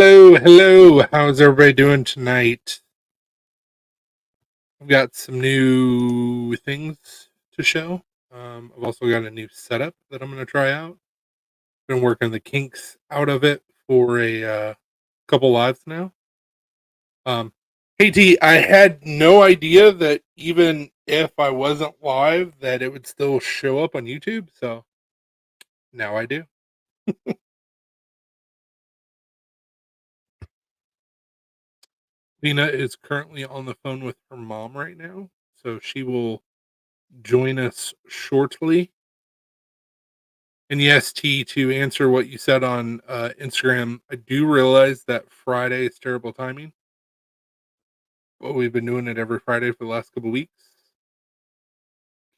Hello, hello. How's everybody doing tonight? I've got some new things to show. I've also got a new setup that I'm going to try out. Been working the kinks out of it for a couple lives now. Hey T, I had no idea that even if I wasn't live, that it would still show up on YouTube. So now I do. Lena is currently on the phone with her mom right now, so she will join us shortly. And yes, T, to answer what you said on Instagram, I do realize that Friday is terrible timing. But we've been doing it every Friday for the last couple weeks.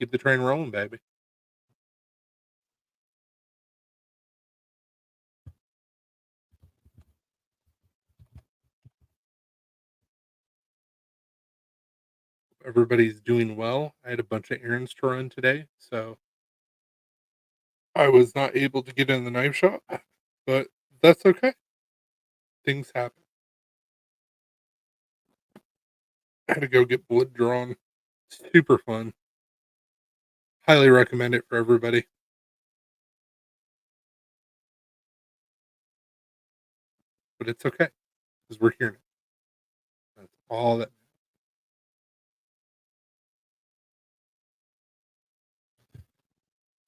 Keep the train rolling, baby. Everybody's doing well. I had a bunch of errands to run today, so I was not able to get in the knife shop, but that's okay. Things happen. I had to go get blood drawn. Super fun. Highly recommend it for everybody. But it's okay because we're here now. That's all that.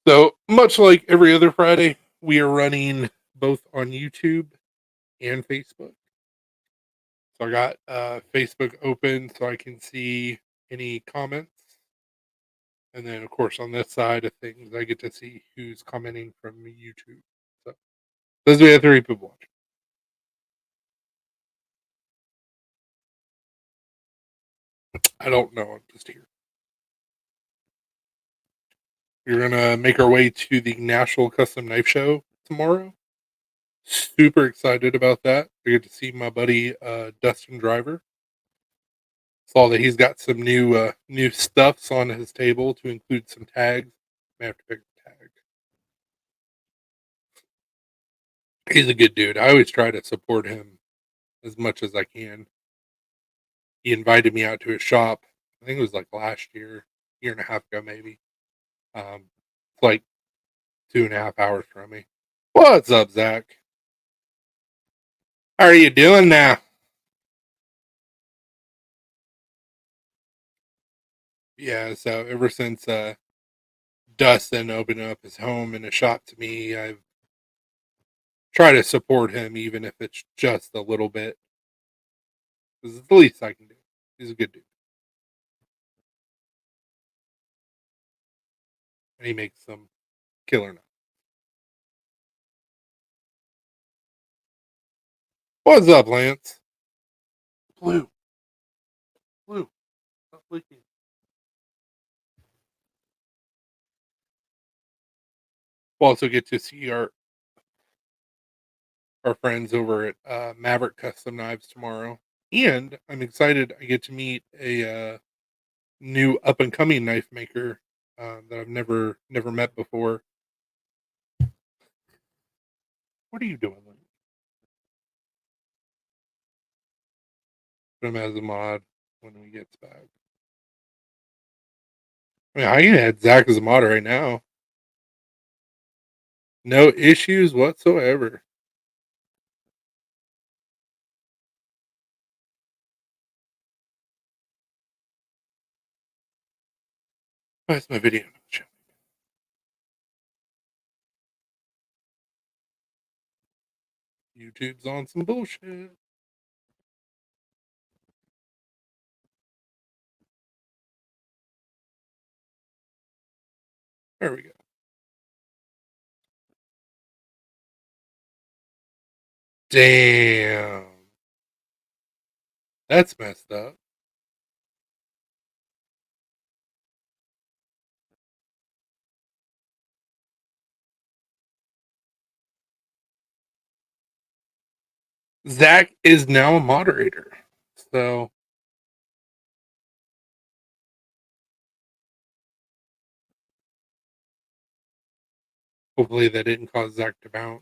So much like every other Friday, we are running both on YouTube and Facebook. So I got Facebook open so I can see any comments. And then, of course, on this side of things, I get to see who's commenting from YouTube. So those we have 3 people watching. I don't know. I'm just here. We're going to make our way to the National Custom Knife Show tomorrow. Super excited about that. I get to see my buddy Dustin Driver. Saw that he's got some new stuffs on his table to include some tags. May have to pick a tag. He's a good dude. I always try to support him as much as I can. He invited me out to his shop. I think it was like last year and a half ago maybe. It's like 2.5 hours from me. What's up, Zach? How are you doing now? Yeah, so ever since Dustin opened up his home and his shop to me, I've tried to support him even if it's just a little bit. This is the least I can do. He's a good dude. And he makes some killer knives. What's up, Lance? Blue. Blue. Stop leaking. We'll also get to see our friends over at Maverick Custom Knives tomorrow. And I'm excited I get to meet a new up and coming knife maker that I've never met before. What are you doing, Lance? Put him as a mod when we get back. I mean, I can add Zach as a mod right now. No issues whatsoever. Where's my video? YouTube's on some bullshit. There we go. Damn. That's messed up. Zach is now a moderator. So hopefully that didn't cause Zach to bounce.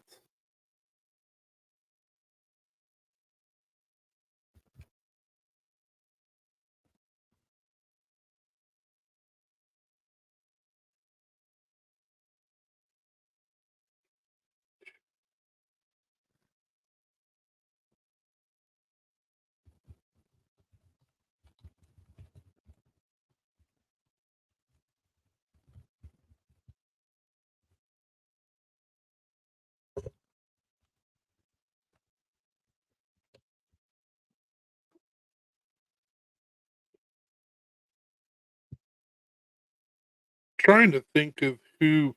trying to think of who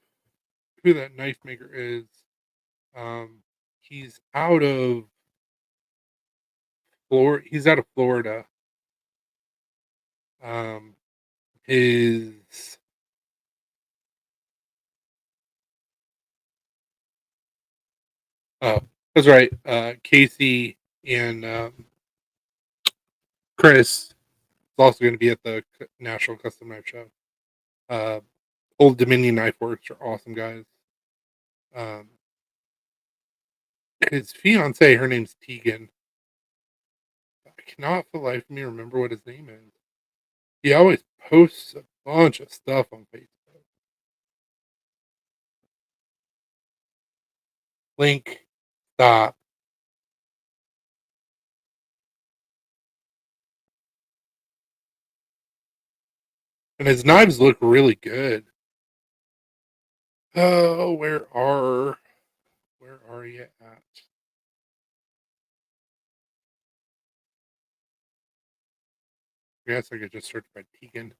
that knife maker is. Um, he's out of He's out of Florida. Um, his oh, that's right. Casey and Chris is also going to be at the National Custom Knife Show. Uh, Old Dominion Knife Works are awesome guys. Um, his fiance, her name's Tegan. I cannot for the life of me remember what his name is. He always posts a bunch of stuff on Facebook. Link, stop. And his knives look really good. Oh, where are you at? I guess I could just search by Tegan.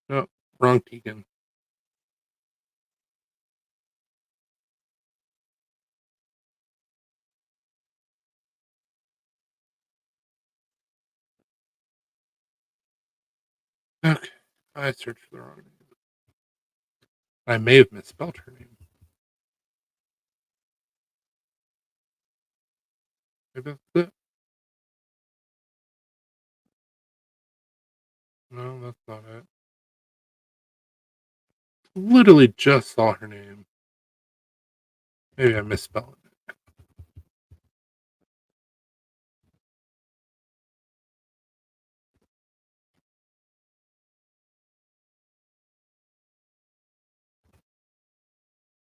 No, wrong Tegan. Okay, I searched for the wrong name. I may have misspelled her name. Maybe that's it. No, that's not it. Literally just saw her name. Maybe I misspelled it.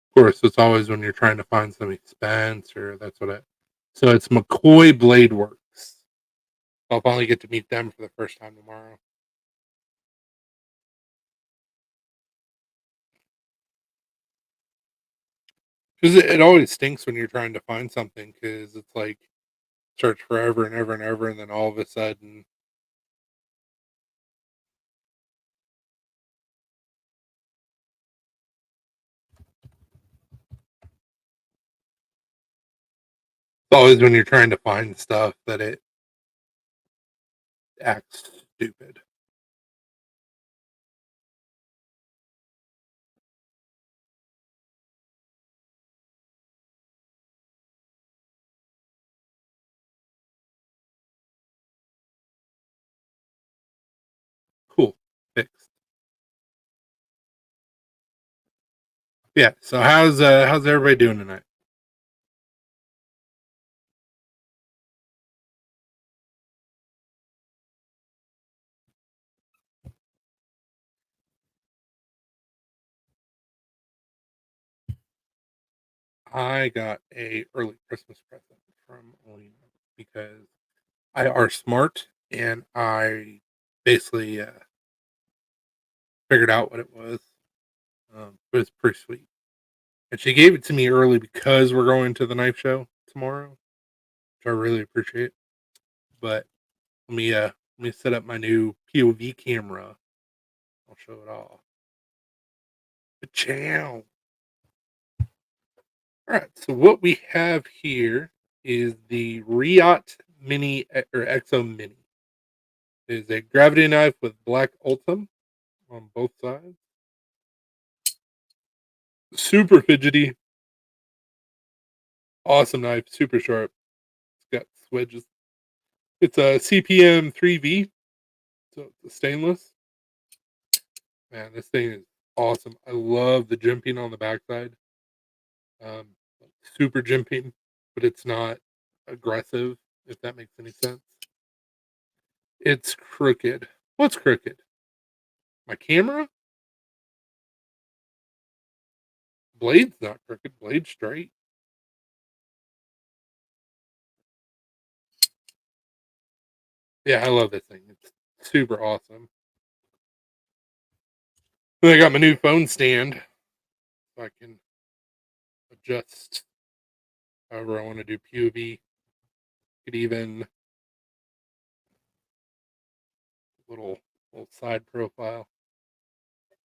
Of course, it's always when you're trying to find some expense or that's what it. So it's McCoy Blade Works. I'll finally get to meet them for the first time tomorrow. Because it always stinks when you're trying to find something because it's like search forever and ever and ever, and then all of a sudden, it's always when you're trying to find stuff that it acts stupid. Cool. Fixed. Yeah. So how's everybody doing tonight? I got a early Christmas present from Alina because I are smart and I basically figured out what it was. But it's pretty sweet. And she gave it to me early because we're going to the knife show tomorrow, which I really appreciate. But let me set up my new POV camera. I'll show it all. Ciao. All right. So what we have here is the Riot Mini or Exo Mini. It is a gravity knife with black Ultim on both sides. Super fidgety. Awesome knife. Super sharp. It's got swedges. It's a CPM 3V. So it's a stainless. Man, this thing is awesome. I love the jimping on the backside. Um, super jimping, but it's not aggressive, if that makes any sense. It's crooked. What's crooked? My camera? Blade's not crooked. Blade's straight. Yeah, I love this thing. It's super awesome. And I got my new phone stand, so I can adjust however I want to do POV. Could even little little side profile.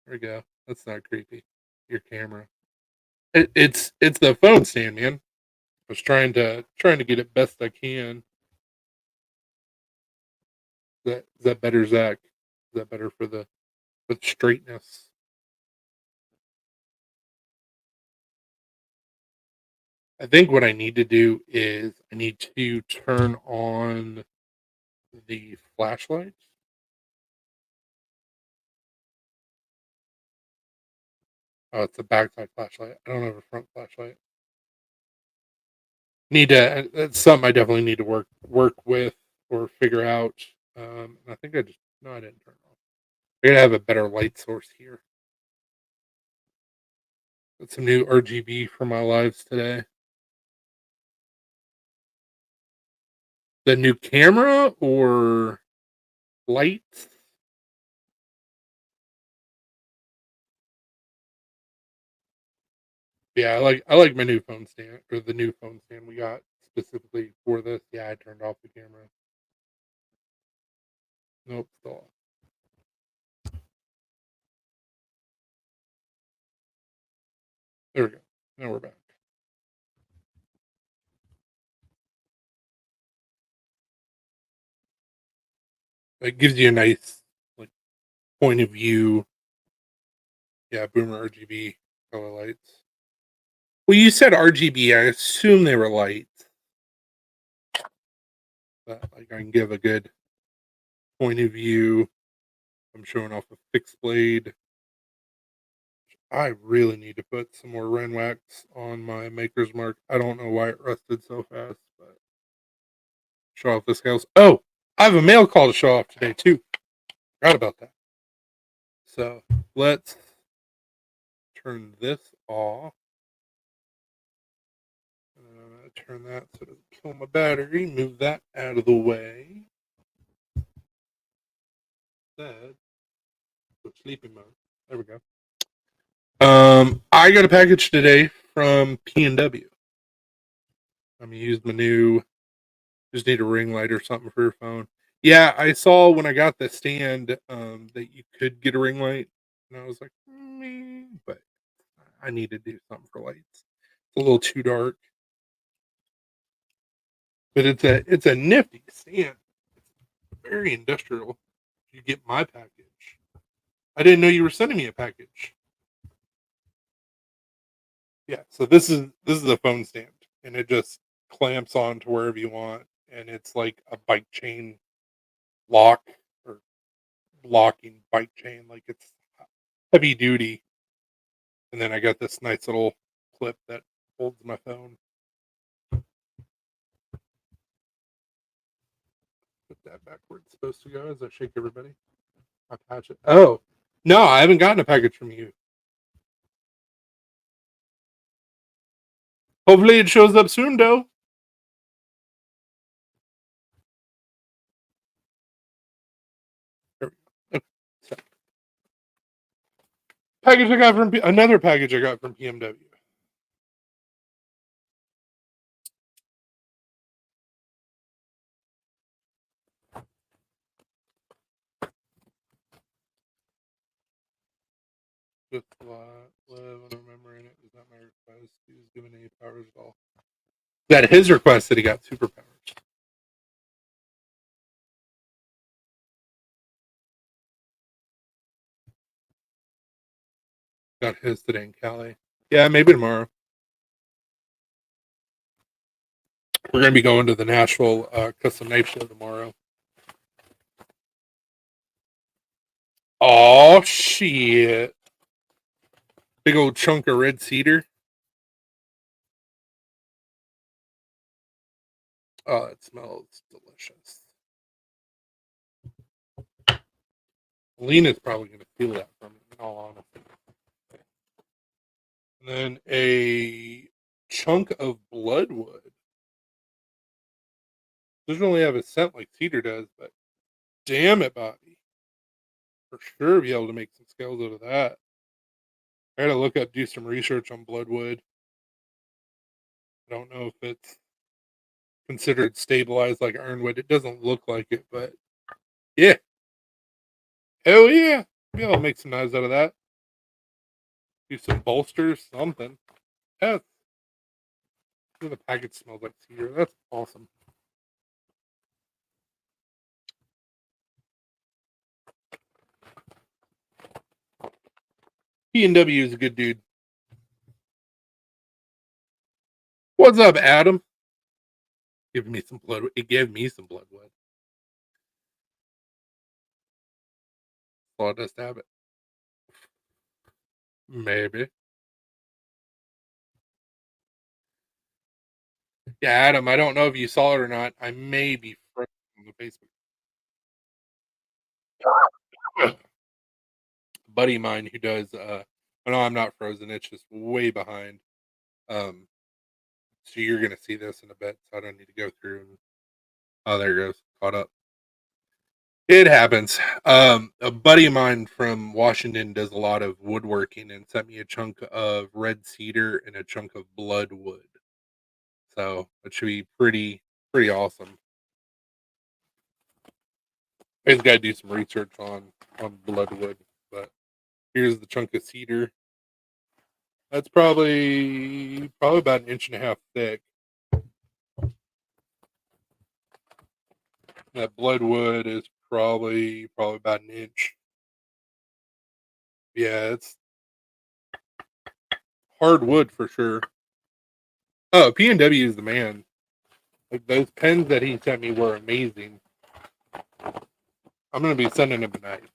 There we go. That's not creepy. Your camera. It's the phone stand, man. I was trying to get it best I can. Is that better, Zach? Is that better for the straightness? I think what I need to do is I need to turn on the flashlight. Oh, it's a backside flashlight. I don't have a front flashlight. Need to. That's something I definitely need to work with or figure out. I think I just no, I didn't turn it on. I gotta have a better light source here. Got some new RGB for my lives today. The new camera or lights? Yeah, I like my new phone stand or the new phone stand we got specifically for this. Yeah, I turned off the camera. Nope, still on. There we go. Now we're back. It gives you a nice like point of view. Yeah, Boomer RGB color lights. Well, you said RGB. I assume they were lights, but like I can give a good point of view. I'm showing off a fixed blade. I really need to put some more Renwax on my Maker's Mark. I don't know why it rusted so fast, but show off the scales. Oh, I have a mail call to show off today too. Forgot about that. So let's turn this off. And then I'm going to turn that so it doesn't kill my battery. Move that out of the way. That sleeping mode. There we go. I got a package today from P&W. I'm gonna use my new. Just need a ring light or something for your phone. Yeah, I saw when I got the stand that you could get a ring light, and I was like, but I need to do something for lights. It's a little too dark, but it's a nifty stand. It's very industrial. You get my package. I didn't know you were sending me a package. Yeah, so this is a phone stand, and it just clamps on to wherever you want, and it's like a bike chain lock or locking bike chain, like it's heavy duty. And then I got this nice little clip that holds my phone. Put that back where it's supposed to go as I shake everybody. I patch it. Oh no, I haven't gotten a package from you. Hopefully it shows up soon, though. There we go. So, package I got from another package I got from PMW. Just live and remembering it was not my request. He was given any powers at all. That his request that he got superpowers. Got his today in Cali. Yeah, maybe tomorrow. We're gonna be going to the Nashville custom knife show tomorrow. Oh shit! Big old chunk of red cedar. Oh, it smells delicious. Lena's probably gonna feel that from it, in all honesty. And then a chunk of bloodwood. Doesn't really have a scent like cedar does, but damn it, Bobby. For sure be able to make some scales out of that. I gotta look up, do some research on bloodwood. I don't know if it's considered stabilized like ironwood. It doesn't look like it, but yeah. Hell yeah. Be able to make some knives out of that. Do some bolsters, something. Yeah. The package smells like cedar. That's awesome. P&W is a good dude. What's up, Adam? Give me some blood. It gave me some bloodwood. Sawdust habit. Maybe. Yeah, Adam, I don't know if you saw it or not. I may be frozen on the Facebook. A buddy of mine who does no, I'm not frozen, it's just way behind. Um so you're gonna see this in a bit, so I don't need to go through and oh there it goes. Caught up. It happens. A buddy of mine from Washington does a lot of woodworking and sent me a chunk of red cedar and a chunk of bloodwood. So it should be pretty awesome. I just gotta do some research on bloodwood, but here's the chunk of cedar. That's probably about an inch and a half thick. That bloodwood is probably about an inch. Yeah, it's hard wood for sure. Oh, P&W is the man. Like those pens that he sent me were amazing. I'm gonna be sending him a knife.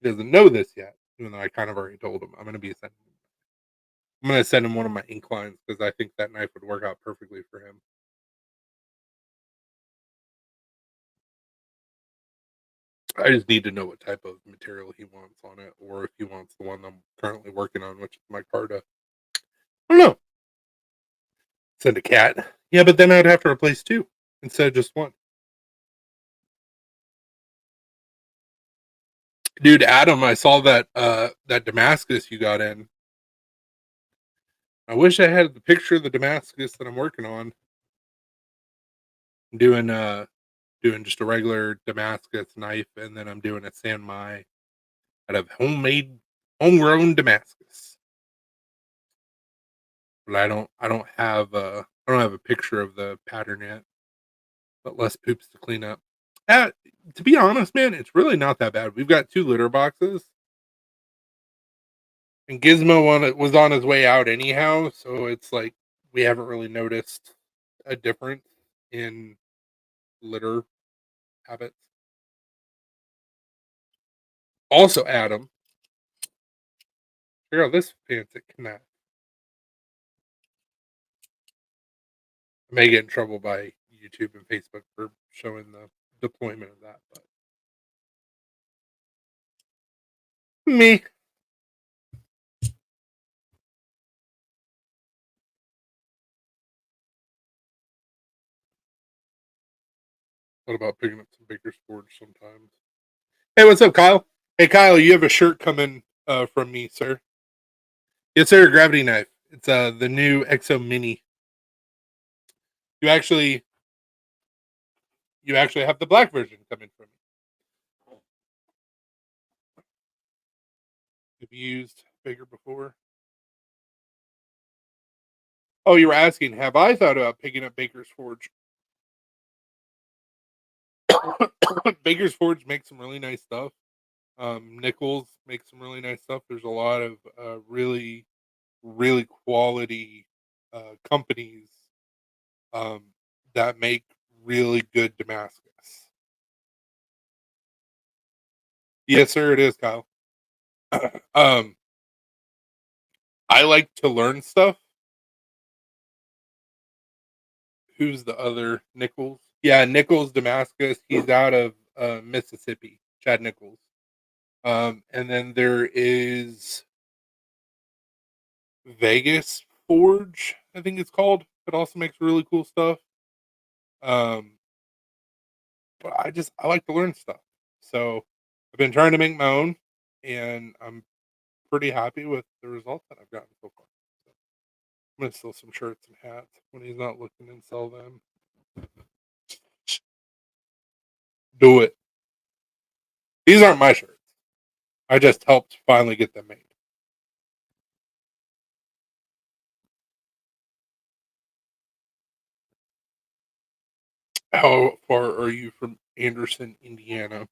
He doesn't know this yet, even though I kind of already told him. I'm gonna send him one of my ink lines because I think that knife would work out perfectly for him. I just need to know what type of material he wants on it, or if he wants the one I'm currently working on, which is my Carta. I don't know. Send a cat. Yeah, but then I'd have to replace two instead of just one. Dude, Adam, I saw that Damascus you got in. I wish I had the picture of the Damascus that I'm working on. I'm doing just a regular Damascus knife, and then I'm doing a San Mai out of homegrown Damascus. But I don't have a picture of the pattern yet. But less poops to clean up. Uh, to be honest, man, it's really not that bad. We've got two litter boxes, and Gizmo was on his way out anyhow, so it's like we haven't really noticed a difference in litter habits. Also, Adam, check out this fancy knife. I may get in trouble by YouTube and Facebook for showing the deployment of that, but me. What about picking up some Baker's Forge sometimes? Hey, what's up, Kyle? Hey, Kyle, you have a shirt coming from me, sir. Yes, sir. Gravity knife. It's the new Exo Mini. You actually you actually have the black version coming from me. Have you used Baker before? Oh, you were asking, have I thought about picking up Baker's Forge? Baker's Forge makes some really nice stuff. Nichols makes some really nice stuff. There's a lot of really quality companies um, that make really good Damascus. Yes, sir. It is, Kyle. um, I like to learn stuff. Who's the other Nichols? Yeah, Nichols Damascus. He's out of Mississippi. Chad Nichols. And then there is Vegas Forge, I think it's called. It also makes really cool stuff. Um, but I like to learn stuff. So I've been trying to make my own, and I'm pretty happy with the results that I've gotten so far. So I'm gonna sell some shirts and hats when he's not looking and sell them. Do it. These aren't my shirts. I just helped finally get them made. How far are you from Anderson, Indiana?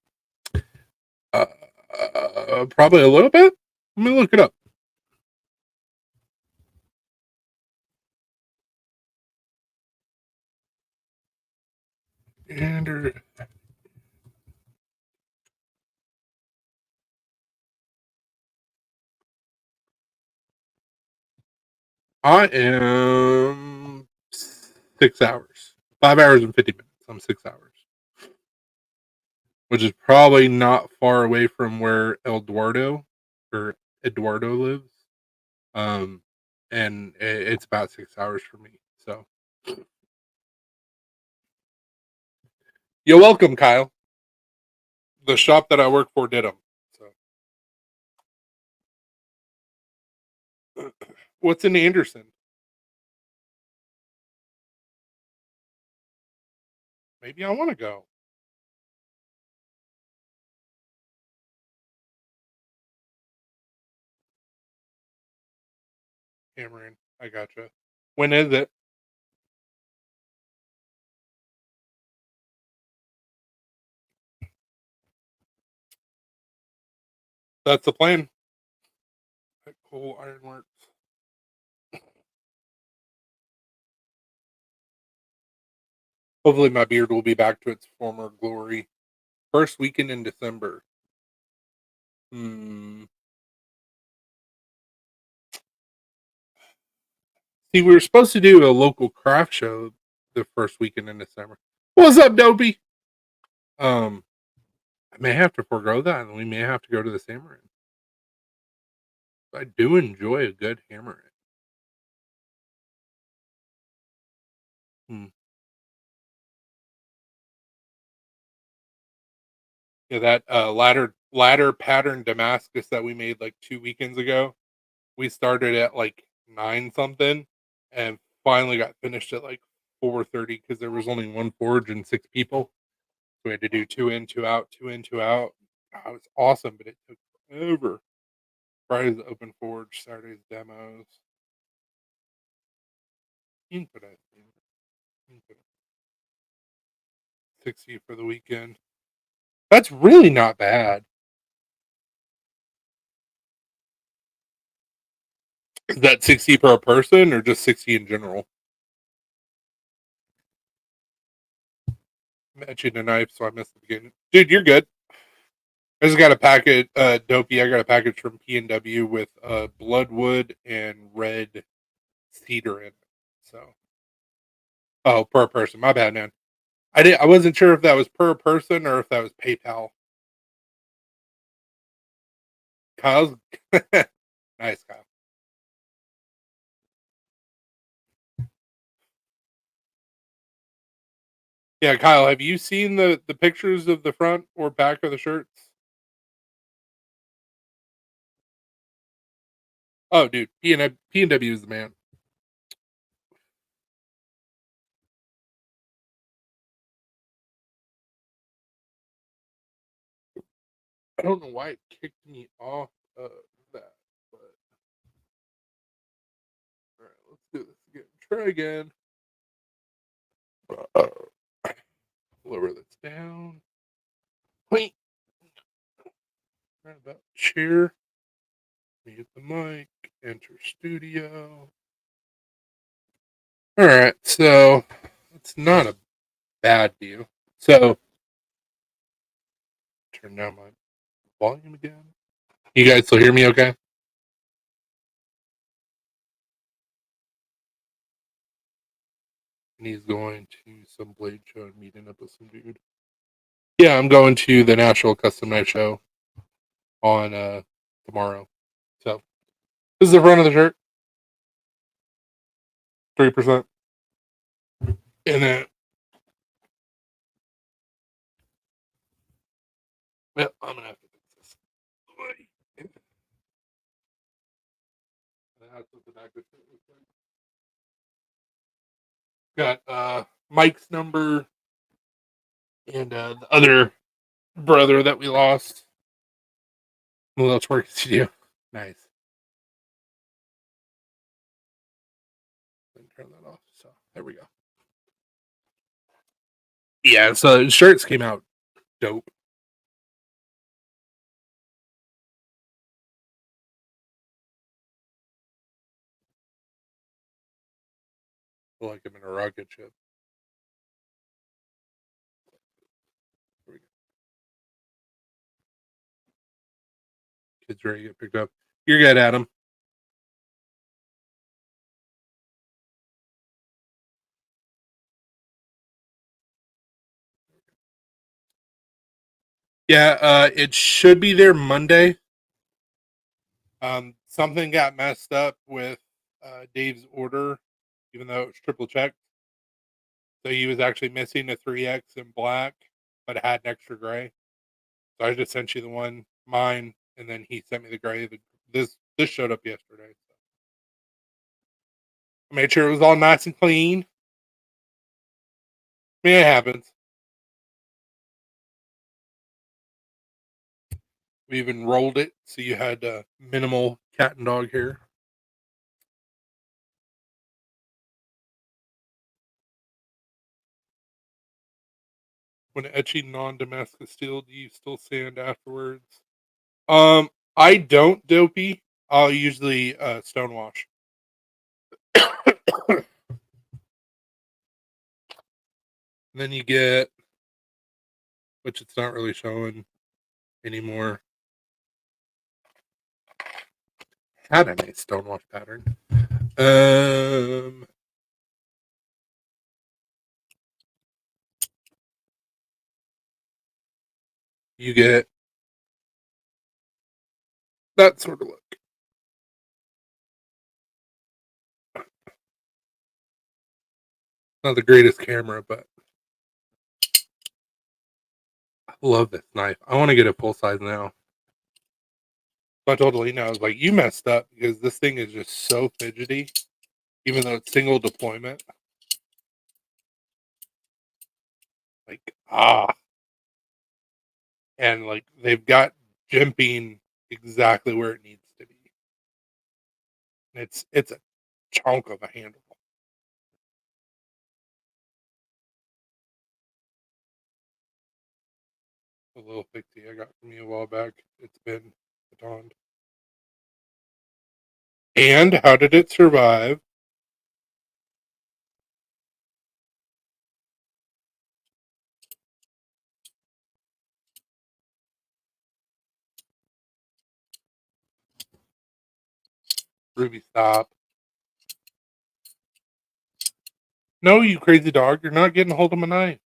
Probably a little bit. Let me look it up. Ander. I am 6 hours. 5 hours and 50 minutes. I'm 6 hours. Which is probably not far away from where Eduardo lives. Um, and it's about 6 hours for me. So you're welcome, Kyle. The shop that I work for did them. So what's in Anderson? Maybe I want to go. Cameron, I gotcha. When is it? That's the plan. Cool Ironworks. Hopefully, my beard will be back to its former glory. First weekend in December. Hmm. See, we were supposed to do a local craft show the first weekend in December. What's up, Dopey? Um, I may have to forego that, and we may have to go to the Samurai. I do enjoy a good hammer. Hmm. Yeah, that ladder pattern Damascus that we made like 2 weekends ago. We started at like 9 something, and finally got finished at like 4:30 because there was only one forge and 6 people. So we had to do 2 in, 2 out, 2 in, 2 out. Oh, it was awesome, but it took forever. Friday's the open forge, Saturday's demos. You can put it. You can put it 60 for the weekend. That's really not bad. Is that 60 per person or just 60 in general? I'm etching a knife, so I missed the beginning. Dude, you're good. I just got a packet, dopey. I got a package from P&W with bloodwood and red cedar in it. So, oh, per person. My bad, man. I wasn't sure if that was per person or if that was PayPal. Kyle's nice, Kyle. Yeah, Kyle. Have you seen the pictures of the front or back of the shirts? Oh, dude, P&W is the man. I don't know why it kicked me off of that, but all right, let's do this again. Try again. Uh, lower this down. Wait. Right about chair. Mute the mic. Enter studio. All right, so it's not a bad deal. So turn down my volume again. You guys still hear me okay? And he's going to some blade show and meeting up with some dude. Yeah, I'm going to the Nashville Custom Night Show on tomorrow. So this is the front of the shirt, 3%. And then well, I'm gonna have to fix this. That's what the back of the shirt looks like. Got Mike's number and the other brother that we lost. What else work to do? Nice. Turn that off. So there we go. Yeah, so shirts came out dope. I feel like I'm in a rocket ship. There we go. Kids ready to get picked up. You're good, Adam. Yeah, it should be there Monday. Something got messed up with Dave's order, even though it was triple checked. So he was actually missing a 3X in black, but it had an extra gray. So I just sent you the one mine, and then he sent me the gray. This showed up yesterday. So I made sure it was all nice and clean. I mean, it happens. We even rolled it so you had minimal cat and dog hair. When etching non-Damascus steel, do you still sand afterwards? I don't, dopey. I'll usually stonewash. Then you get, which it's not really showing anymore. Had a nice stonewash pattern. You get that sort of look. Not the greatest camera, but I love this knife. I want to get a full size now. So I told Alina, I was like, you messed up because this thing is just so fidgety, even though it's single deployment. Like, and like they've got jimping exactly where it needs to be. It's a chunk of a handle. A little fixie I got from you a while back. It's been batoned. And how did it survive? Ruby, stop. No, you crazy dog. You're not getting a hold of my knife.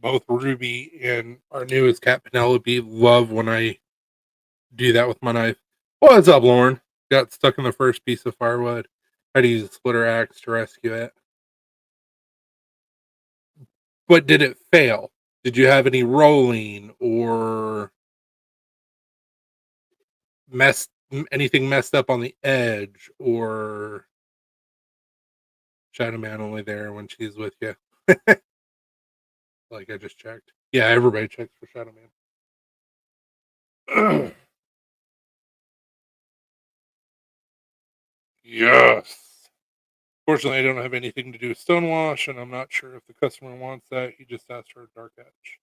Both Ruby and our newest cat Penelope love when I do that with my knife. What's up, Lauren? Got stuck in the first piece of firewood. Had to use a splitter axe to rescue it. But did it fail? Did you have any rolling or messed anything messed up on the edge, or Shadow Man only there when she's with you? Like I just checked. Yeah, everybody checks for Shadow Man. Yes. Fortunately, I don't have anything to do with Stonewash, and I'm not sure if the customer wants that. He just asked for a dark edge.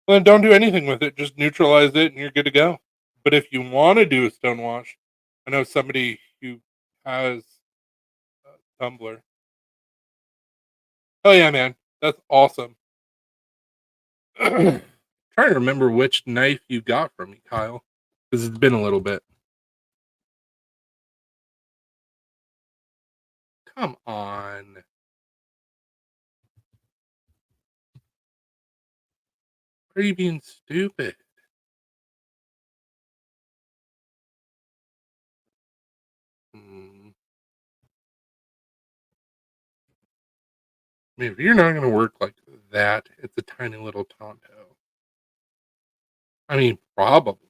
Well, then don't do anything with it. Just neutralize it, and you're good to go. But if you want to do a Stonewash, I know somebody who has a Tumblr. Oh yeah, man, that's awesome. Trying to remember which knife you got from me, Kyle, because it's been a little bit. Come on. Are you being stupid? Hmm. I mean, if you're not going to work like that. It's a tiny little Tonto. I mean, probably.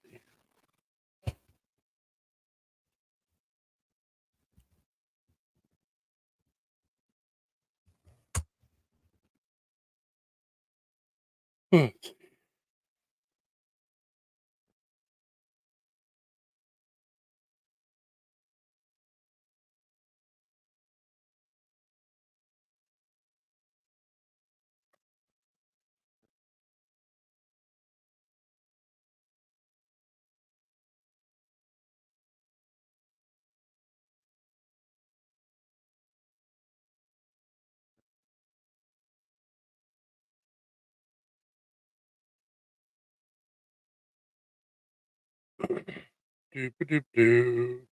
Hmm. Doop-a-doop-doo.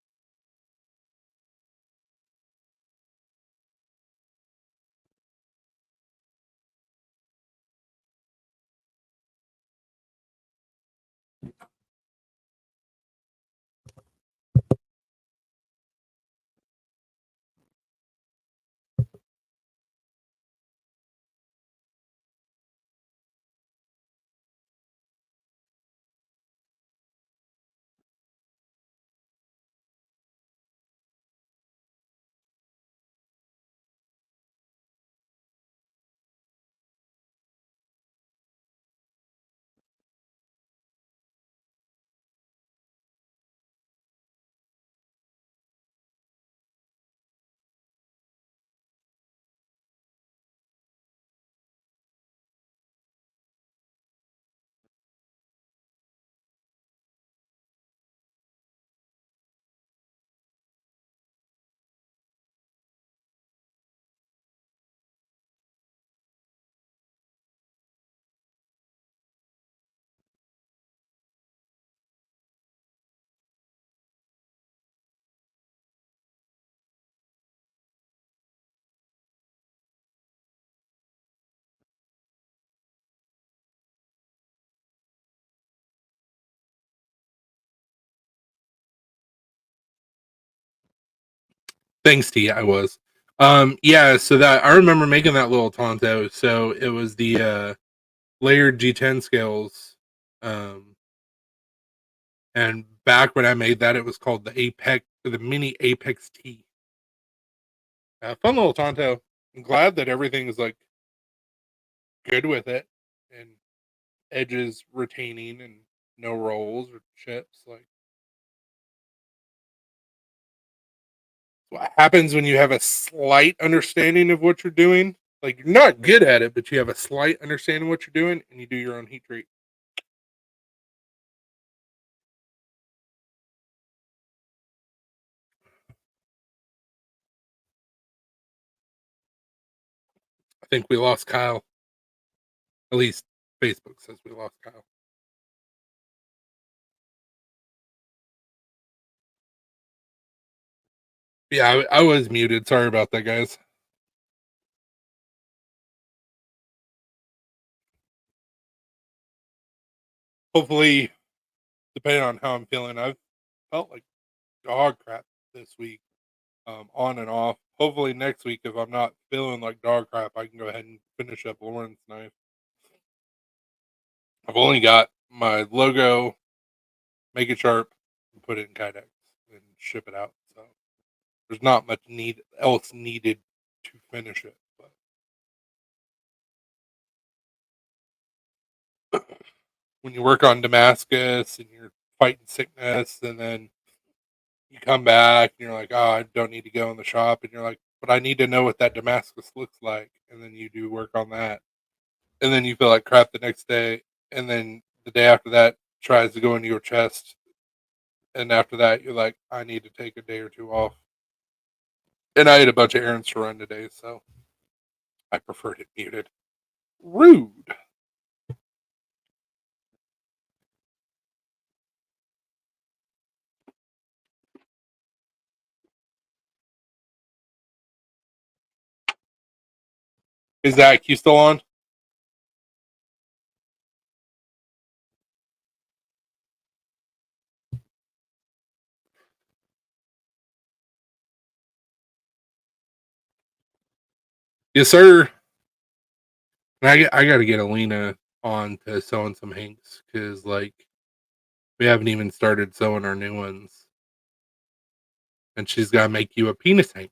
Thanks, T. I was. Yeah, so that I remember making that little Tonto. So it was the layered G10 scales. And back when I made that, it was called the Mini Apex T. Fun little Tonto. I'm glad that everything is like good with it, and edges retaining, and no rolls or chips. Like what happens when you have a slight understanding of what you're doing. Like you're not good at it, but you have a slight understanding of what you're doing, and you do your own heat treat. I think we lost Kyle. At least Facebook says we lost Kyle. Yeah, I was muted. Sorry about that, guys. Hopefully, depending on how I'm feeling, I've felt like dog crap this week, on and off. Hopefully, next week, if I'm not feeling like dog crap, I can go ahead and finish up Lauren's knife. I've only got my logo, make it sharp, and put it in Kydex and ship it out. So there's not much else needed to finish it. But when you work on Damascus and you're fighting sickness, and then you come back and you're like, oh, I don't need to go in the shop, and you're like, but I need to know what that Damascus looks like, and then you do work on that, and then you feel like crap the next day, and then the day after that tries to go into your chest, and after that you're like, I need to take a day or two off. And I had a bunch of errands to run today, so I preferred it muted. Rude. Is that you still on? Yes, sir. And I gotta get Alina on to sewing some hanks because, like, we haven't even started sewing our new ones, and she's gotta make you a penis hank.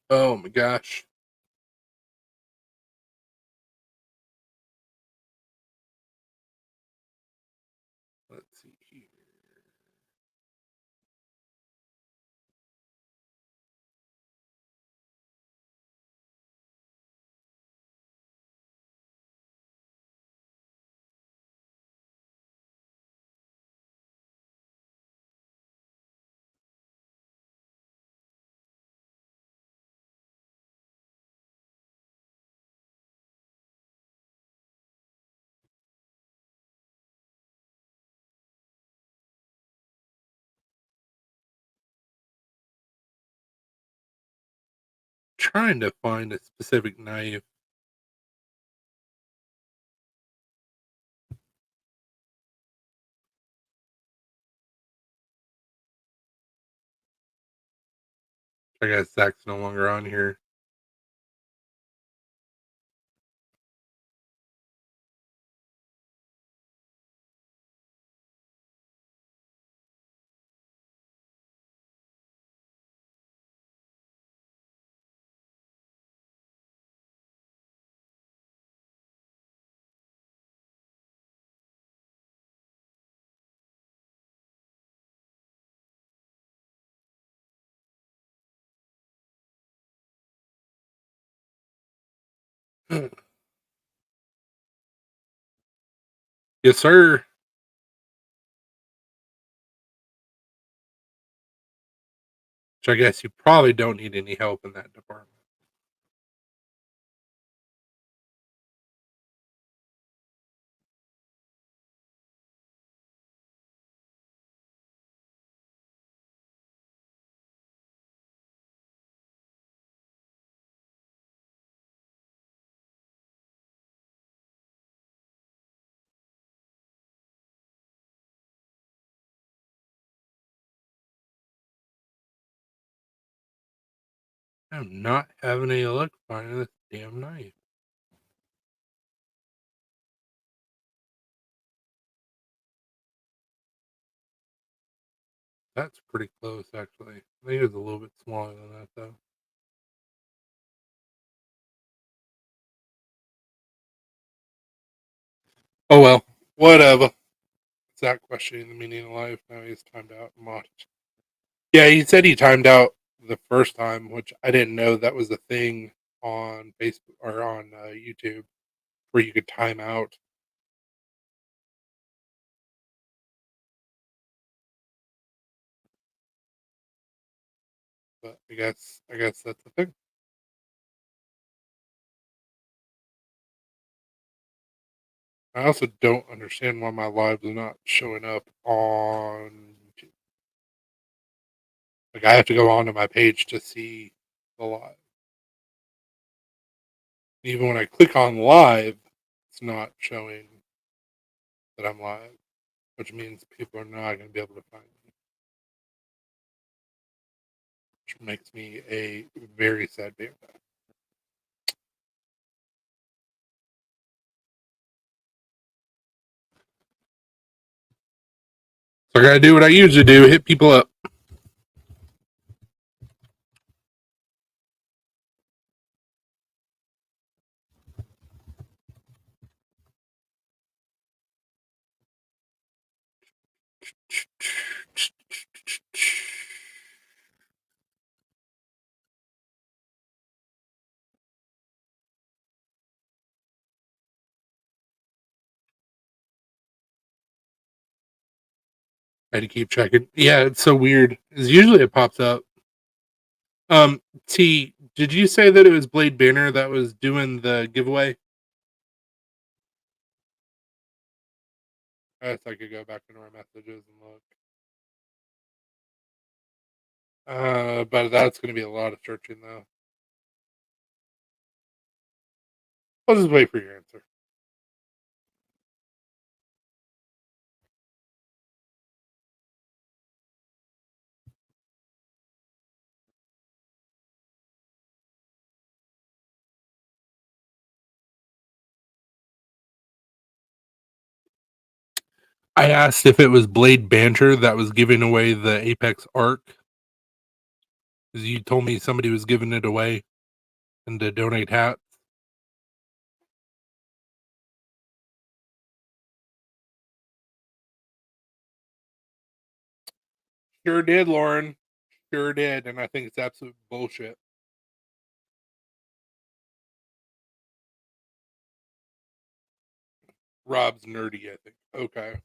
Oh my gosh. Let's see here. Trying to find a specific knife. I guess Zach's no longer on here. Yes, sir. Which I guess you probably don't need any help in that department. I'm not having any luck finding this damn knife. That's pretty close, actually. I think it's a little bit smaller than that, though. Oh well, whatever. Zach questioning the meaning of life. Now he's timed out and watched. Yeah, he said he timed out the first time, which I didn't know that was a thing on Facebook or on YouTube where you could time out. But I guess that's the thing. I also don't understand why my lives are not showing up on YouTube. Like I have to go onto my page to see the live. Even when I click on live, it's not showing that I'm live, which means people are not going to be able to find me, which makes me a very sad bear. So I got to do what I usually do: hit people up. I had to keep checking. Yeah, it's so weird. Is usually it pops up. T, did you say that it was Blade Banner that was doing the giveaway? I guess I could go back into our messages and look. But that's going to be a lot of searching, though. I'll just wait for your answer. I asked if it was Blade Banter that was giving away the Apex Arc, 'cause you told me somebody was giving it away and to donate hats. Sure did, Lauren. Sure did, and I think it's absolute bullshit. Rob's nerdy, I think. Okay.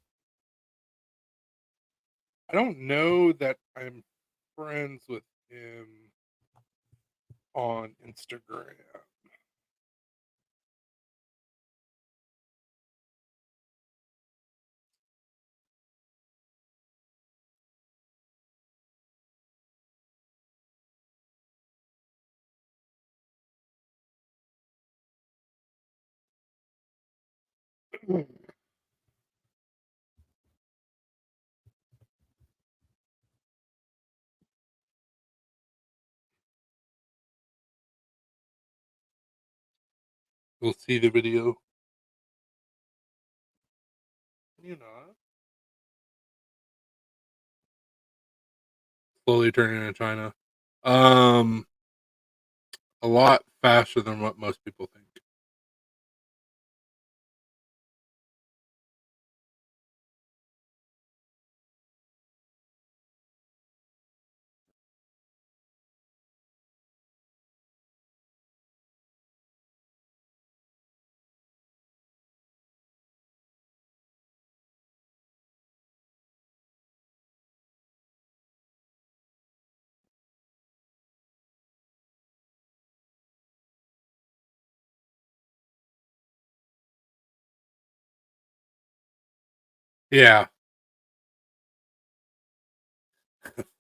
I don't know that I'm friends with him on Instagram. We'll see the video. You know, slowly turning into China. Um, a lot faster than what most people think. Yeah.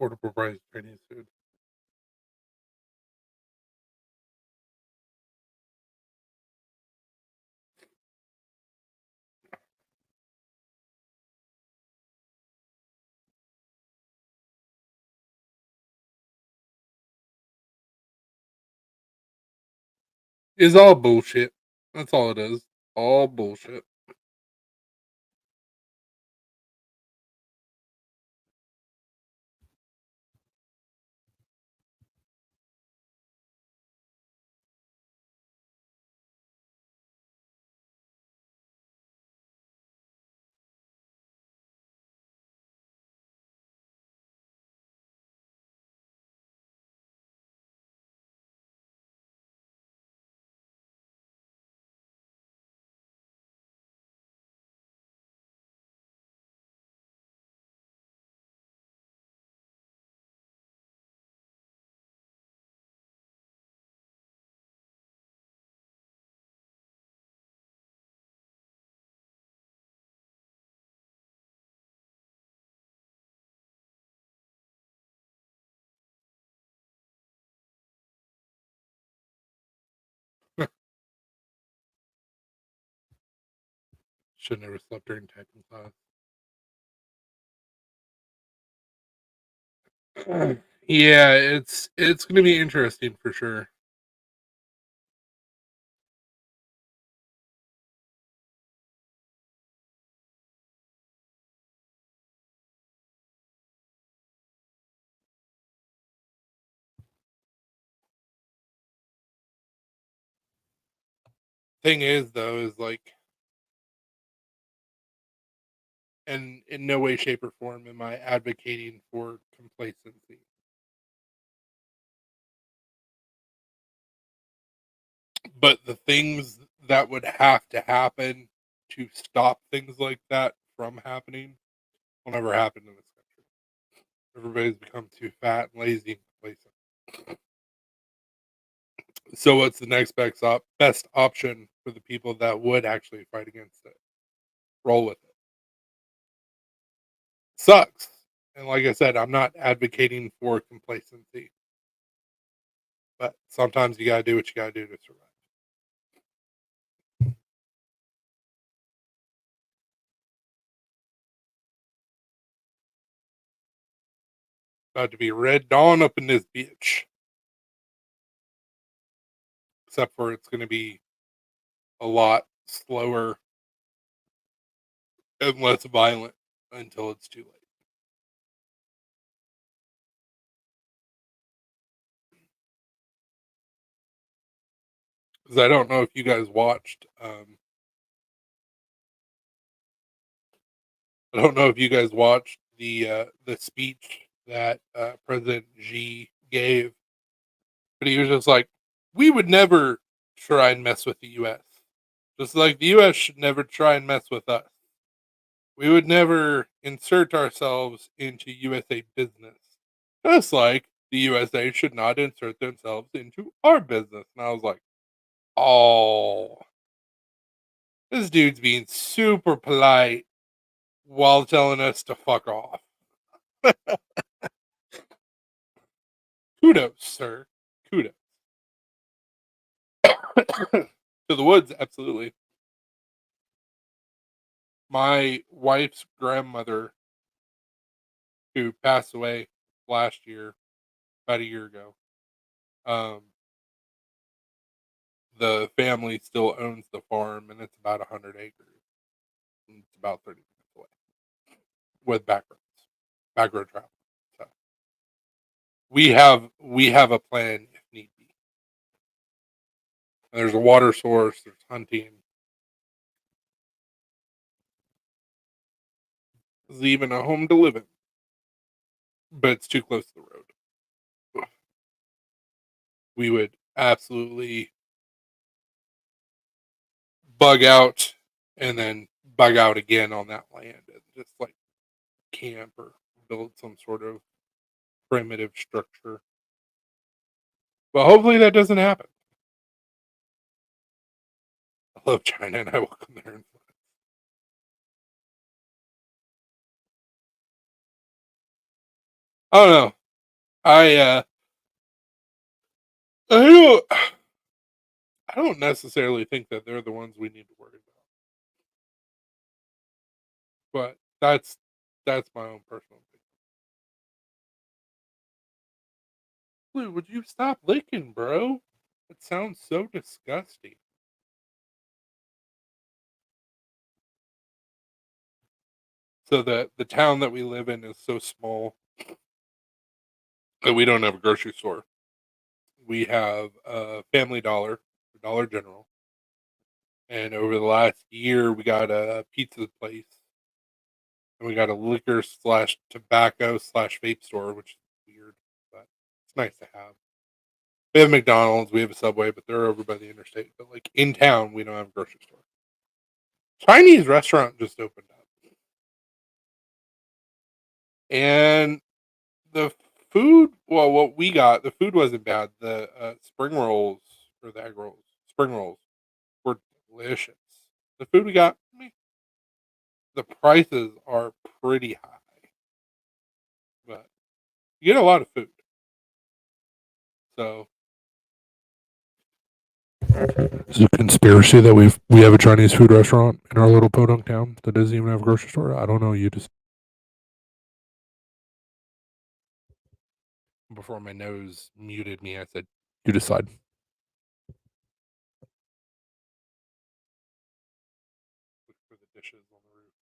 Affordable price Chinese food. Is all bullshit. That's all it is. All bullshit. Should never slept during typing class. Yeah, it's gonna be interesting for sure. Thing is, though, is like, and in no way, shape, or form am I advocating for complacency. But the things that would have to happen to stop things like that from happening will never happen in this country. Everybody's become too fat and lazy and complacent. So what's the next best option for the people that would actually fight against it? Roll with it. Sucks. And like I said, I'm not advocating for complacency, but sometimes you gotta do what you gotta do to survive. About to be red dawn up in this bitch. Except for it's gonna be a lot slower and less violent. until it's too late. Because I don't know if you guys watched. I don't know if you guys watched the speech that President Xi gave, but he was just like, "We would never try and mess with the U.S. Just like the U.S. should never try and mess with us. We would never insert ourselves into USA business, just like the USA should not insert themselves into our business." And I was like, "Oh, this dude's being super polite while telling us to fuck off." Kudos, sir. Kudos. To the woods, absolutely. My wife's grandmother, who passed away last year, about a year ago, um, the family still owns the farm, and it's about 100 acres. And it's about 30 minutes away with back road travel. So we have a plan if need be. And there's a water source. There's hunting. There's even a home to live in, but it's too close to the road. We would absolutely bug out and then bug out again on that land and just like camp or build some sort of primitive structure. But hopefully that doesn't happen. I love China and I welcome their influence. I don't know. I I don't necessarily think that they're the ones we need to worry about. But that's my own personal opinion. Blue, would you stop licking, bro? It sounds so disgusting. So the town that we live in is so small that we don't have a grocery store. We have a Family Dollar, Dollar General, and over the last year we got a pizza place, and we got a liquor slash tobacco slash vape store, which is weird, but it's nice to have. We have McDonald's, we have a Subway, but they're over by the interstate. But like in town, we don't have a grocery store. Chinese restaurant just opened up, and the food. Well, what we got, the food wasn't bad. The spring rolls or the egg rolls, spring rolls were delicious. The food we got, the prices are pretty high, but you get a lot of food. So is it a conspiracy that we have a Chinese food restaurant in our little podunk town that doesn't even have a grocery store? I don't know. You just before my nose muted me, I said, "You decide." Look for the dishes on the roof.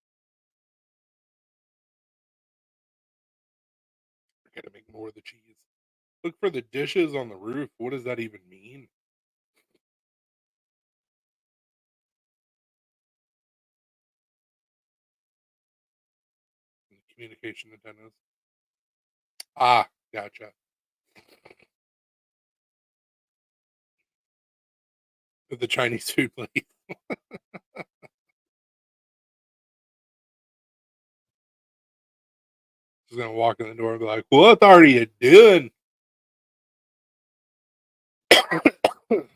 I gotta make more of the cheese. Look for the dishes on the roof. What does that even mean? Communication antennas. Ah, gotcha. The Chinese food place. Just gonna walk in the door and be like, "What are you doing?" I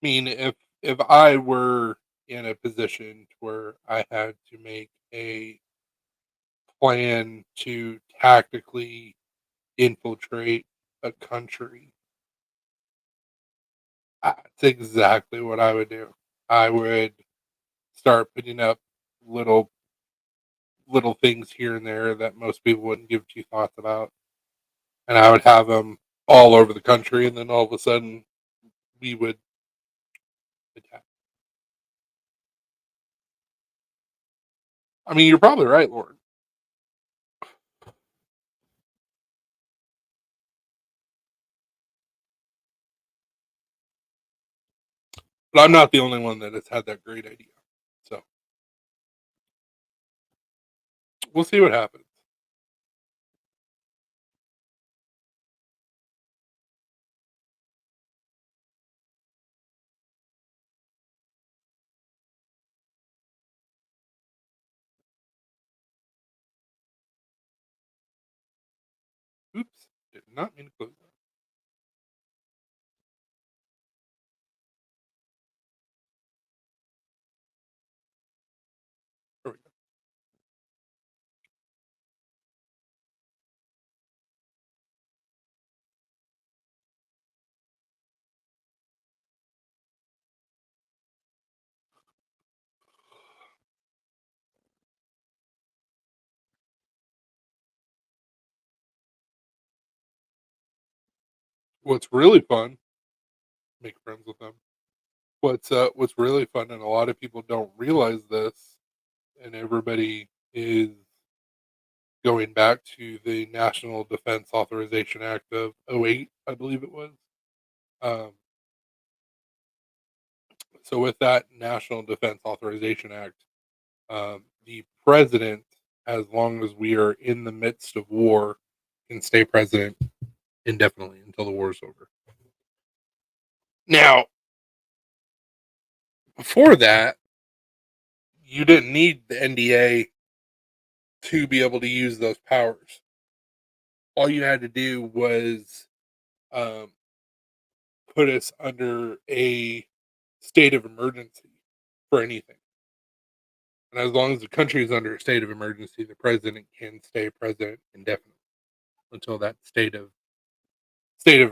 mean, if I were in a position where I had to make a plan to tactically infiltrate a country, that's exactly what I would do. I would start putting up little little things here and there that most people wouldn't give two thoughts about. and I would have them all over the country, and then all of a sudden we would attack. I mean, you're probably right, Lord, but I'm not the only one that has had that great idea. So we'll see what happens. Oops, did not mean to close that. There we go. What's really fun, make friends with them. What's really fun, and a lot of people don't realize this, and everybody is going back to the National Defense Authorization Act of '08, I believe it was. Um, so with that National Defense Authorization Act, the president, as long as we are in the midst of war, can stay president indefinitely until the war is over. Now, before that, you didn't need the NDA to be able to use those powers. All you had to do was um, put us under a state of emergency for anything. And as long as the country is under a state of emergency, the president can stay president indefinitely until that state of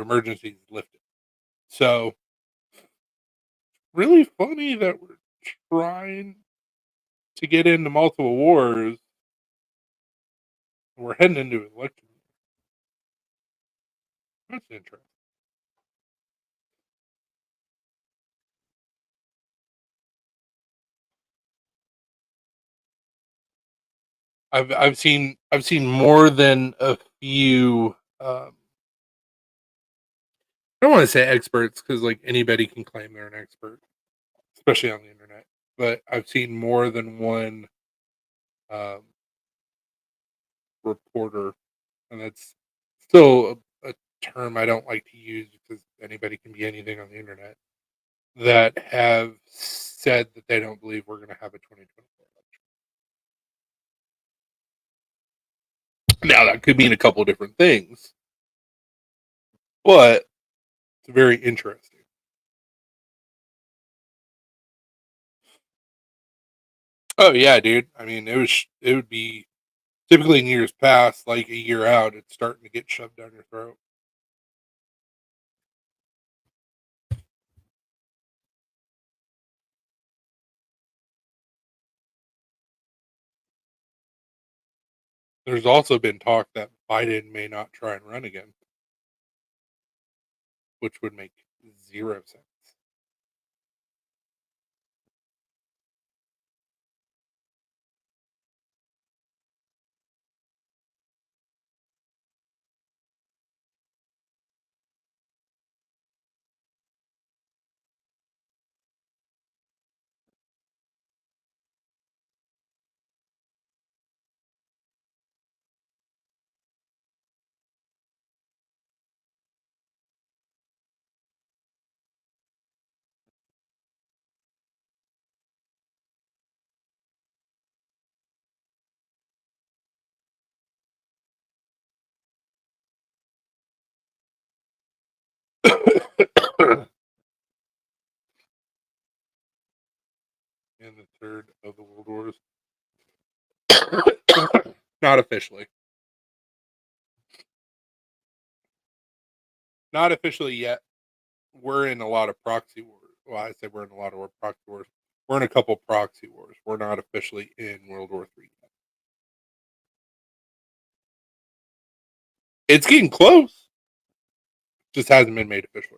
emergency is lifted. So, really funny that we're trying to get into multiple wars. And we're heading into an election. That's interesting. I've seen more than a few. I don't want to say experts because like anybody can claim they're an expert, especially on the internet. But I've seen more than one um, reporter, and that's still a term I don't like to use because anybody can be anything on the internet, that have said that they don't believe we're going to have a 2024 election. Now that could mean a couple different things, but it's very interesting. Oh yeah, dude. I mean, it would be typically in years past, like a year out, it's starting to get shoved down your throat. There's also been talk that Biden may not try and run again, which would make zero sense. And the third of the world wars. Not officially. Not officially yet. We're in a lot of proxy wars. Well, I say we're in a lot of proxy wars. We're in a couple proxy wars. We're not officially in World War III It's getting close. Just hasn't been made official.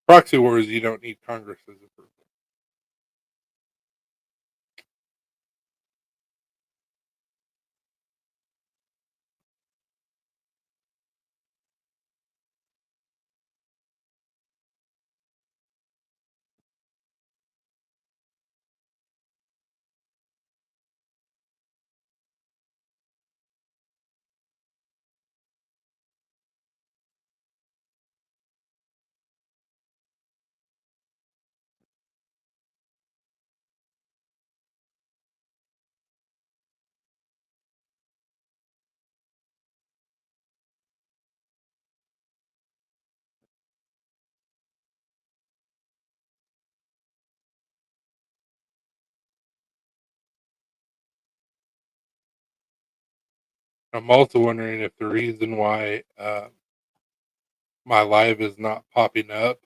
Proxy wars, you don't need Congress's approval. I'm also wondering if the reason why my live is not popping up,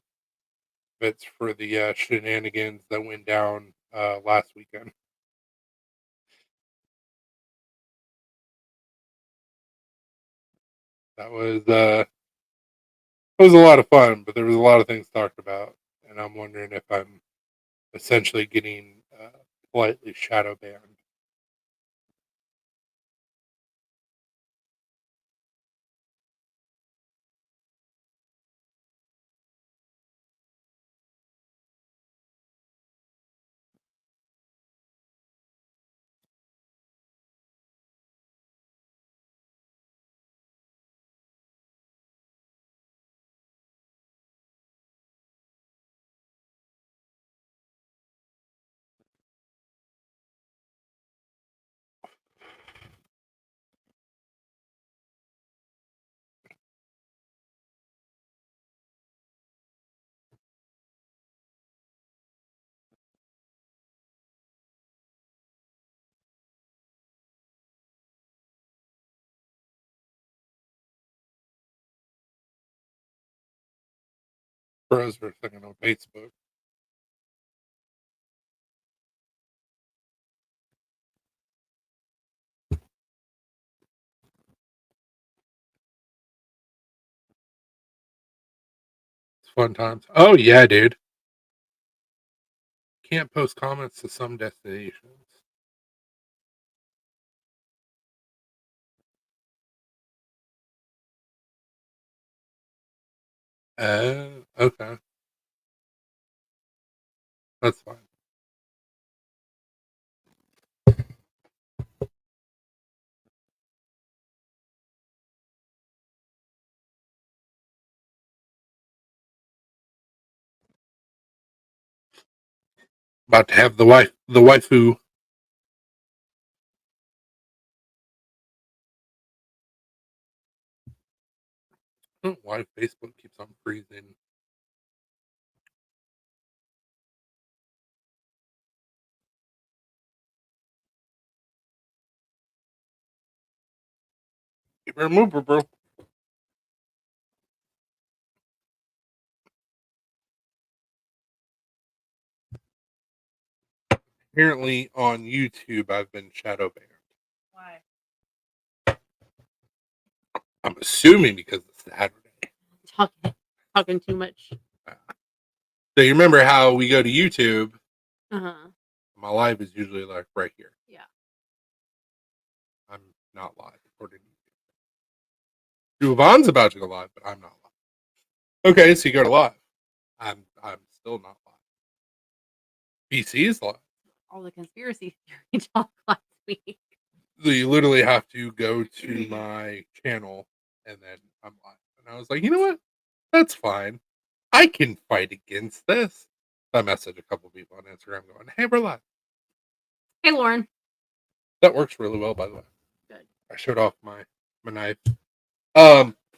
if it's for the shenanigans that went down last weekend. That was a lot of fun, but there was a lot of things talked about, and I'm wondering if I'm essentially getting politely shadow banned. Froze for a second on Facebook. It's fun times. Oh yeah, dude. Can't post comments to some destinations. Okay. That's fine. About to have the waifu. I don't know why Facebook keeps on freezing. You better move, bro. Apparently on YouTube, I've been shadow banned. Why? I'm assuming because it's Saturday. Talking too much. So you remember how we go to YouTube? Uh-huh. My live is usually like right here. Yeah. I'm not live according to YouTube. Juvan's about to go live, but I'm not live. Okay, so you go to live. I'm still not live. PC is live. All the conspiracy theory talk last week. So you literally have to go to my channel and then I'm live. And I was like, you know what? That's fine. I can fight against this. I messaged a couple people on Instagram going, hey, we're live. Hey, Lauren. That works really well, by the way. Good. I showed off my knife.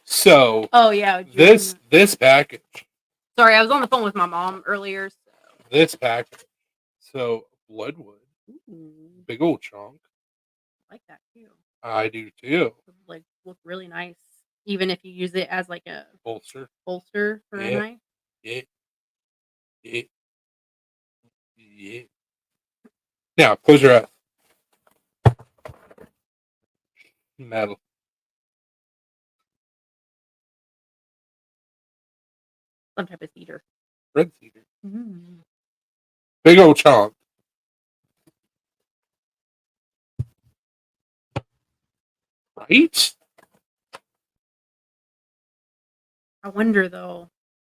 So Oh yeah. this package. Sorry, I was on the phone with my mom earlier. So. This package. So Bloodwood. Ooh, Big old chunk. I like that too. I do too. Like look really nice, even if you use it as like a Bolster for a knife. Yeah. Yeah. Yeah. Now, close your eyes. Metal. Some type of cedar. Red cedar. Mm. Big old chunk. Right? I wonder though.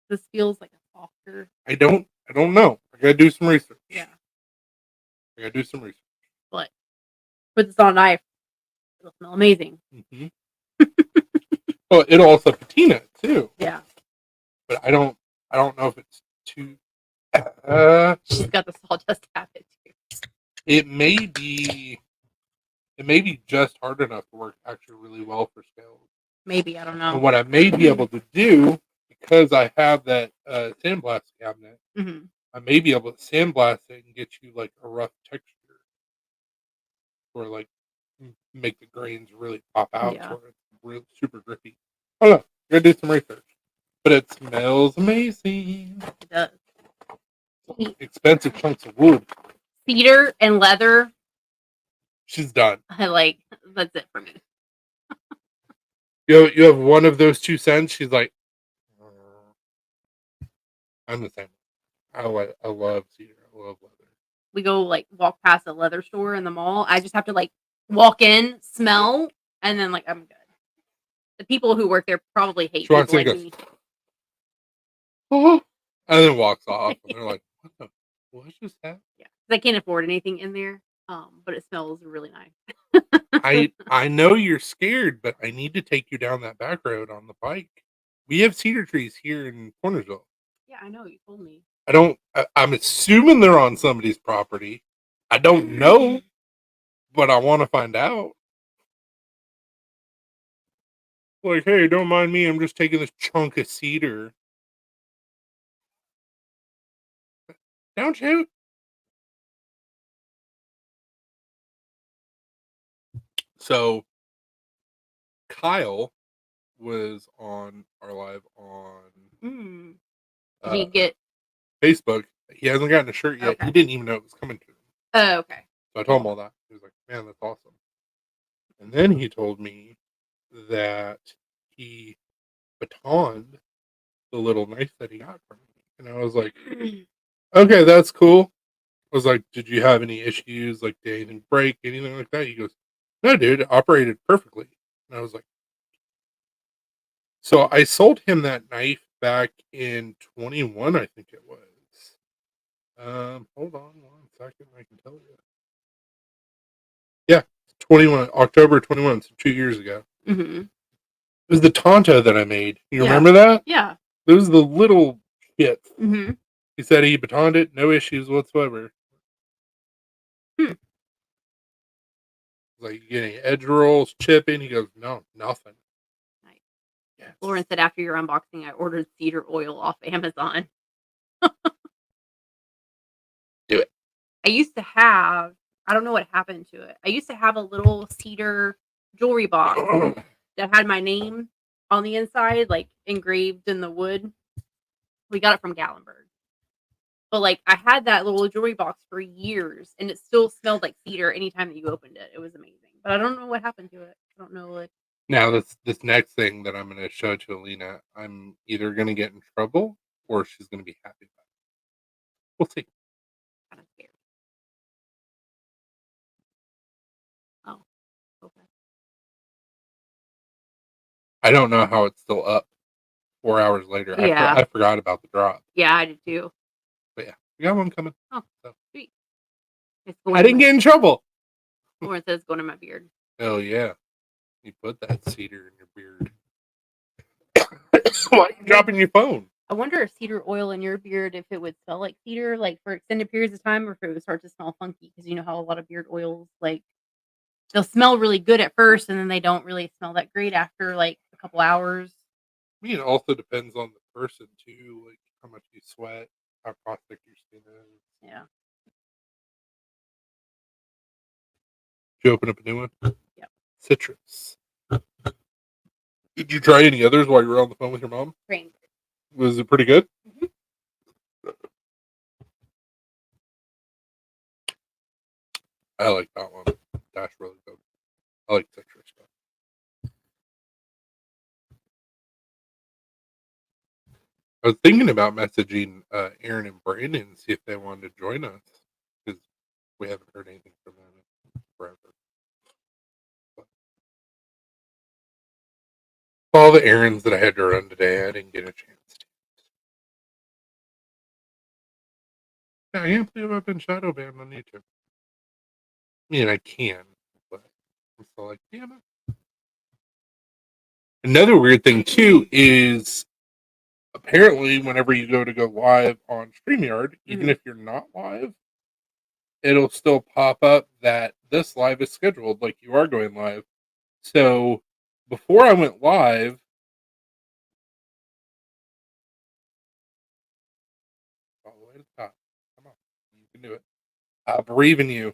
This feels like a softer. I don't know. I gotta do some research. Yeah. I gotta do some research. But put this on a knife. It'll smell amazing. Mm-hmm. Well, it'll also patina too. Yeah. But I don't know if it's too. She's got the sawdust habit too. It may be just hard enough to work actually really well for scales. Maybe, I don't know. And what I may be able to do, because I have that sandblast cabinet, Mm-hmm. I may be able to sandblast it and get you like a rough texture, or like make the grains really pop out, Yeah. so it's real super grippy. Oh no, gotta do some research. But it smells amazing. It does. Expensive chunks of wood. Cedar and leather. She's done. That's it for me. You have one of those 2 cents. She's like, I'm the same. I love cedar. I love leather. We go walk past a leather store in the mall. I just have to walk in, smell, and then I'm good. The people who work there probably hate She walks people in like and me. Oh, and then walks off. And they're like, what just happened? Yeah, 'cause I can't afford anything in there. But it smells really nice. I know you're scared, but I need to take you down that back road on the bike. We have cedar trees here in Cornersville. Yeah, I know. You told me. I'm assuming they're on somebody's property. I don't know, but I want to find out. Like, hey, don't mind me. I'm just taking this chunk of cedar. Don't shoot. So, Kyle was on our live on Did he get Facebook. He hasn't gotten a shirt yet. Okay. He didn't even know it was coming to him. Oh, okay. So I told him all that. He was like, man, that's awesome. And then he told me that he batoned the little knife that he got from me. And I was like, okay, that's cool. I was like, did you have any issues? Like, did anything break? Anything like that? He goes, no, dude, it operated perfectly. And I was like, so I sold him that knife back in 21, I think it was. Hold on 1 second. I can tell you. Yeah, 21, October 21, so 2 years ago. Mm-hmm. It was the Tonto that I made. You Yeah. remember that? Yeah. It was the little shit. Mm-hmm. He said he batoned it, no issues whatsoever. Like, you get any edge rolls, chipping? He goes, no, nothing. Nice. Yes. Lauren said after your unboxing, I ordered cedar oil off Amazon. Do it. I used to have, I don't know what happened to it. I used to have a little cedar jewelry box that had my name on the inside, engraved in the wood. We got it from Gallenberg. But I had that little jewelry box for years and it still smelled like cedar anytime that you opened it. It was amazing. But I don't know what happened to it. I don't know Now this next thing that I'm gonna show to Alina, I'm either gonna get in trouble or she's gonna be happy about it. We'll see. kind of scary. Oh, okay. I don't know how it's still up 4 hours later. Yeah. I forgot about the drop. Yeah, I did too. But yeah, we got one coming. Oh, so sweet. I didn't get in trouble. Lauren says it's going in my beard. Oh yeah. You put that cedar in your beard. Why are you dropping your phone? I wonder if cedar oil in your beard, if it would smell like cedar, for extended periods of time, or if it would start to smell funky. Because you know how a lot of beard oils, they'll smell really good at first, and then they don't really smell that great after a couple hours. I mean, it also depends on the person too, like how much you sweat, how caustic your skin is. Yeah. Did you open up a new one? Yep. Citrus. Did you try any others while you were on the phone with your mom? Cranberry. Was it pretty good? Mm-hmm. I like that one. That's really good. I like citrus stuff. I was thinking about messaging Aaron and Brandon see if they wanted to join us because we haven't heard anything from them in forever. But all the errands that I had to run today, I didn't get a chance to. Yeah, I can't believe I've been shadow banned on YouTube. I mean, I can, but I'm still like, damn it. Another weird thing too is apparently whenever you go live on StreamYard, even if you're not live, it'll still pop up that this live is scheduled, like you are going live. So before I went live, all the way to the top. Come on, you can do it. I believe in you,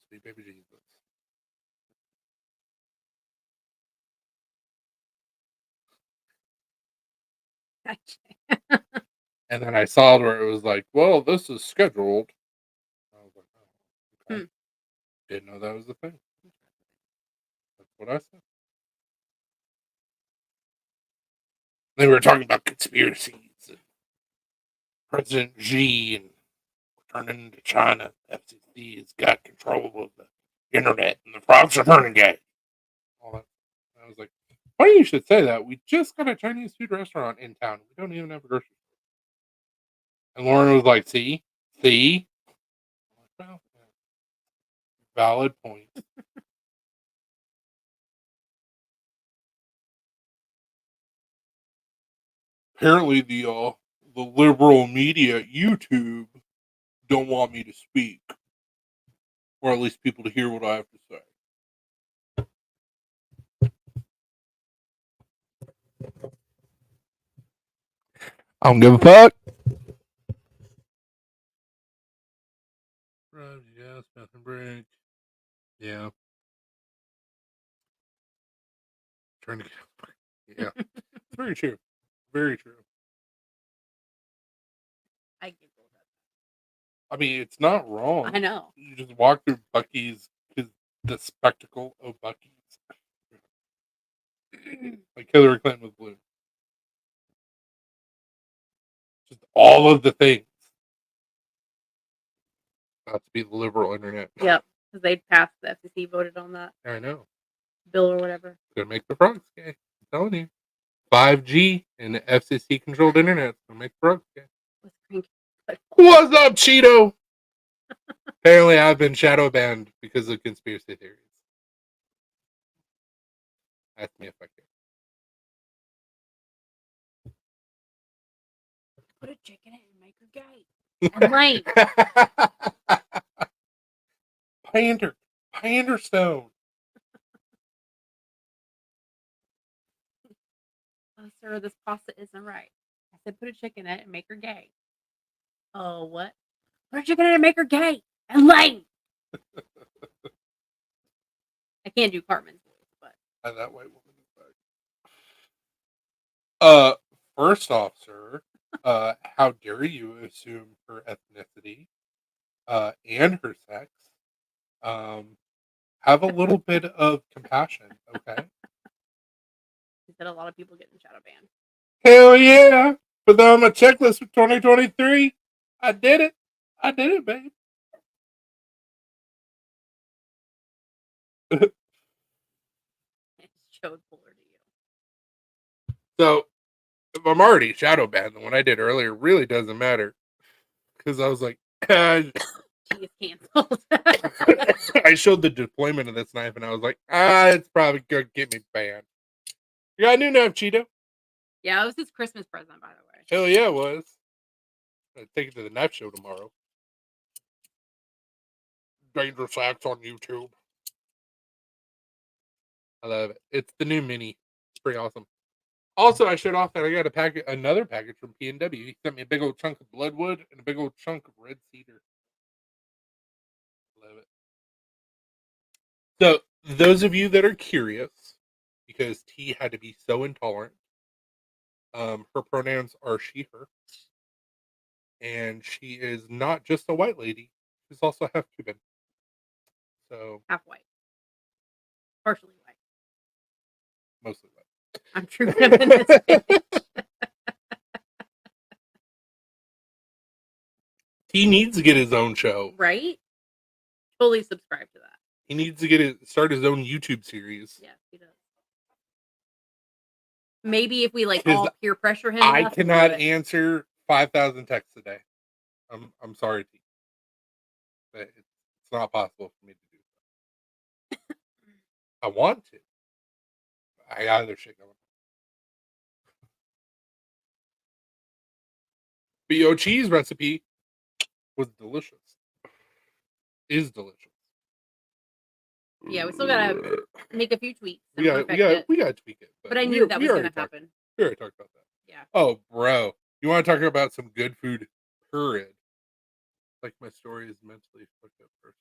sweet baby Jesus. And then I saw where it was like, well, this is scheduled. I was like, oh, okay. Didn't know that was the thing. That's what I said. They were talking about conspiracies and President Xi and turning to China. FCC has got control of the internet and the frogs are turning gay. All that. I was like, funny you should say that. We just got a Chinese food restaurant in town. We don't even have a grocery store. And Lauren was like, see? Well, valid point. Apparently the liberal media at YouTube don't want me to speak. Or at least people to hear what I have to say. I don't give a fuck. Yes, nothing break. Yeah. Trying to get. Yeah. It's very true. Very true. I giggled at I mean, it's not wrong. that. I know. You just walk through Buc-ee's because the spectacle of Buc-ee's. Like Hillary Clinton was blue. Just all of the things. Not to be the liberal internet. Yep, because they passed the FCC voted on that I know. bill or whatever. Gonna make the frogs gay. I'm telling you. 5G and the FCC controlled internet. Gonna make the frogs gay. What's up, Cheeto? Apparently, I've been shadow banned because of conspiracy theories. Ask me if I can. Put a chicken in and make her gay. And lame. Pander Stone. Oh, sir, this pasta isn't right. I said, put a chicken in it and make her gay. Oh, what? Put a chicken in it and make her gay and lame. I can't do Cartman's voice, but That white woman is back. First off, sir, how dare you assume her ethnicity, and her sex? Have a little bit of compassion, okay? he said a lot of people getting shadow banned. Hell yeah! Put that on my checklist for 2023. I did it, babe. It showed Fuller to you. So, if I'm already shadow banned, then what I did earlier really doesn't matter. Because I was like, She is canceled. I showed the deployment of this knife and I was like, it's probably going to get me banned. You got a new knife, Cheeto? Yeah, it was his Christmas present, by the way. Hell yeah, it was. I'm going to take it to the knife show tomorrow. Dangerous Acts on YouTube. I love it. It's the new Mini. It's pretty awesome. Also, I showed off that I got another package from P&W. He sent me a big old chunk of bloodwood and a big old chunk of red cedar. Love it. So, those of you that are curious, because T had to be so intolerant, her pronouns are she, her. And she is not just a white lady. She's also half Cuban. So Half white. Partially white. mostly I'm true gonna in this bitch. He needs to get his own show. Right? Totally subscribe to that. He needs to start his own YouTube series. Yes, he does. Maybe if we like 'Cause all peer pressure him. I enough, he'll do cannot it. answer 5,000 texts a day. I'm sorry, T. But it's not possible for me to do so. I want to. I got other shit going. But your cheese recipe was delicious. Is delicious. Yeah, we still gotta make a few tweaks. We And gotta tweak it. but I knew that was gonna happen. We already talked about that. Yeah. Oh, bro. You want to talk about some good food? Period. Like my story is mentally fucked up person.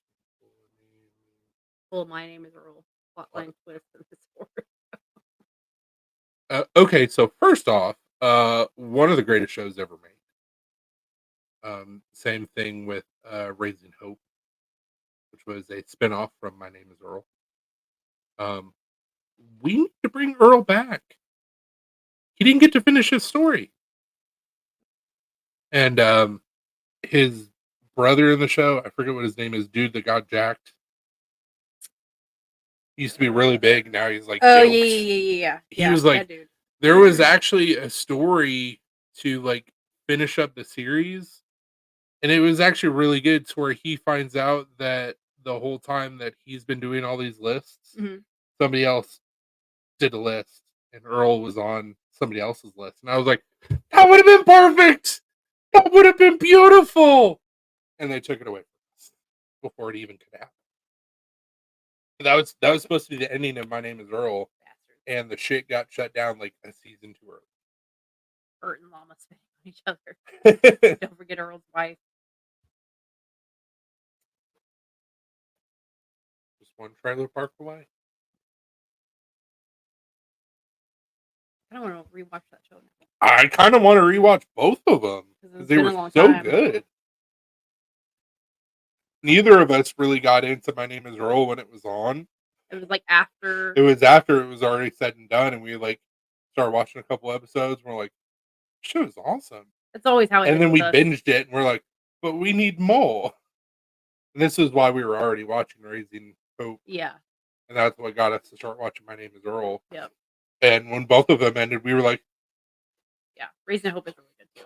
Well, my name is Earl. Plotline twist in this sport. Okay, so first off, one of the greatest shows ever made. Same thing with Raising Hope, which was a spinoff from My Name is Earl. We need to bring Earl back. He didn't get to finish his story. And his brother in the show, I forget what his name is, dude that got jacked. He used to be really big. Now he's like, Oh, yoked. yeah. He was like, dude. there was actually a story to like finish up the series. And it was actually really good to where he finds out that the whole time that he's been doing all these lists, somebody else did a list and Earl was on somebody else's list. And I was like, that would have been perfect. That would have been beautiful. And they took it away from us before it even could happen. That was supposed to be the ending of My Name is Earl. And the shit got shut down like a season too early. Bert and Llama spitting on each other. Don't forget Earl's wife. Just one trailer park away. I don't want to rewatch that show now. I kind of want to rewatch both of them because they were so good. Neither of us really got into My Name is Earl when it was on. It was like after. It was after it was already said and done, and we like started watching a couple episodes. And we're like, "This show is awesome." It's always how it is. And then we us. binged it, and we're like, "But we need more." And this is why we were already watching Raising Hope. Yeah. And that's what got us to start watching My Name is Earl. Yep. And when both of them ended, we were like, "Yeah, Raising Hope is really good too."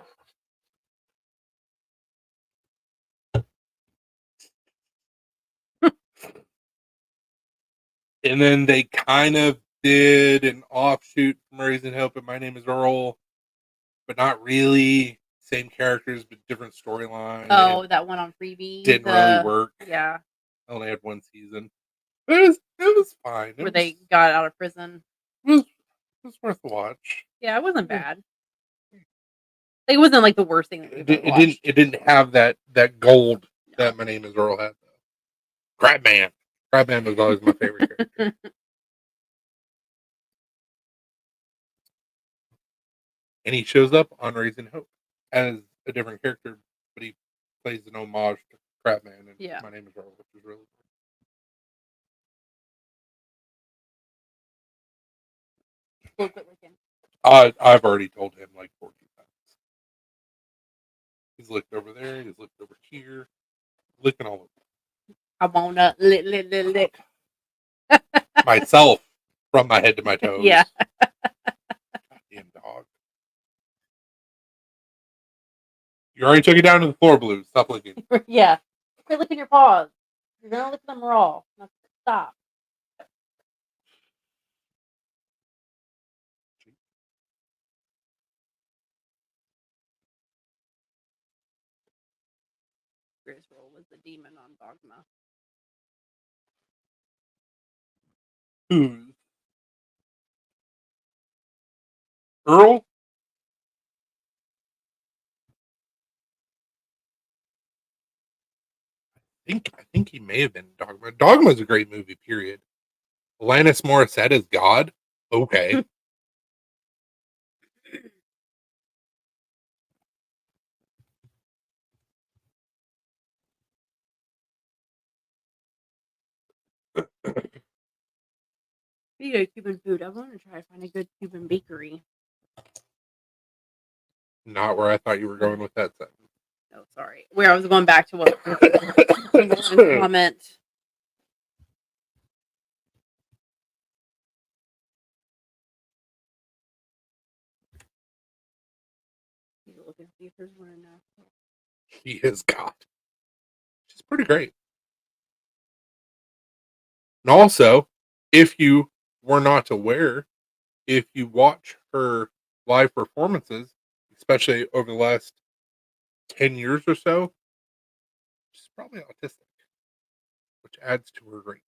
And then they kind of did an offshoot from Raising Hope and My Name is Earl, but not really. Same characters, but different storyline. Oh, that one on Freebie didn't really work. Yeah, I only had one season. It was fine. They got out of prison. It was worth a watch. Yeah, it wasn't bad. It wasn't like the worst thing that it didn't have that gold that My Name is Earl had though. Crabman. Crabman was always my favorite character. And he shows up on Raising Hope as a different character, but he plays an homage to Crabman and My Name is Earl, which is really cool. I've already told him like 14 times. He's looked over there. He's looked over here. Licking all over. I wanna lick. Myself from my head to my toes. Yeah. Goddamn dog. You already took it down to the floor, Blue. Stop licking. Yeah. Quit licking your paws. You're gonna lick them raw. Stop. Griswold was the demon on Dogma. Who's Earl? I think he may have been Dogma. Dogma's a great movie, period. Alanis Morissette is God? Okay. You know, Cuban food. I want to try to find a good Cuban bakery. Not where I thought you were going with that sentence. Oh, sorry. Where I was going back to what comment. Need to look and see if there's one enough. She is God. She's pretty great. And also, if you were not aware, if you watch her live performances, especially over the last 10 years or so, she's probably autistic, which adds to her greatness.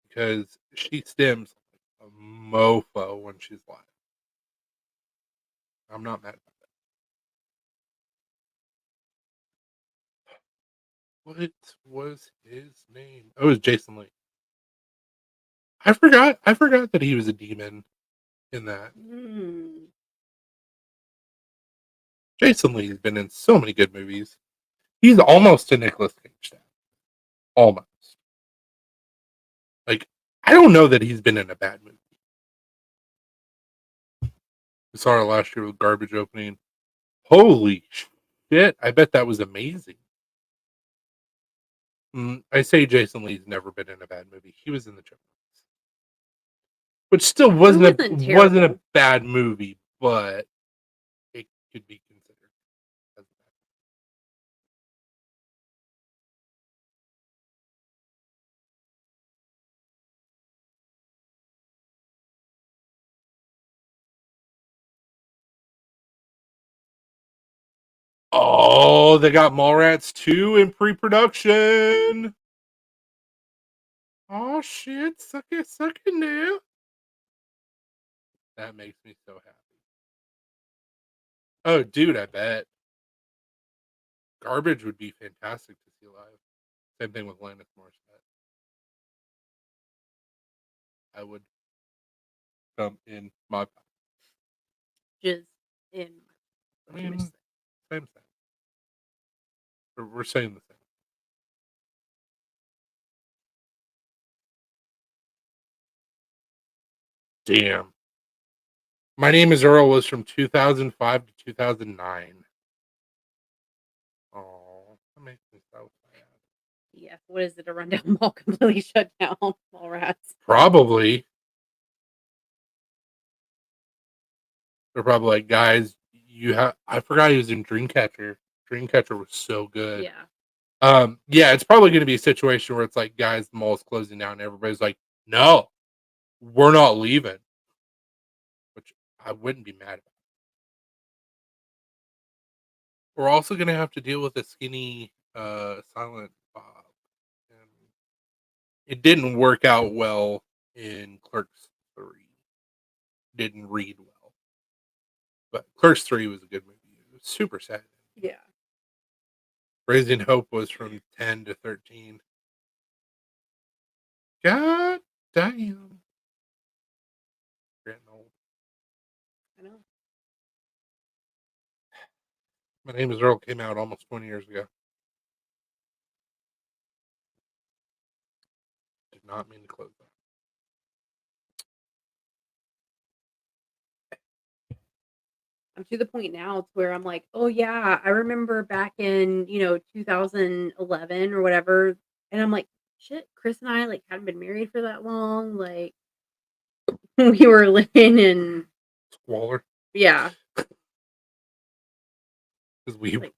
Because she stems a mofo when she's live. I'm not mad about that. What was his name? Oh, it was Jason Lee. I forgot that he was a demon in that. Jason Lee's been in so many good movies. He's almost a Nicolas Cage dad. Almost. Like, I don't know that he's been in a bad movie. We saw it last year with Garbage Opening. Holy shit. I bet that was amazing. I say Jason Lee's never been in a bad movie. He was in The Chipmunks. Which still wasn't a bad movie, but it could be considered as a bad movie. Oh, they got Mallrats 2 in pre-production. Oh shit, suck it now. That makes me so happy. Oh, dude, I bet. Garbage would be fantastic to see live. Same thing with Alanis Morissette. I would come in my Jizz in. I mean, same thing. We're saying the same. Damn. My Name is Earl was from 2005 to 2009. Oh, that makes me so sad. Yeah, what is it? A rundown mall completely shut down. Mallrats. Probably. They're probably like, guys, I forgot he was in Dreamcatcher. Dreamcatcher was so good. Yeah. Yeah, it's probably going to be a situation where it's like, guys, the mall's closing down. And everybody's like, no, we're not leaving. Which I wouldn't be mad about. We're also going to have to deal with a skinny Silent Bob. And it didn't work out well in Clerks 3. Didn't read well. But Clerks 3 was a good movie. It was super sad. Yeah. Raising Hope was from 10 to 13. God damn. Getting old. I know. My Name is Earl came out almost 20 years ago. Did not mean to close that. I'm to the point now to where I'm like, oh yeah, I remember back in 2011 or whatever, and I'm like, shit, Chris and I like hadn't been married for that long, like we were living in Squalor. Yeah. Because we shit.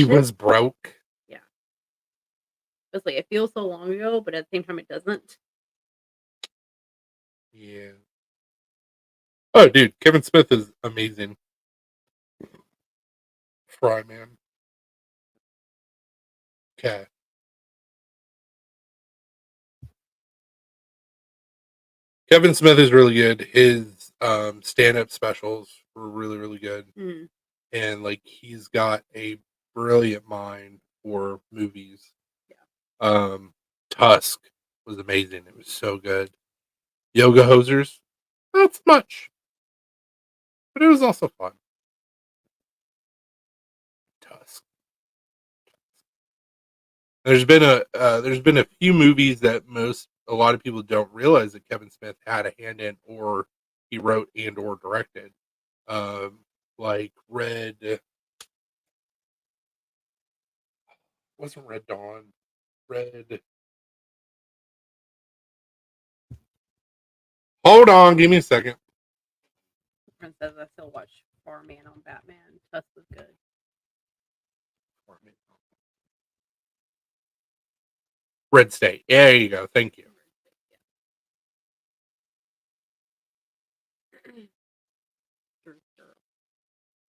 was broke. Yeah. It's like it feels so long ago, but at the same time it doesn't. Yeah. Oh, dude, Kevin Smith is amazing. Fry man. Okay. Kevin Smith is really good. His stand-up specials were really, really good. Mm. And like he's got a brilliant mind for movies. Yeah. Tusk was amazing. It was so good. Yoga Hosers, not so much. But it was also fun. Tusk. There's been a few movies that a lot of people don't realize that Kevin Smith had a hand in, or he wrote and or directed. Like wasn't Red Dawn. Red. Hold on, give me a second. Friend says I still watch Farman on Batman. Tusk was good. Red State. There you go. Thank you.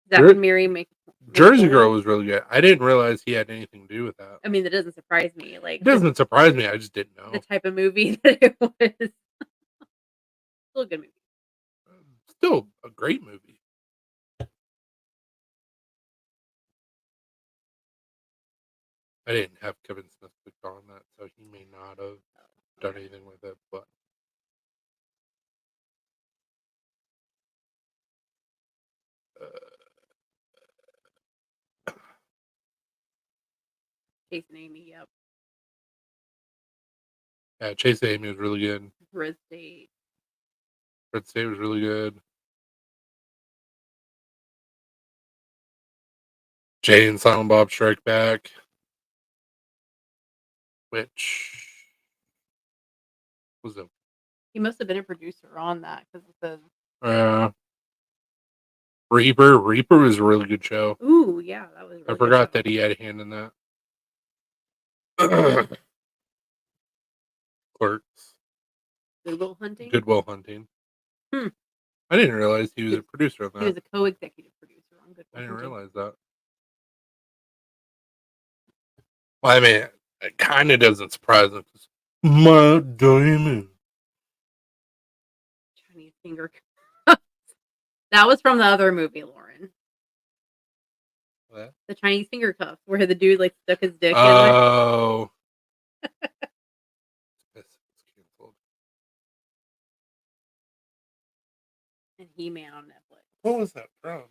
Zach and Miri make Jersey Girl was really good. I didn't realize he had anything to do with that. I mean, that doesn't surprise me. Like, it doesn't surprise me. I just didn't know the type of movie that it was. Still a good movie. Still a great movie. I didn't have Kevin Smith clicked on that, so he may not have done anything with it. But Chasing Amy, yep. Yeah, Chasing Amy was really good. Red State. Red State was really good. Jay and Silent Bob Strike Back, which was a. He must have been a producer on that because it says. Reaper. Reaper was a really good show. Ooh, yeah, that was. I forgot that he had a hand in that. Clerks. Goodwill Hunting. Goodwill Hunting. Hmm. I didn't realize he was a producer on that. He was a co-executive producer on Goodwill I didn't Hunting. realize that. Well, I mean, it kind of doesn't surprise me. My diamond. Chinese finger. That was from the other movie, Lauren. What? The Chinese finger cuff, where the dude like stuck his dick in there. Oh. And He-Man on Netflix. What was that from?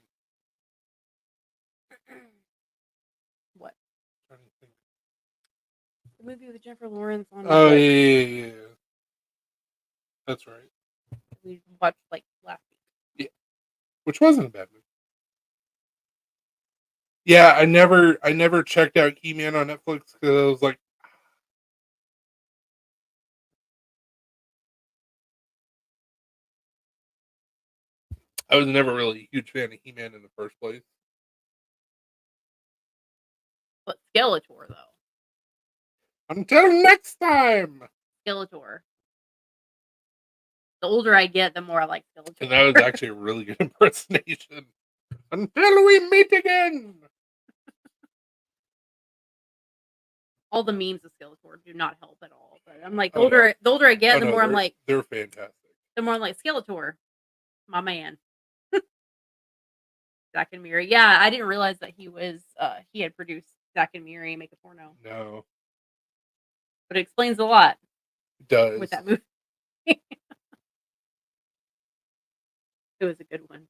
What? The movie with Jennifer Lawrence on Netflix. Oh, yeah. That's right. We watched like last week. Yeah. Which wasn't a bad movie. Yeah, I never checked out He-Man on Netflix because I was like, I was never really a huge fan of He-Man in the first place. But Skeletor, though. Until next time! Skeletor. The older I get, the more I like Skeletor. And that was actually a really good impersonation. Until we meet again! All the memes of Skeletor do not help at all. But I'm like, the older I get, the more I'm like... They're fantastic. The more I'm like, Skeletor. My man. Zach and Miri. Yeah, I didn't realize that he had produced Zach and Miri Make a Porno. No. But it explains a lot. It does. With that movie. It was a good one.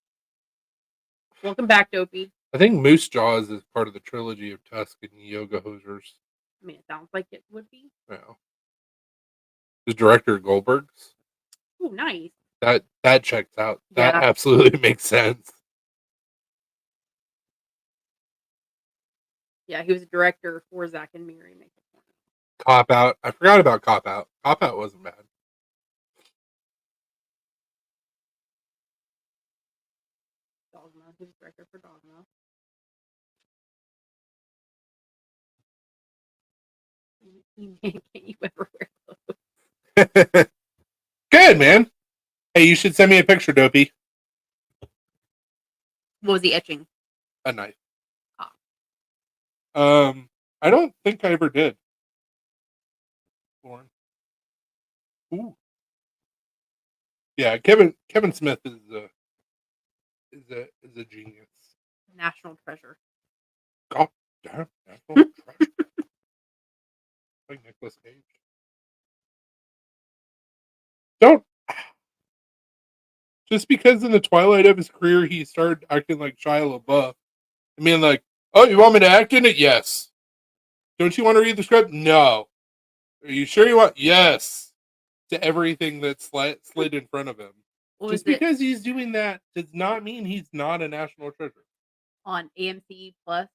Welcome back, Dopey. I think Moose Jaws is part of the trilogy of Tusk and Yoga Hosers. I mean, it sounds like it would be. Yeah. The director Goldberg's. Oh, nice. That checks out. That absolutely makes sense. Yeah, he was a director for Zach and Miri Make a Porno. Cop Out. I forgot about Cop Out. Cop Out wasn't bad. Dogma. He was director for Dogma. Can't you ever wear clothes? Good, man. Hey, you should send me a picture, Dopey. What was he etching? A knife. I don't think I ever did. Lauren. Ooh. Yeah, Kevin Smith is a genius. National treasure. God damn, national treasure. Like Nicolas Cage. Don't. Just because in the twilight of his career he started acting like Shia LaBeouf. I mean, like, oh, you want me to act in it? Yes. Don't you want to read the script? No. Are you sure you want? Yes. To everything that's slid in front of him. What was Just it because he's doing that does not mean he's not a national treasure. on AMC Plus?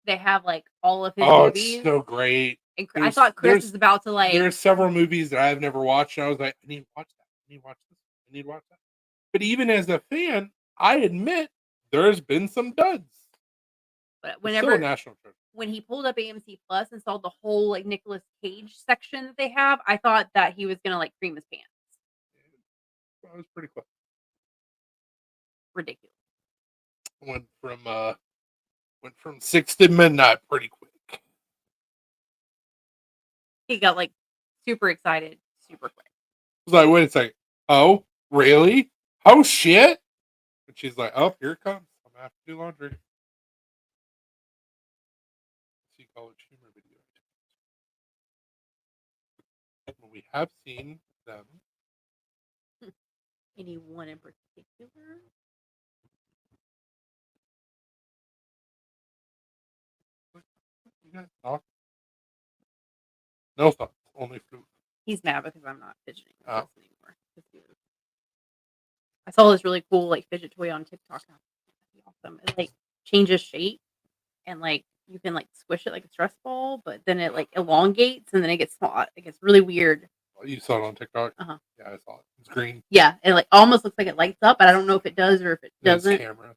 They have like all of his Oh, movies. it's so great. And I thought Chris was about to like. There's several movies that I've never watched, and I was like, I need to watch that. I need to watch this. I need to watch that. But even as a fan, I admit there's been some duds. But It's still a national treasure. when he pulled up AMC Plus and saw the whole like Nicolas Cage section that they have, I thought that he was gonna like cream his pants. That was pretty close. Ridiculous. Went from 6 to midnight pretty quick. He got like super excited super quick. I was like, wait a second. Oh, really? Oh shit. And she's like, oh, here it comes. I'm gonna have to do laundry. See College Humor video. We have seen them. Anyone in particular? You guys talk? No thoughts, only fruit. He's mad because I'm not fidgeting with Oh. this anymore. I saw this really cool like fidget toy on TikTok. Awesome. It like changes shape and like you can like squish it like a stress ball, but then it like elongates and then it gets small. It gets really weird. You saw it on TikTok? Uh-huh. Yeah, I saw it. It's green. Yeah, it like almost looks like it lights up, but I don't know if it does or if it It's doesn't. camera.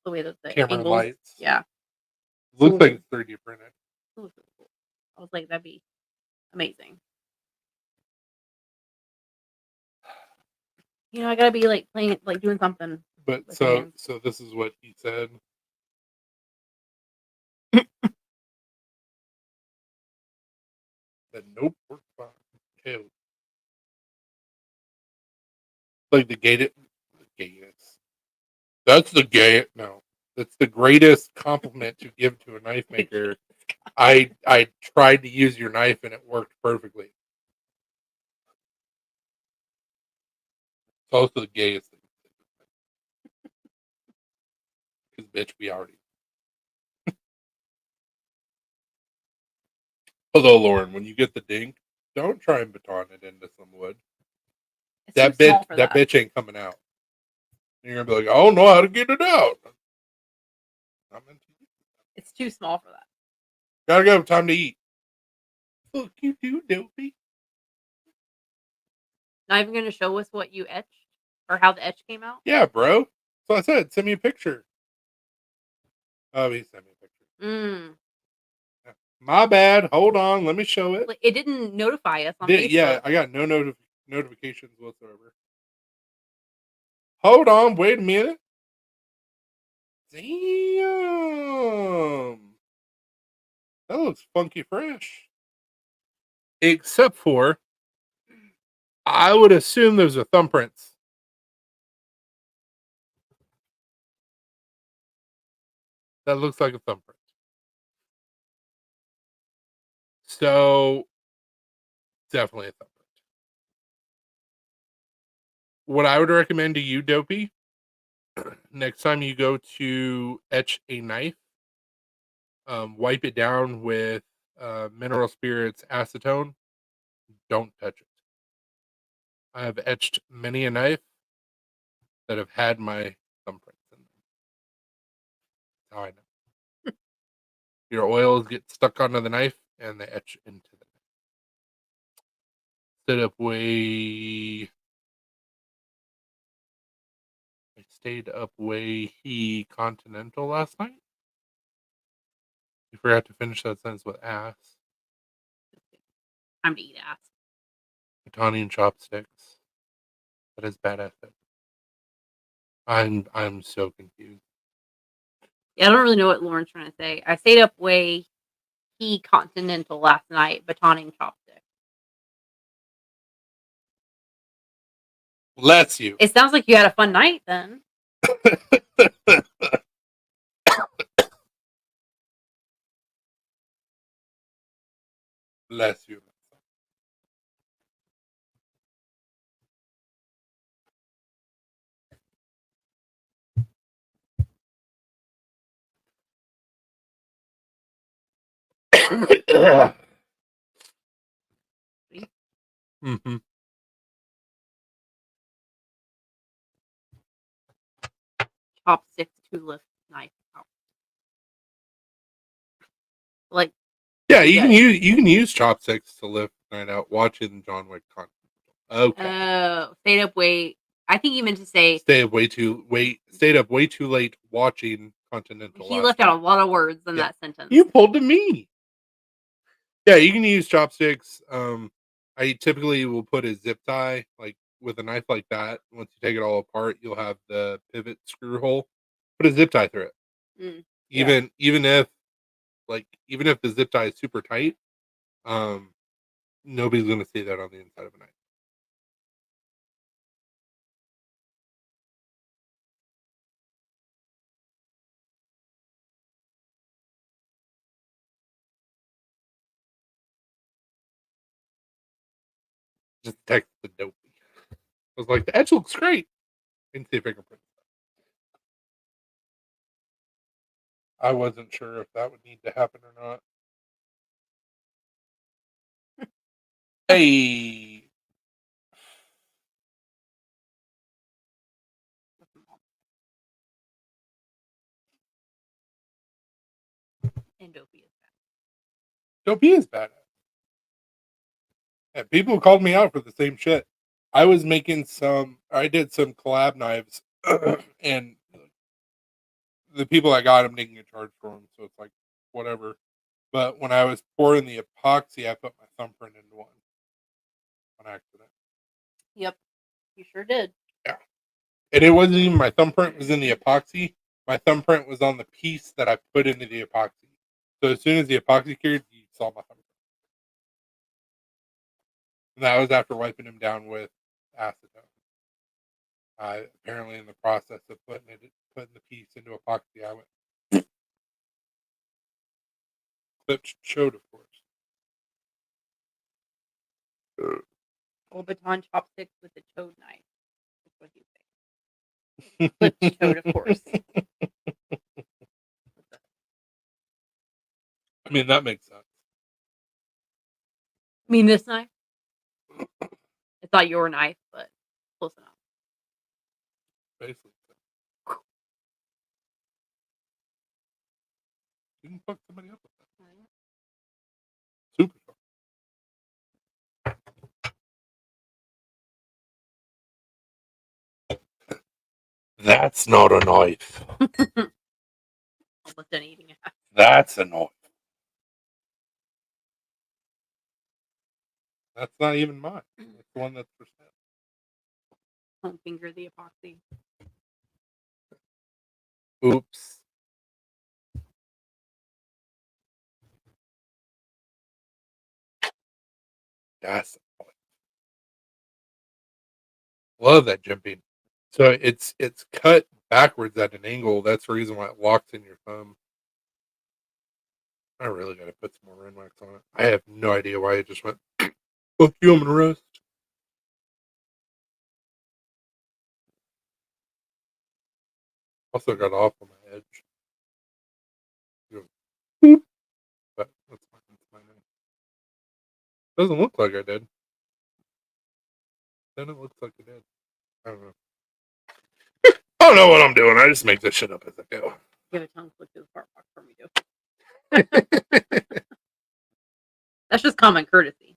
The way that the Camera angles. lights. Yeah. It looks like it's 3D printed. It looks really cool. I was like, that'd be amazing. You know, I gotta be like playing, like doing something. But with so hands. so this is what he said. But nope, we're fine. Ew. Like the gated. That's the gay. No, that's the greatest compliment to give to a knife maker. I tried to use your knife and it worked perfectly. It's also the gayest thing. Because bitch, we already. Although Lauren, when you get the dink, don't try and baton it into some wood. It's That too small for that bitch ain't coming out. And you're gonna be like, I don't know how to get it out. It's too small for that. Gotta go. Time to eat. Fuck you, too, dopey. Not even gonna show us what you etched or how the etch came out. Yeah, bro. So I said, send me a picture. Oh, he sent me a picture. My bad. Hold on. Let me show it. It didn't notify us on Facebook. Yeah, I got no notifications whatsoever. Hold on. Wait a minute. Damn. That looks funky fresh. Except for, I would assume those are thumbprints. That looks like a thumbprint. So, definitely a thumbprint. What I would recommend to you, Dopey, next time you go to etch a knife, wipe it down with mineral spirits acetone. Don't touch it. I have etched many a knife that have had my thumbprints in them. That's how I know. Your oils get stuck onto the knife and they etch into the knife. I stayed up way continental last night. You forgot to finish that sentence with ass. Time to eat ass. Italian chopsticks. That is badass. I'm so confused. Yeah, I don't really know what Lauren's trying to say. I stayed up way continental last night, batoning chopstick. Bless you. It sounds like you had a fun night then. Bless you. Mm-hmm. Chopsticks to lift knife out. Like, Yeah, you can use chopsticks to lift night out watching John Wick content. Okay. Stayed up late. I think you meant to say Stayed up way too late watching Continental. he left out a lot of words in that sentence. You pulled to me. Yeah, you can use chopsticks. I typically will put a zip tie, like with a knife like that. Once you take it all apart, you'll have the pivot screw hole. Put a zip tie through it. Mm. Even if the zip tie is super tight, nobody's gonna see that on the inside of a knife. Just text the dopey. I was like, the edge looks great. And see if I can print it. I wasn't sure if that would need to happen or not. Hey. And Dopey is bad. Dopey is badass. And people called me out for the same shit. I did some collab knives, and the people that got them didn't get charged for them, so it's like, whatever. But when I was pouring the epoxy, I put my thumbprint into one on accident. Yep, you sure did. Yeah. And it wasn't even my thumbprint was in the epoxy. My thumbprint was on the piece that I put into the epoxy. So as soon as the epoxy cured, you saw my thumbprint. And that was after wiping him down with acetone. Apparently, in the process of putting the piece into epoxy, I went clipped chode, of course. Old baton chopsticks with a chode knife. That's what you say. Clipped chode, of course. I mean, that makes sense. I mean, this knife? It's not your knife, but close enough. Basically. You can fuck somebody up with that. Super fun. That's not a knife. Almost done eating it. That's a knife. That's not even mine. That's the one that's for sale. Don't finger the epoxy. Oops. That's a knife. Love that jumping. So it's cut backwards at an angle. That's the reason why it locks in your thumb. I really got to put some more Renwax on it. I have no idea why it just went. Fuck you, I'm gonna roast. Also got off on my edge. Boop. But that's fine. That's fine. Doesn't look like I did. Then it looks like I did. I don't know. I don't know what I'm doing. I just make this shit up as I go. Give a tongue flick to the fart box for me, too. That's just common courtesy.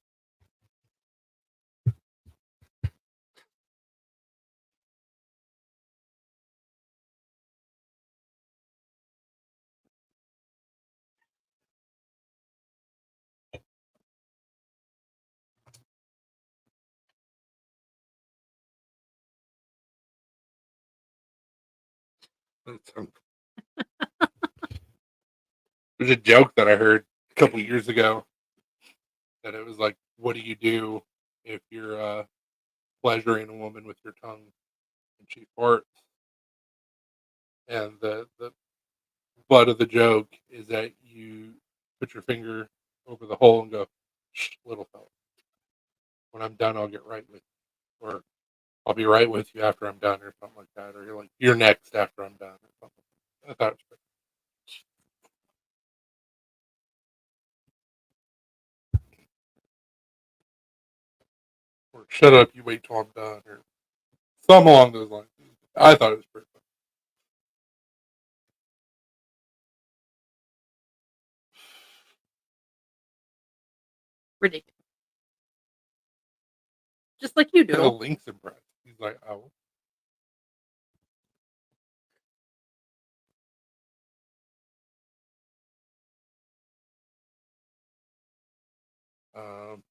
There's a joke that I heard a couple years ago that it was like, what do you do if you're pleasuring a woman with your tongue and she farts? And the butt of the joke is that you put your finger over the hole and go, shh, little fella. When I'm done, I'll get right with you. Or I'll be right with you after I'm done, or something like that. Or you're like, you're next after I'm done, or something. I thought it was or shut up, you wait till I'm done, or something along those lines. I thought it was pretty funny. Ridiculous. Just like you The do. Link's impressed. He's like, oh. Um,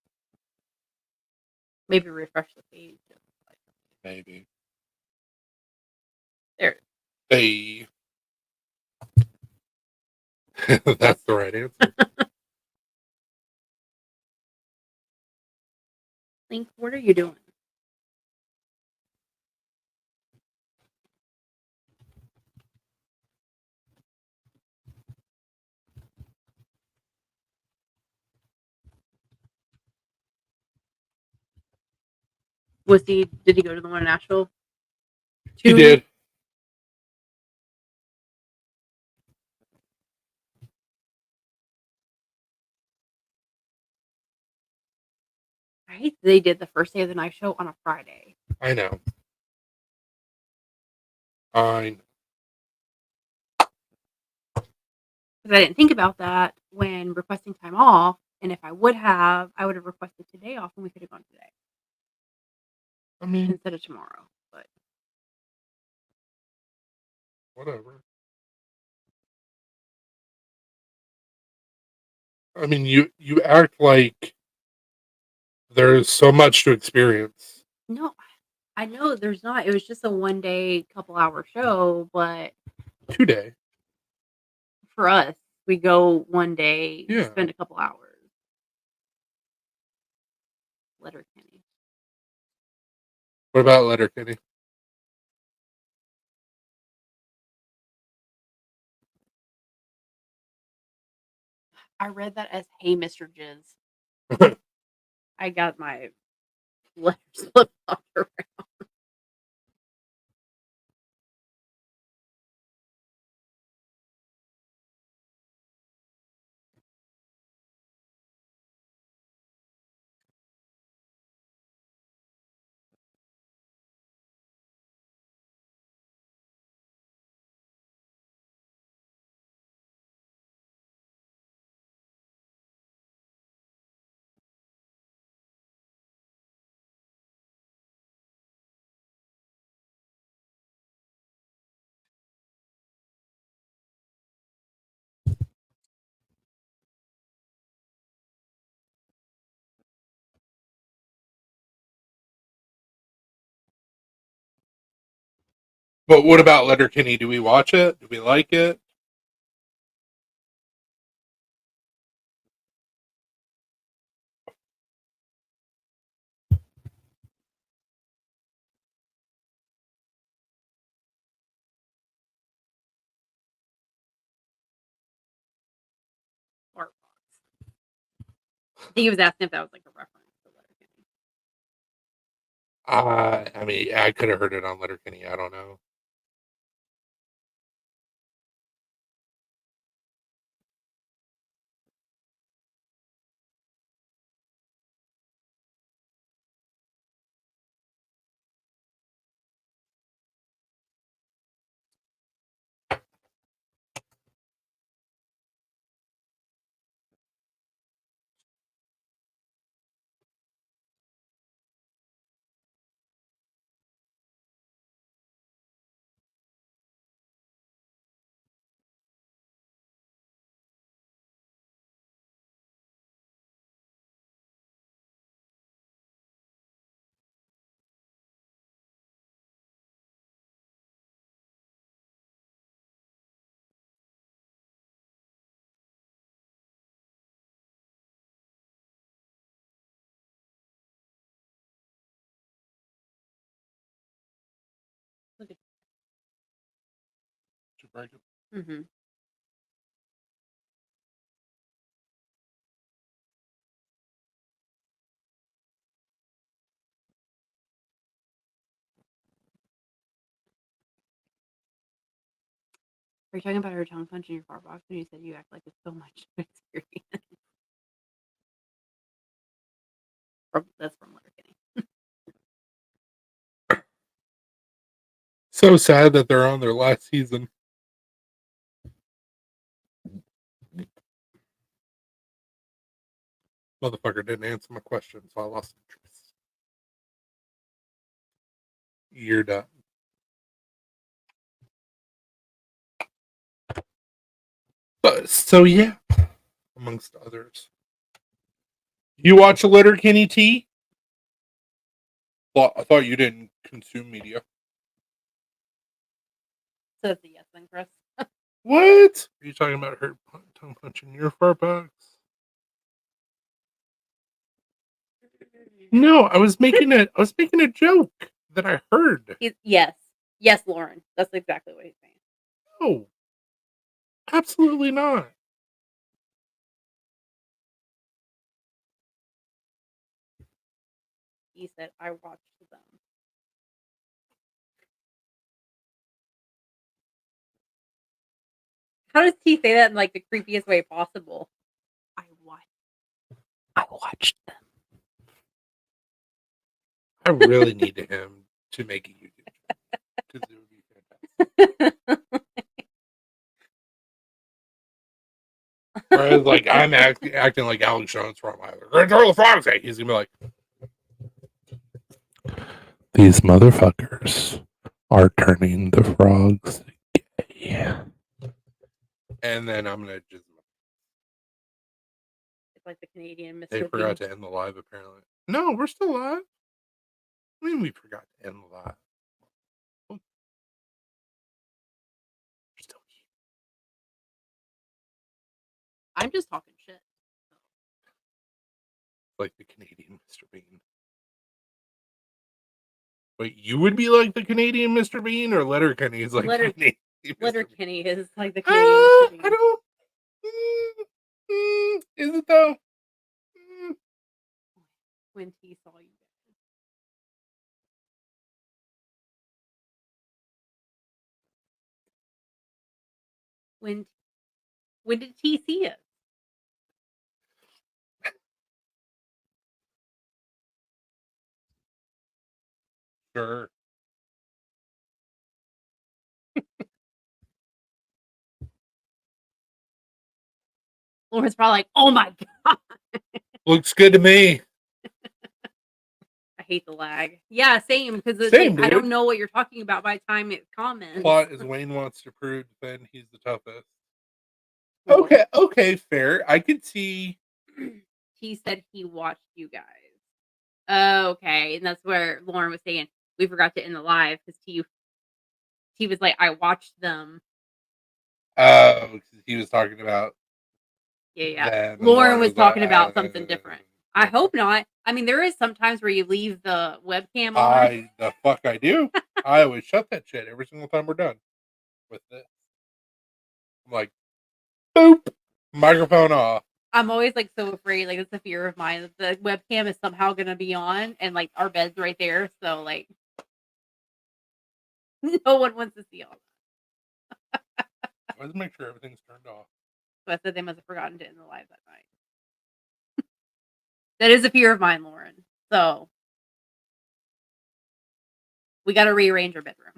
Maybe refresh the page. maybe. There. Hey. That's the right answer. Link, what are you doing? Did he go to the one in Nashville? He did. Right? They did the first day of the night show on a Friday. I know. I know. Because I didn't think about that when requesting time off. And if I would have requested today off and we could have gone today I mean, instead of tomorrow. But whatever. I mean, you act like there's so much to experience. no, I know there's not. It was just a 1 day, couple hour show, but 2 day. for us, we go 1 day, Yeah. spend a couple hours. Letterkenny. What about Letterkenny? I read that as "Hey, Mr. Jizz." I got my letters flipped off around. But what about Letterkenny? Do we watch it? Do we like it? Art box. I think he was asking if that was like a reference to Letterkenny. I mean, I could have heard it on Letterkenny. I don't know. Look at. Did you break it? Mm-hmm. Are you talking about her tongue punch in your fart box when you said you act like it's so much experience? That's from Letterkenny. So sad that they're on their last season. Motherfucker didn't answer my question, so I lost interest. You're done. So yeah, amongst others. You watch Letterkenny T? Well, I thought you didn't consume media. So it's a yes then, Chris. What? Are you talking about her tongue punching your fart box? No, I was making a joke that I heard. Yes. Yes, Lauren. That's exactly what he's saying. No, absolutely not. He said, I watched them. How does he say that in like the creepiest way possible? I watched them. I really need him to make a YouTube because it would be fantastic. Whereas, like, I'm acting like Alex Jones from Control the Frogs. He's gonna be like, these motherfuckers are turning the frogs gay. And then I'm gonna just. It's like the Canadian Mr. They forgot to end the live, apparently. No, we're still live. I mean, we forgot to end the live. We're still here. I'm just talking shit. Like the Canadian Mr. Bean. Wait, you would be like the Canadian Mr. Bean, or Letterkenny is like Canadian Letterkenny is like the Canadian Mr. Bean. I don't. Is it though? When he saw you guys. When did T see us? Sure. Lauren's probably like, oh my god. Looks good to me. I hate the lag. Yeah, same, because Same, I don't dude. know what you're talking about by the time it comments. Plot is Wayne wants to prove then he's the toughest. Okay, fair. I could see. He said he watched you guys. Okay, and that's where Lauren was saying we forgot to end the live because he was like, I watched them. Oh, he was talking about. Yeah. Lauren was talking about something different. I hope not. I mean, there is sometimes where you leave the webcam on. The fuck I do. I always shut that shit every single time we're done with this. I'm like, boop, microphone off. I'm always like so afraid, like it's a fear of mine that the webcam is somehow gonna be on and like our bed's right there, so like no one wants to see all that. Let's make sure everything's turned off. So I said they must have forgotten to end the live that night. That is a fear of mine, Lauren. So we got to rearrange our bedroom.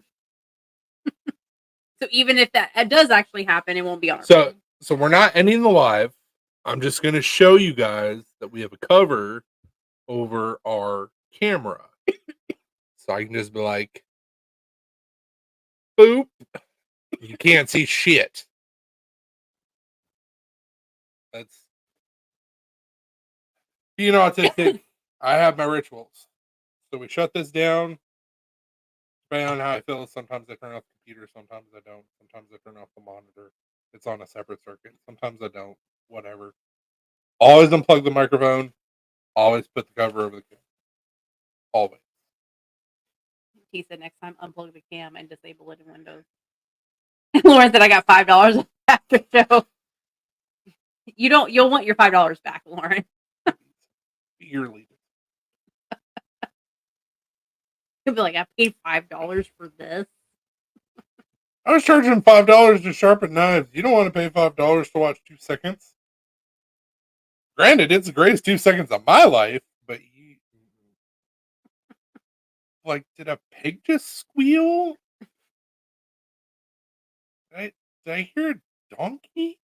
So even if that does actually happen, it won't be on our So we're not ending the live. I'm just going to show you guys that we have a cover over our camera. So I can just be like, boop. You can't see shit. That's, you know, autistic. I have my rituals. So we shut this down. Depending on how I feel, sometimes I turn off the computer, sometimes I don't. Sometimes I turn off the monitor. It's on a separate circuit. Sometimes I don't. Whatever. Always unplug the microphone. Always put the cover over the camera. Always. He said next time unplug the cam and disable it in Windows. Lauren said I got $5 after show. You'll want your $5 back, Lauren. Yearly. You'll be like, I paid $5 for this. I was charging $5 to sharpen knives. You don't want to pay $5 to watch 2 seconds. Granted, it's the greatest 2 seconds of my life, but like, did a pig just squeal? did I hear a donkey?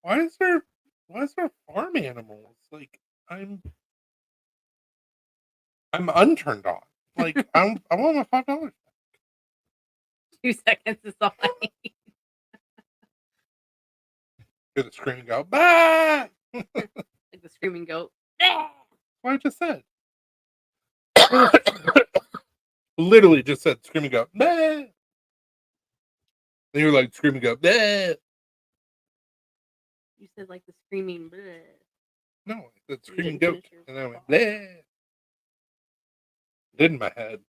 Why is there farm animals? Like I'm unturned on. Like I want my $5. 2 seconds is all I need. Hear the screaming go, bah! Like the screaming goat. What I just said. Literally just said screaming go, bah! And you were like screaming go, bah! You said like the screaming. Bleh. No, I said You screaming didn't goat. finish your And I went, thought. blah! It did in my head.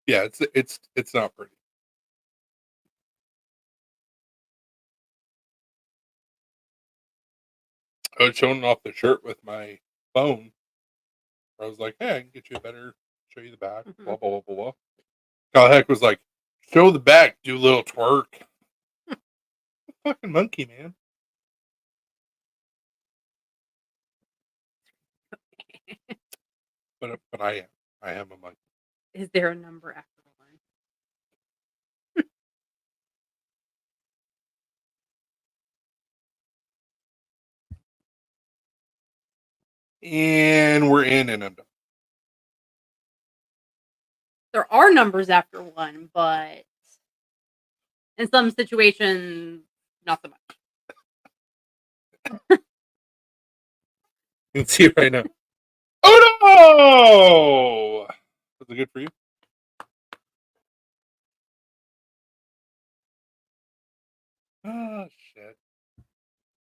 Yeah, it's not pretty. I was showing off the shirt with my phone. I was like, hey, I can get you a better, show you the back, blah, blah, blah, blah, blah. Kyle Heck was like, show the back, do a little twerk. Fucking monkey, man. But I am a monkey. Is there a number after the line? And we're in and I'm done. There are numbers after one, but in some situations, not so much. You can see it right now. Oh no! Was it good for you? Oh shit.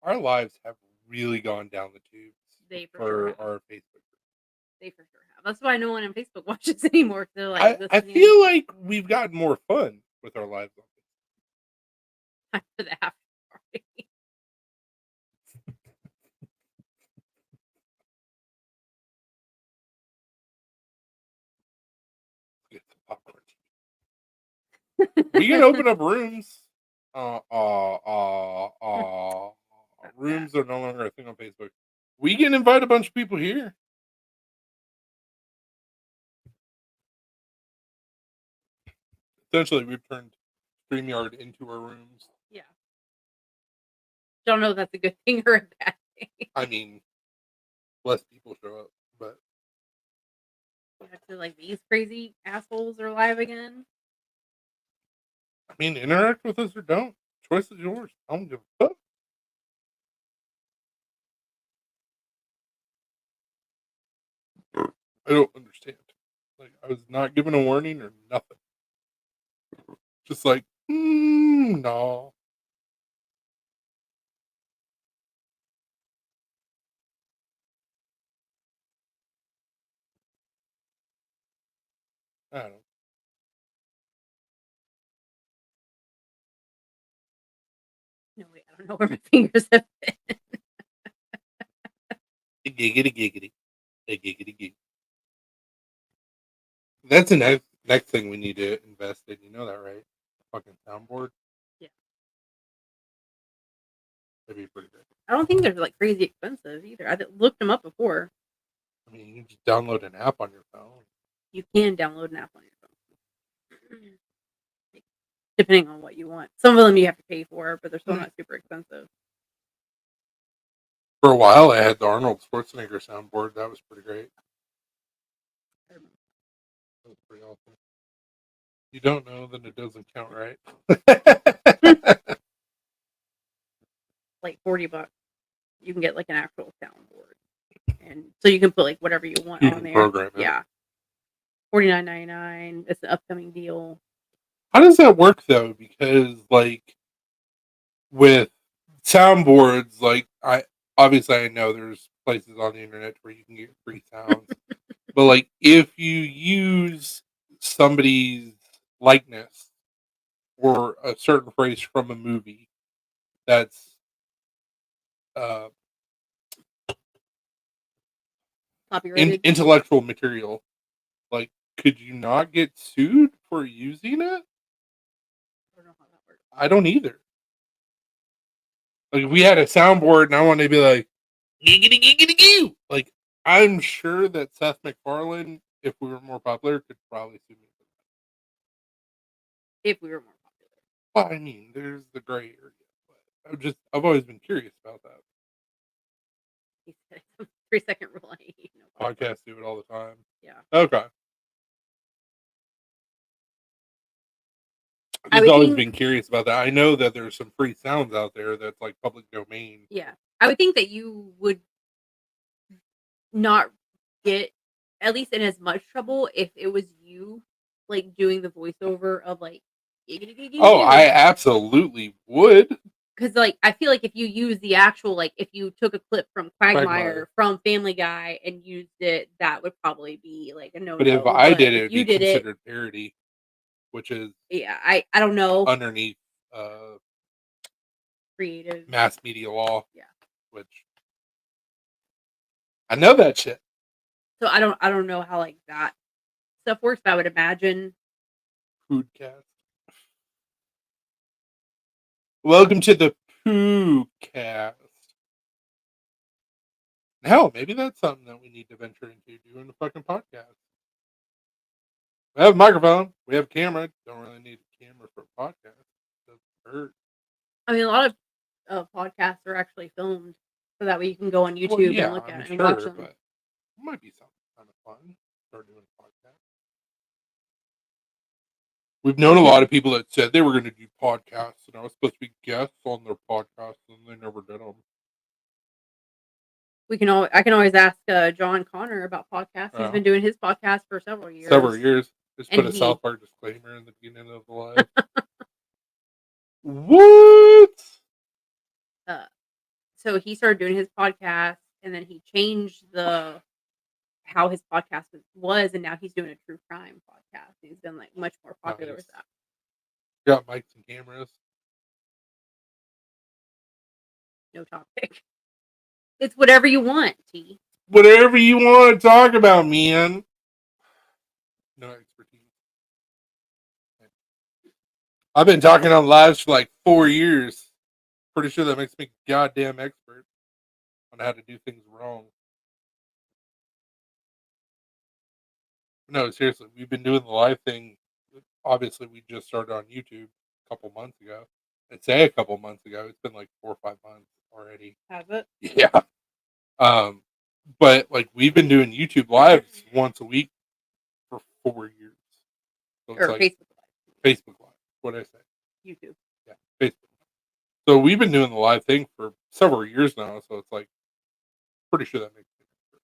Our lives have really gone down the tubes They for for sure have. our Facebook group. They for sure have. That's why no one on Facebook watches anymore. 'Cause they're like, I listening feel like we've gotten more fun with our lives on Facebook. after the after party. Get some popcorn. We can open up rooms. Rooms are no longer a thing on Facebook. We can invite a bunch of people here. Essentially, we've turned StreamYard into our rooms. Yeah. Don't know if that's a good thing or a bad thing. I mean, less people show up, but After like these crazy assholes are live again. I mean, interact with us or don't. Choice is yours. I don't give a fuck. I don't understand. Like, I was not given a warning or nothing. Just like, no. I don't know. No, wait, I don't know where my fingers have been. Giggity giggity. Giggity giggity. That's the next thing we need to invest in. You know that, right? Fucking soundboard. Yeah. That'd be pretty good. I don't think they're like crazy expensive either. I looked them up before. I mean, you can just download an app on your phone. You can download an app on your phone. Depending on what you want. Some of them you have to pay for, but they're still not super expensive. For a while, I had the Arnold Schwarzenegger soundboard. That was pretty great. That was pretty awesome. You don't know, then it doesn't count, right? Like $40. You can get like an actual soundboard. And so you can put like whatever you want You on can there. program it. Yeah. $49.99. It's an upcoming deal. How does that work though? Because like with soundboards, like I know there's places on the internet where you can get free sounds, but like if you use somebody's likeness or a certain phrase from a movie that's Copyrighted. intellectual material, like could you not get sued for using it? I don't know how that works. I don't either. Like if we had a soundboard and I wanted to be like giggity giggity goo, like I'm sure that Seth MacFarlane if we were more popular, could probably sue me for If we were more popular. that. Well, I mean, there's the gray area. But I've always been curious about that. He said 3-second rule. I hate nobody. Podcasts do it all the time. Yeah. Okay. I I've would just always think- been curious about that. I know that there's some free sounds out there that's like public domain. Yeah. I would think that you would not get at least in as much trouble if it was you like doing the voiceover of like Oh, I absolutely would. because like I feel like if you use the actual like if you took a clip from Quagmire Quagmire. from Family Guy and used it, that would probably be like a no. But if I did it, if it'd you be did it, considered parody, which is yeah, I don't know underneath creative. mass media law. Yeah. Which I know that shit. So I don't know how like that stuff works, but I would imagine. Foodcast. Welcome to the Poocast. Hell, maybe that's something that we need to venture into doing a fucking podcast. We have a microphone. We have a camera. Don't really need a camera for a podcast. Doesn't hurt. I mean, a lot of podcasts are actually filmed, so that way you can go on YouTube and look at it and watch them. But it might be something kind of fun. Start doing a podcast. We've known a lot of people that said they were going to do podcasts, and I was supposed to be guests on their podcasts, and they never did them. I can always ask John Connor about podcasts. He's Yeah. been doing his podcast for several years. Just And put a he- South Park disclaimer in the beginning of the live. What? So he started doing his podcast, and then he changed how his podcast was, and now he's doing a true crime podcast. He's been like much more popular with Nice. that. Got mics and cameras. No topic. It's whatever you want, T. Whatever you want to talk about, man. No expertise. I've been talking on lives for like 4 years. Pretty sure that makes me a goddamn expert on how to do things wrong. No, seriously, we've been doing the live thing. Obviously, we just started on YouTube a couple months ago. I'd say a couple months ago. It's been like 4 or 5 months already. Has it? Yeah. But like we've been doing YouTube lives once a week for 4 years. So it's Or like Facebook Live. Facebook Live. What did I say? YouTube. Yeah, Facebook. So we've been doing the live thing for several years now. So it's like pretty sure that makes sense.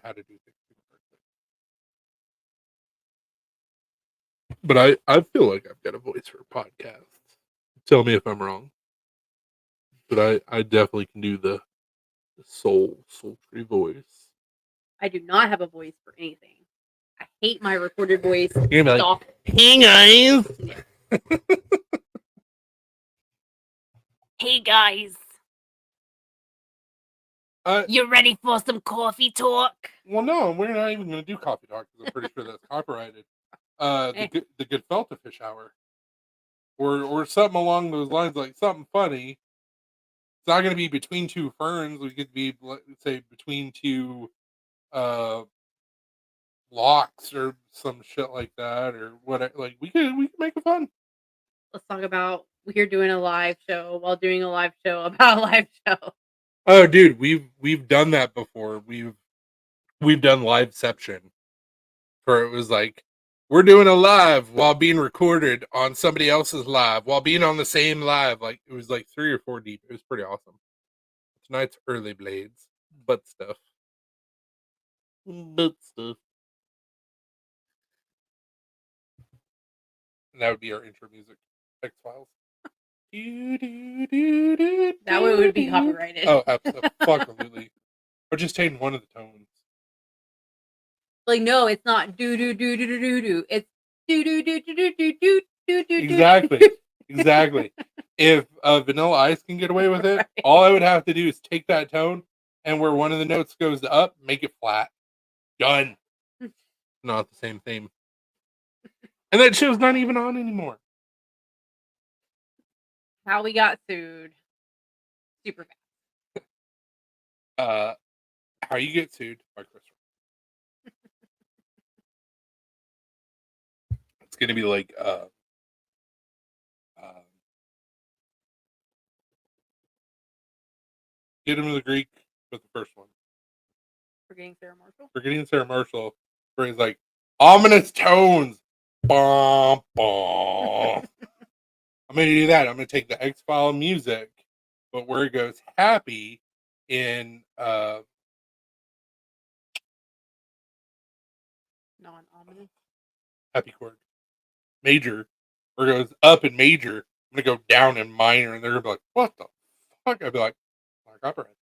How to do things correctly. But I feel like I've got a voice for podcasts. Tell me if I'm wrong. But I definitely can do the sultry voice. I do not have a voice for anything. I hate my recorded voice. You're gonna be like, Stop. hey guys. Hey guys, you ready for some coffee talk? Well, no, we're not even going to do coffee talk because I'm pretty sure that's copyrighted. The good Felta Fish Hour, or something along those lines, like something funny. It's not going to be between two ferns. We could be, let's say, between two locks or some shit like that, or whatever. Like we could make it fun. Let's talk about we're doing a live show while doing a live show about a live show. Oh, dude, we've done that before. We've done liveception, where it was like we're doing a live while being recorded on somebody else's live while being on the same live. Like it was like 3 or 4 deep. It was pretty awesome. Tonight's early blades, butt stuff. And that would be our intro music. X Files. That one would be copyrighted. Oh, absolutely. Or just change one of the tones. Like no, it's not do do do do do do do. It's do do do do do do do do do. Exactly. If Vanilla Ice can get away with it, Right. all I would have to do is take that tone and where one of the notes goes up, make it flat. Done. Not the same theme. And that show's not even on anymore. How we got sued. Super fast. How you get sued by Chris. It's gonna be like Get Him to the Greek, but the first one. Forgetting Sarah Marshall. Forgetting Sarah Marshall, where he's like ominous tones. Bom, bom. I'm gonna do that. I'm gonna take the X-File music, but where it goes happy in Non-ominous. happy chord. Major, where it goes up in major. I'm gonna go down in minor, and they're gonna be like, "What the fuck?" I'd be like, "Copyright."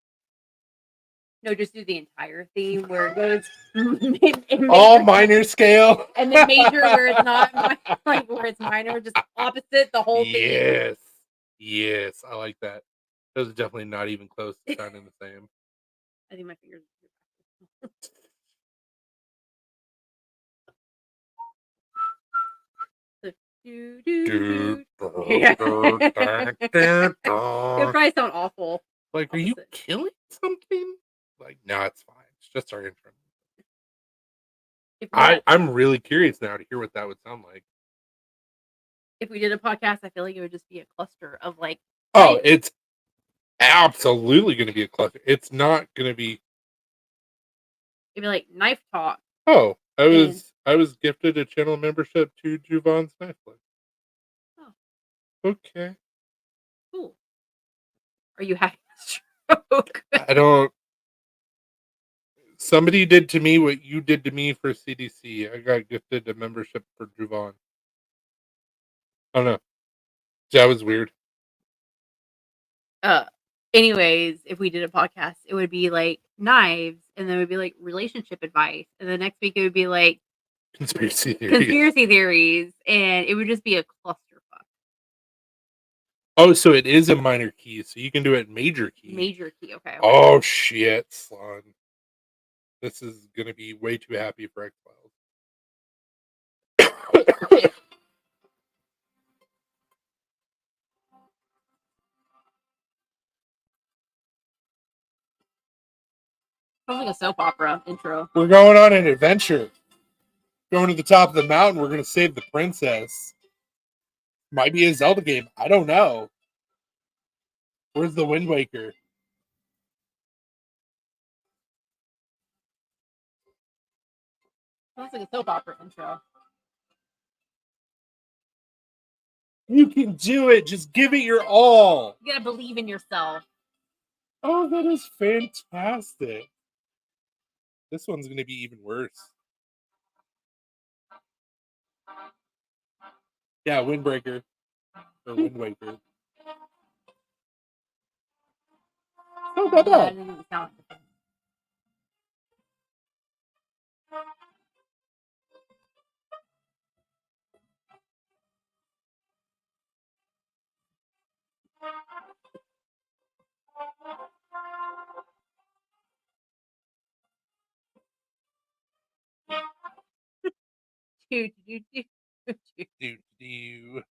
No, just do the entire theme where it goes All minor scale, and then major where it's not like where it's minor, just opposite the whole thing. Yes, I like that. Those are definitely not even close to sounding the same. I think my fingers. Dude, Yeah. It probably sound awful. Like, are you Opposite. killing something? Like, no, it's fine. It's just our intro. I'm really curious now to hear what that would sound like. If we did a podcast, I feel like it would just be a cluster of like. Oh, it's absolutely going to be a cluster. It's not going to be. It'd be like knife talk. Oh, I was gifted a channel membership to Juvan's Knife Club. Oh, okay. Cool. Are you having a stroke? I don't. Somebody did to me what you did to me for CDC. I got gifted a membership for Juvan. I don't know. That was weird. Anyways, if we did a podcast, it would be like knives, and then it would be like relationship advice, and the next week it would be like conspiracy theories, and it would just be a clusterfuck. Oh, so it is a minor key, so you can do it major key. Major key, okay. Oh shit, son. This is gonna be way too happy for X-Files. Sounds like a soap opera intro. We're going on an adventure. Going to the top of the mountain. We're going to save the princess. Might be a Zelda game. I don't know. Where's the Wind Waker? Sounds like a soap opera intro. You can do it. Just give it your all. You gotta believe in yourself. Oh, that is fantastic. This one's going to be even worse. Yeah, Windbreaker. Or Wind Waker. Oh, not bad. Do.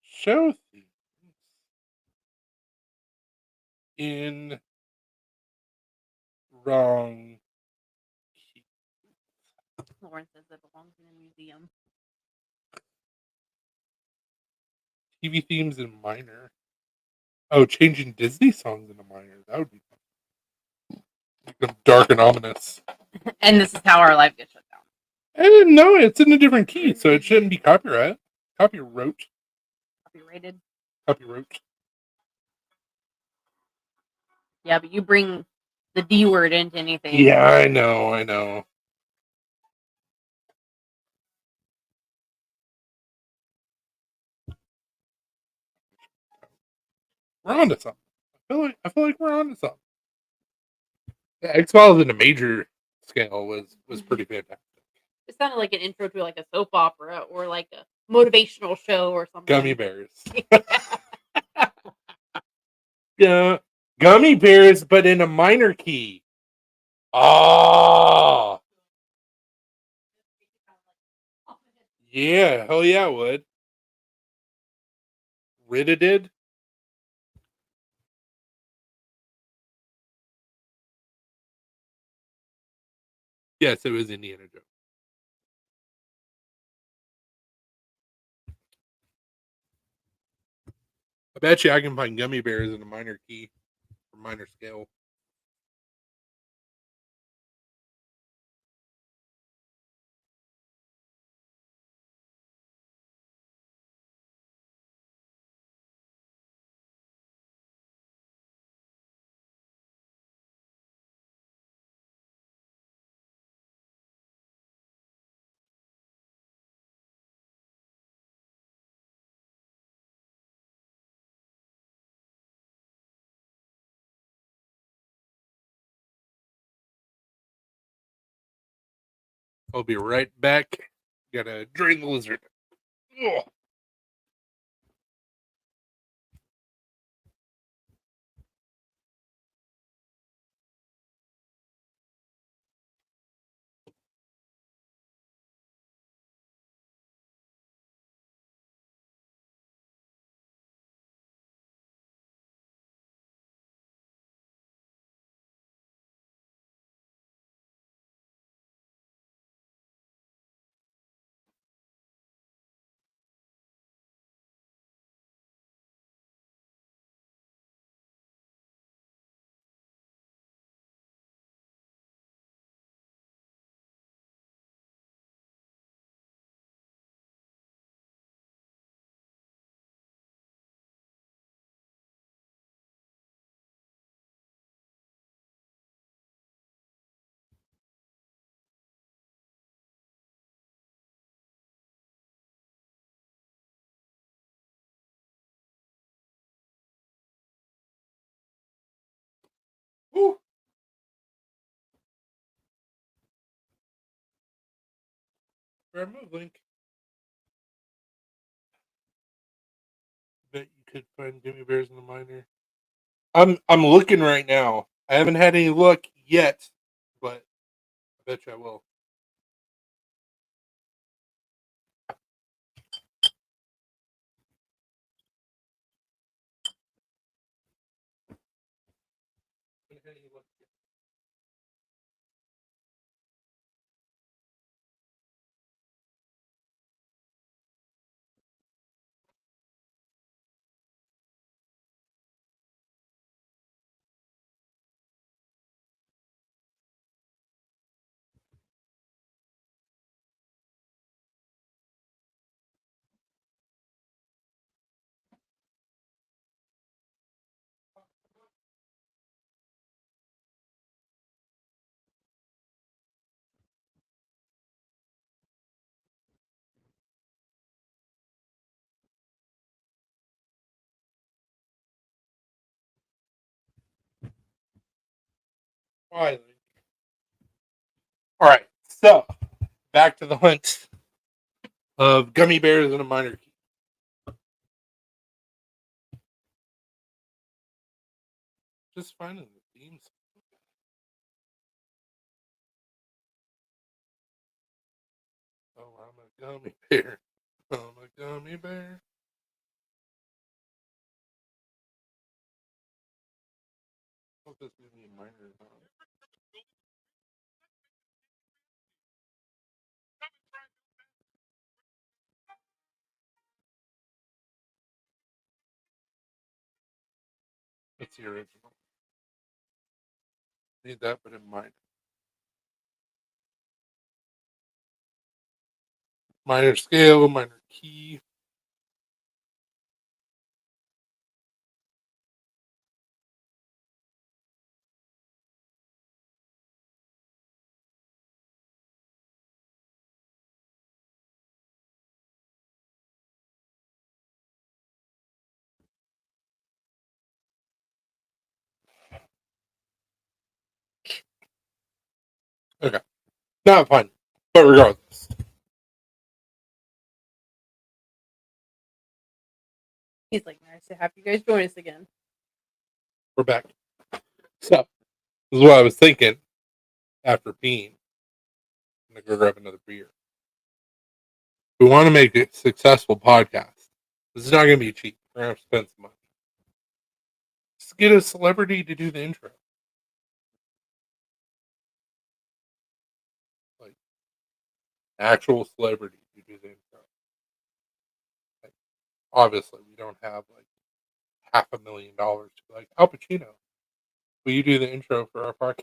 Show themes in wrong key. Lauren says that belongs in a museum. TV themes in minor. Oh, changing Disney songs into minor. That would be fun. Dark and ominous. And this is how our life gets shut down. No, it's in a different key, so it shouldn't be copyright. Copyrighted. Yeah, but you bring the D word into anything. Yeah, I know. We're on to something. I feel like we're on to something. The X-Files in a major scale was pretty fantastic. It sounded like an intro to like a soap opera or like a motivational show or something. Gummy bears. Yeah, gummy bears, but in a minor key. Oh, yeah, hell yeah, it would. Ridded. Yes, it was Indiana Jones. I bet you I can find gummy bears in a minor key or minor scale. I'll be right back. Gotta drain the lizard. Ugh. Woo. Remove link. Bet you could find gummy bears in the minor. I'm looking right now. I haven't had any luck yet, but I bet you I will. Haven't had any luck yet. Finally. All right. So back to the hunt of gummy bears in a minor key. Just finding the themes. Oh, I'm a gummy bear. I'm a gummy bear. Hope this gives me a minor. That's the original. Need that, but in minor. Minor scale, minor key. Okay. Not fun. But regardless. He's like, nice to have you guys join us again. We're back. So this is what I was thinking after peeing. I'm gonna go grab another beer. We want to make a successful podcast. This is not gonna be cheap. We're gonna have to spend some money. Just get a celebrity to do the intro. Actual celebrity to do the intro. Like, obviously, we don't have like $500,000 to be like Al Pacino. Will you do the intro for our podcast?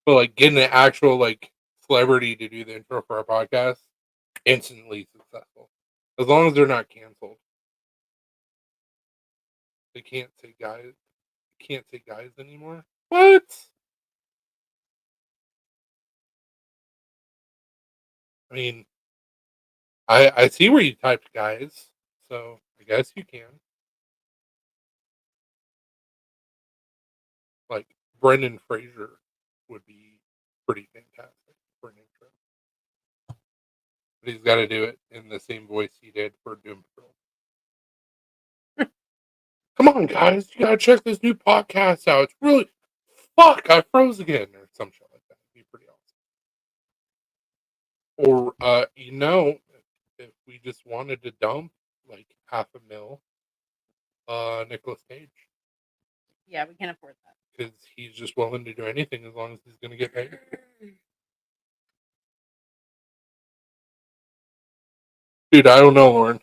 But like getting an actual like celebrity to do the intro for our podcast, instantly successful. As long as they're not canceled. They can't say guys. Can't say guys anymore. What? I mean, I see where you typed guys, so I guess you can. Like Brendan Fraser would be pretty fantastic for an intro, but he's got to do it in the same voice he did for Doom Patrol. Come on, guys, you gotta check this new podcast out. It's really fuck. I froze again, or some shit like that. It'd be pretty awesome. Or if we just wanted to dump like $500,000, Nicolas Cage. Yeah, we can't afford that. Because he's just willing to do anything as long as he's going to get paid. Dude, I don't know, Lauren.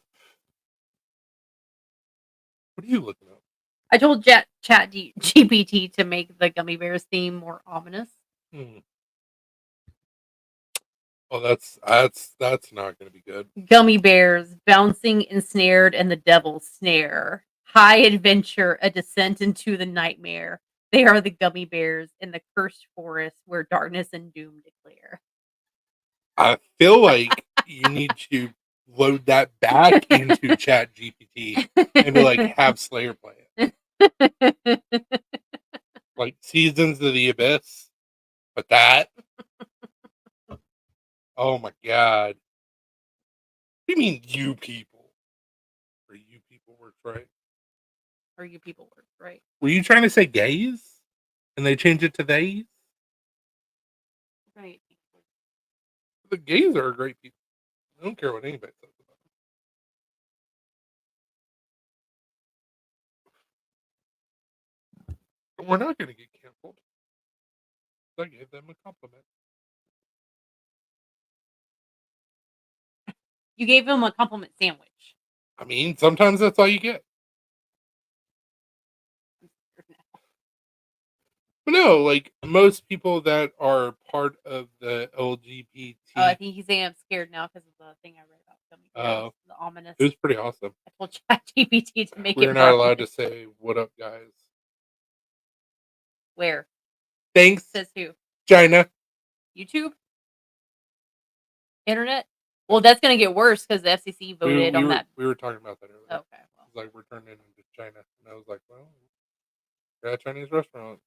What are you looking at? I told Chat GPT to make the gummy bears theme more ominous. Oh, that's not going to be good. Gummy bears bouncing ensnared in the devil's snare. High adventure, a descent into the nightmare. They are the gummy bears in the cursed forest where darkness and doom declare. I feel like you need to load that back into Chat GPT and be like, have Slayer play it. Like Seasons of the Abyss. But that. Oh my god. What do you mean, you people? Or you people works right? Or you people work right? Were you trying to say gays? And they changed it to theys? Right. The gays are great people. I don't care what anybody says about them. But we're not going to get canceled. I gave them a compliment. You gave him a compliment sandwich. I mean, sometimes that's all you get. But no, like most people that are part of the LGBT. Oh, I think he's saying I'm scared now because of the thing I read about gummy bears, the ominous. It was pretty awesome. I told ChatGPT to make it. We're not allowed to say "What up, guys." Where? Thanks. Says who? China. YouTube. Internet. Well, that's gonna get worse because the FCC voted on that. We were talking about that earlier. Okay. Well. It's like we're turning it into China, and I was like, well, we're at a Chinese restaurant.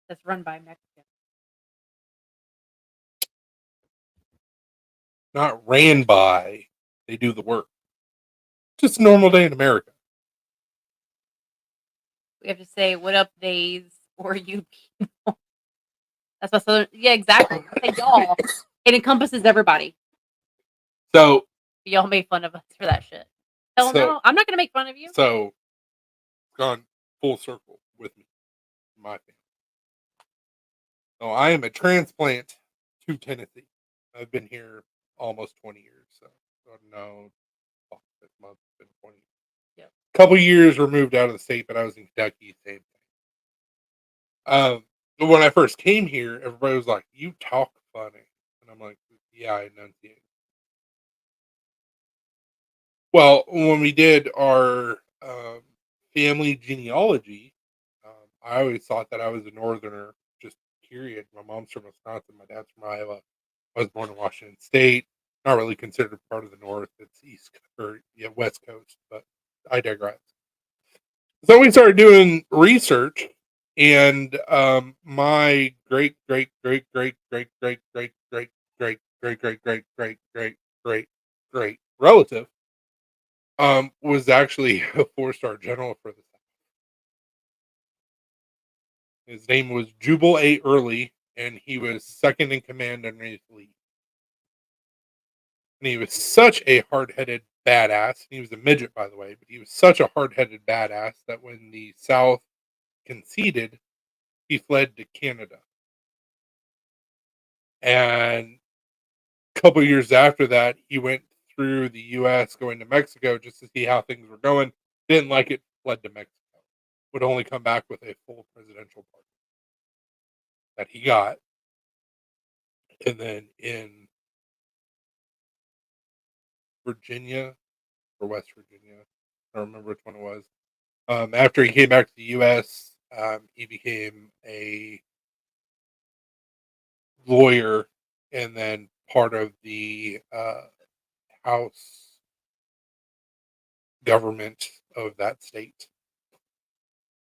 That's run by Mexicans. Not ran by. They do the work. Just a normal day in America. We have to say, what up, days, or you people. That's what Southern. Yeah, exactly. Hey, y'all. It encompasses everybody. So. Y'all made fun of us for that shit. Hell no. I'm not going to make fun of you. So. Gone full circle with me. My family. So I am a transplant to Tennessee. I've been here almost 20 years. So no, this month been 20. Yeah. A couple years removed out of the state, but I was in Kentucky. Same thing. When I first came here, everybody was like, "You talk funny," and I'm like, "Yeah, I enunciate." Well, when we did our family genealogy, I always thought that I was a northerner. Just period. My mom's from Wisconsin. My dad's from Iowa. I was born in Washington State. Not really considered part of the North. It's West Coast. But I digress. So we started doing research, and my great great great great great great great great great great great great great great great great relative was actually a 4-star general for the. His name was Jubal A. Early, and he was second in command underneath Lee. And he was such a hard-headed badass. He was a midget, by the way, but he was such a hard-headed badass that when the South conceded, he fled to Canada. And couple years after that, he went through the U.S. going to Mexico just to see how things were going. Didn't like it, fled to Mexico. Would only come back with a full presidential pardon that he got. And then in Virginia or West Virginia, I don't remember which one it was. After he came back to the U.S., he became a lawyer and then part of the House government of that state.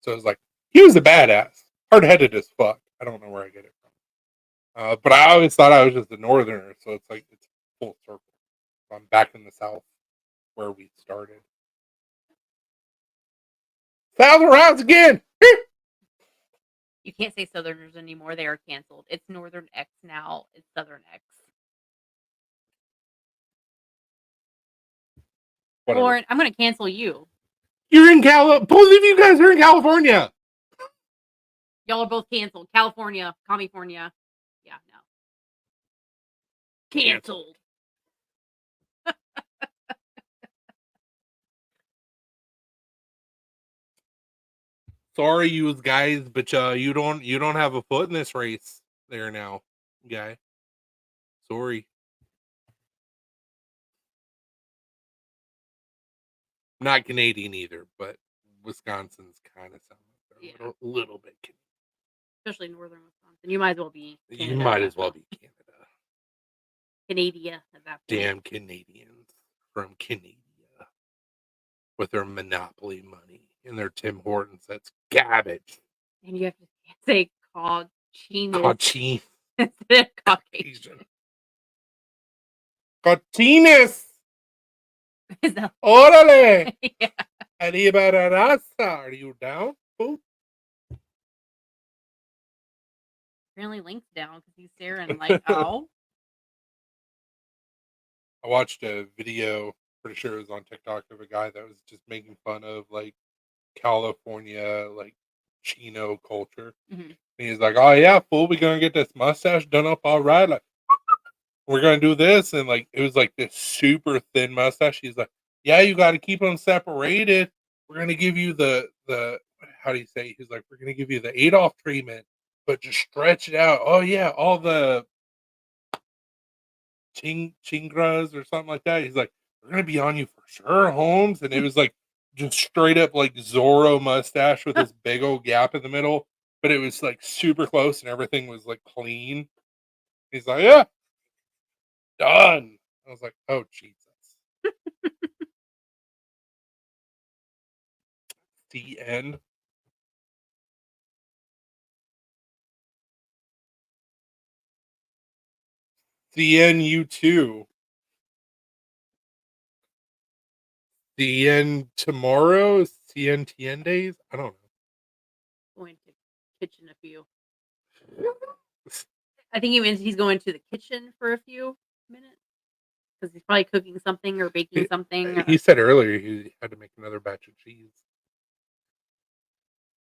So it was like, he was a badass, hard-headed as fuck. I don't know where I get it from. But I always thought I was just a northerner, so it's like, it's full circle. I'm back in the South where we started. South around again! You can't say Southerners anymore. They are canceled. It's Northern X now. It's Southern X. Whatever. Lauren, I'm going to cancel you. You're in Both of you guys are in California. Y'all are both canceled. California, California. Yeah, no. Canceled. Sorry, you guys, but you don't have a foot in this race there now, guy. Sorry. Not Canadian either, but Wisconsin's kind of sound like they're a little bit Canadian. Especially northern Wisconsin. You might as well be Canada. You might as well be Canada. Canada at that point. Damn Canadians from Canada with their monopoly money and their Tim Hortons. That's garbage. And you have to say Cauchinus. Cauchin. Instead of Caucasian. Cauchinus. So, Órale. yeah. Arriba la raza. Are you down? Ooh. Apparently Link's down because he's staring like, oh. I watched a video, pretty sure it was on TikTok, of a guy that was just making fun of like California, like Chino culture. Mm-hmm. And he's like, "Oh yeah, fool, we're gonna get this mustache done up all right. Like, we're gonna do this," and like it was like this super thin mustache. He's like, "Yeah, you got to keep them separated. We're gonna give you the how do you say?" He's like, "We're gonna give you the Adolf treatment, but just stretch it out. Oh yeah, all the chingras or something like that." He's like, "We're gonna be on you for sure, Holmes." And it was like just straight up like Zorro mustache with this big old gap in the middle, but it was like super close and everything was like clean. He's like, "Yeah, done." I was like, "Oh Jesus." The end. The end. You too. The end tomorrow. CNTN days. I don't know. Going to kitchen a few. I think he means he's going to the kitchen for a few minutes because he's probably cooking something or baking something. He said earlier he had to make another batch of cheese.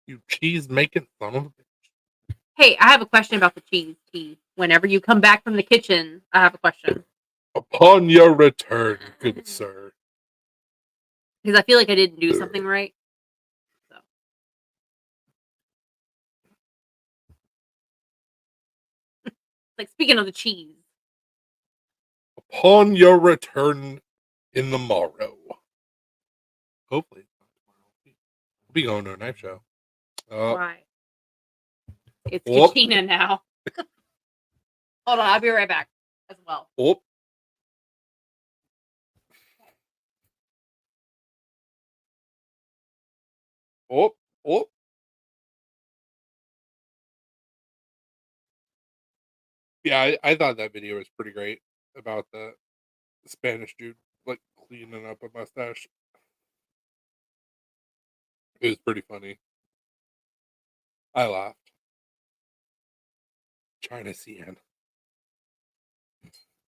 You cheese making son of a bitch. Hey, I have a question about the cheese tea. Whenever you come back from the kitchen, I have a question. Upon your return, good sir. Because I feel like I didn't do something right. So. Like, speaking of the cheese. Upon your return in the morrow. Hopefully it's not tomorrow. We'll be going to a knife show. Why? It's Katina now. Hold on, I'll be right back as well. Yeah, I thought that video was pretty great about the Spanish dude like cleaning up a mustache. It was pretty funny. I laughed. China CN.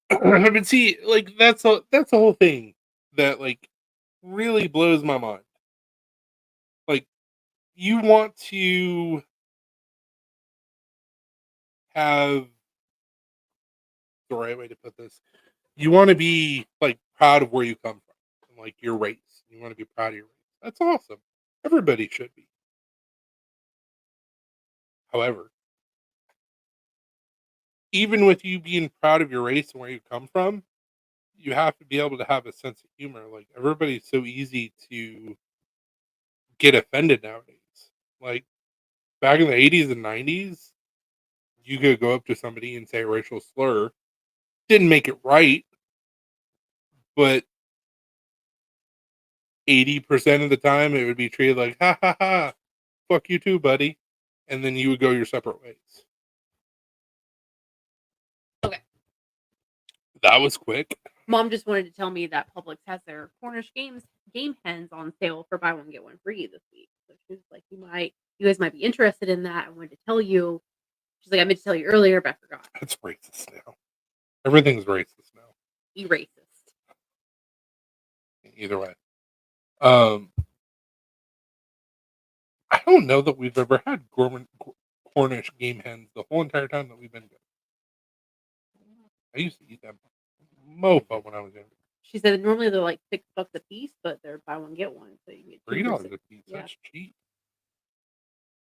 But see, like that's the whole thing that like really blows my mind. Like, you want to have the right way to put this. you want to be like proud of where you come from, and, like your race. You want to be proud of your race. That's awesome. Everybody should be. However, even with you being proud of your race and where you come from, you have to be able to have a sense of humor. Like everybody's so easy to get offended nowadays. Like back in the 80s and 90s, you could go up to somebody and say a racial slur. Didn't make it right, but 80% of the time it would be treated like, ha ha ha, fuck you too, buddy. And then you would go your separate ways. Okay. That was quick. Mom just wanted to tell me that Publix has their Cornish game hens on sale for buy one get one free this week. So she was like, you guys might be interested in that. I wanted to tell you. She's like, I meant to tell you earlier, but I forgot. That's racist now. Everything's racist now. Erasist. Either way. I don't know that we've ever had Cornish game hens the whole entire time that we've been good. I used to eat them mofo when I was younger. She said normally they're like $6 a piece, but they're buy one get one, so you can get $3 a piece. Yeah. That's cheap.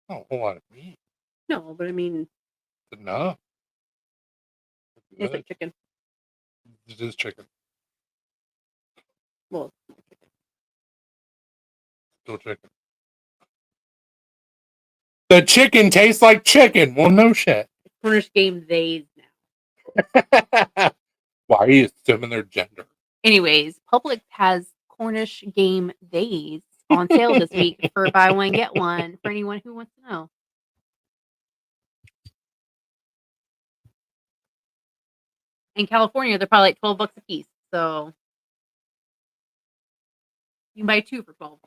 Not a whole lot of meat. No, but I mean, It's enough. it's like chicken. It is chicken. Well, it's not chicken. Still chicken. The chicken tastes like chicken. Well, no shit. Cornish game days now. Why are you assuming their gender? Anyways, Publix has Cornish game days on sale this week for buy one get one for anyone who wants to know. In California, they're probably like $12 a piece, so you can buy two for $12.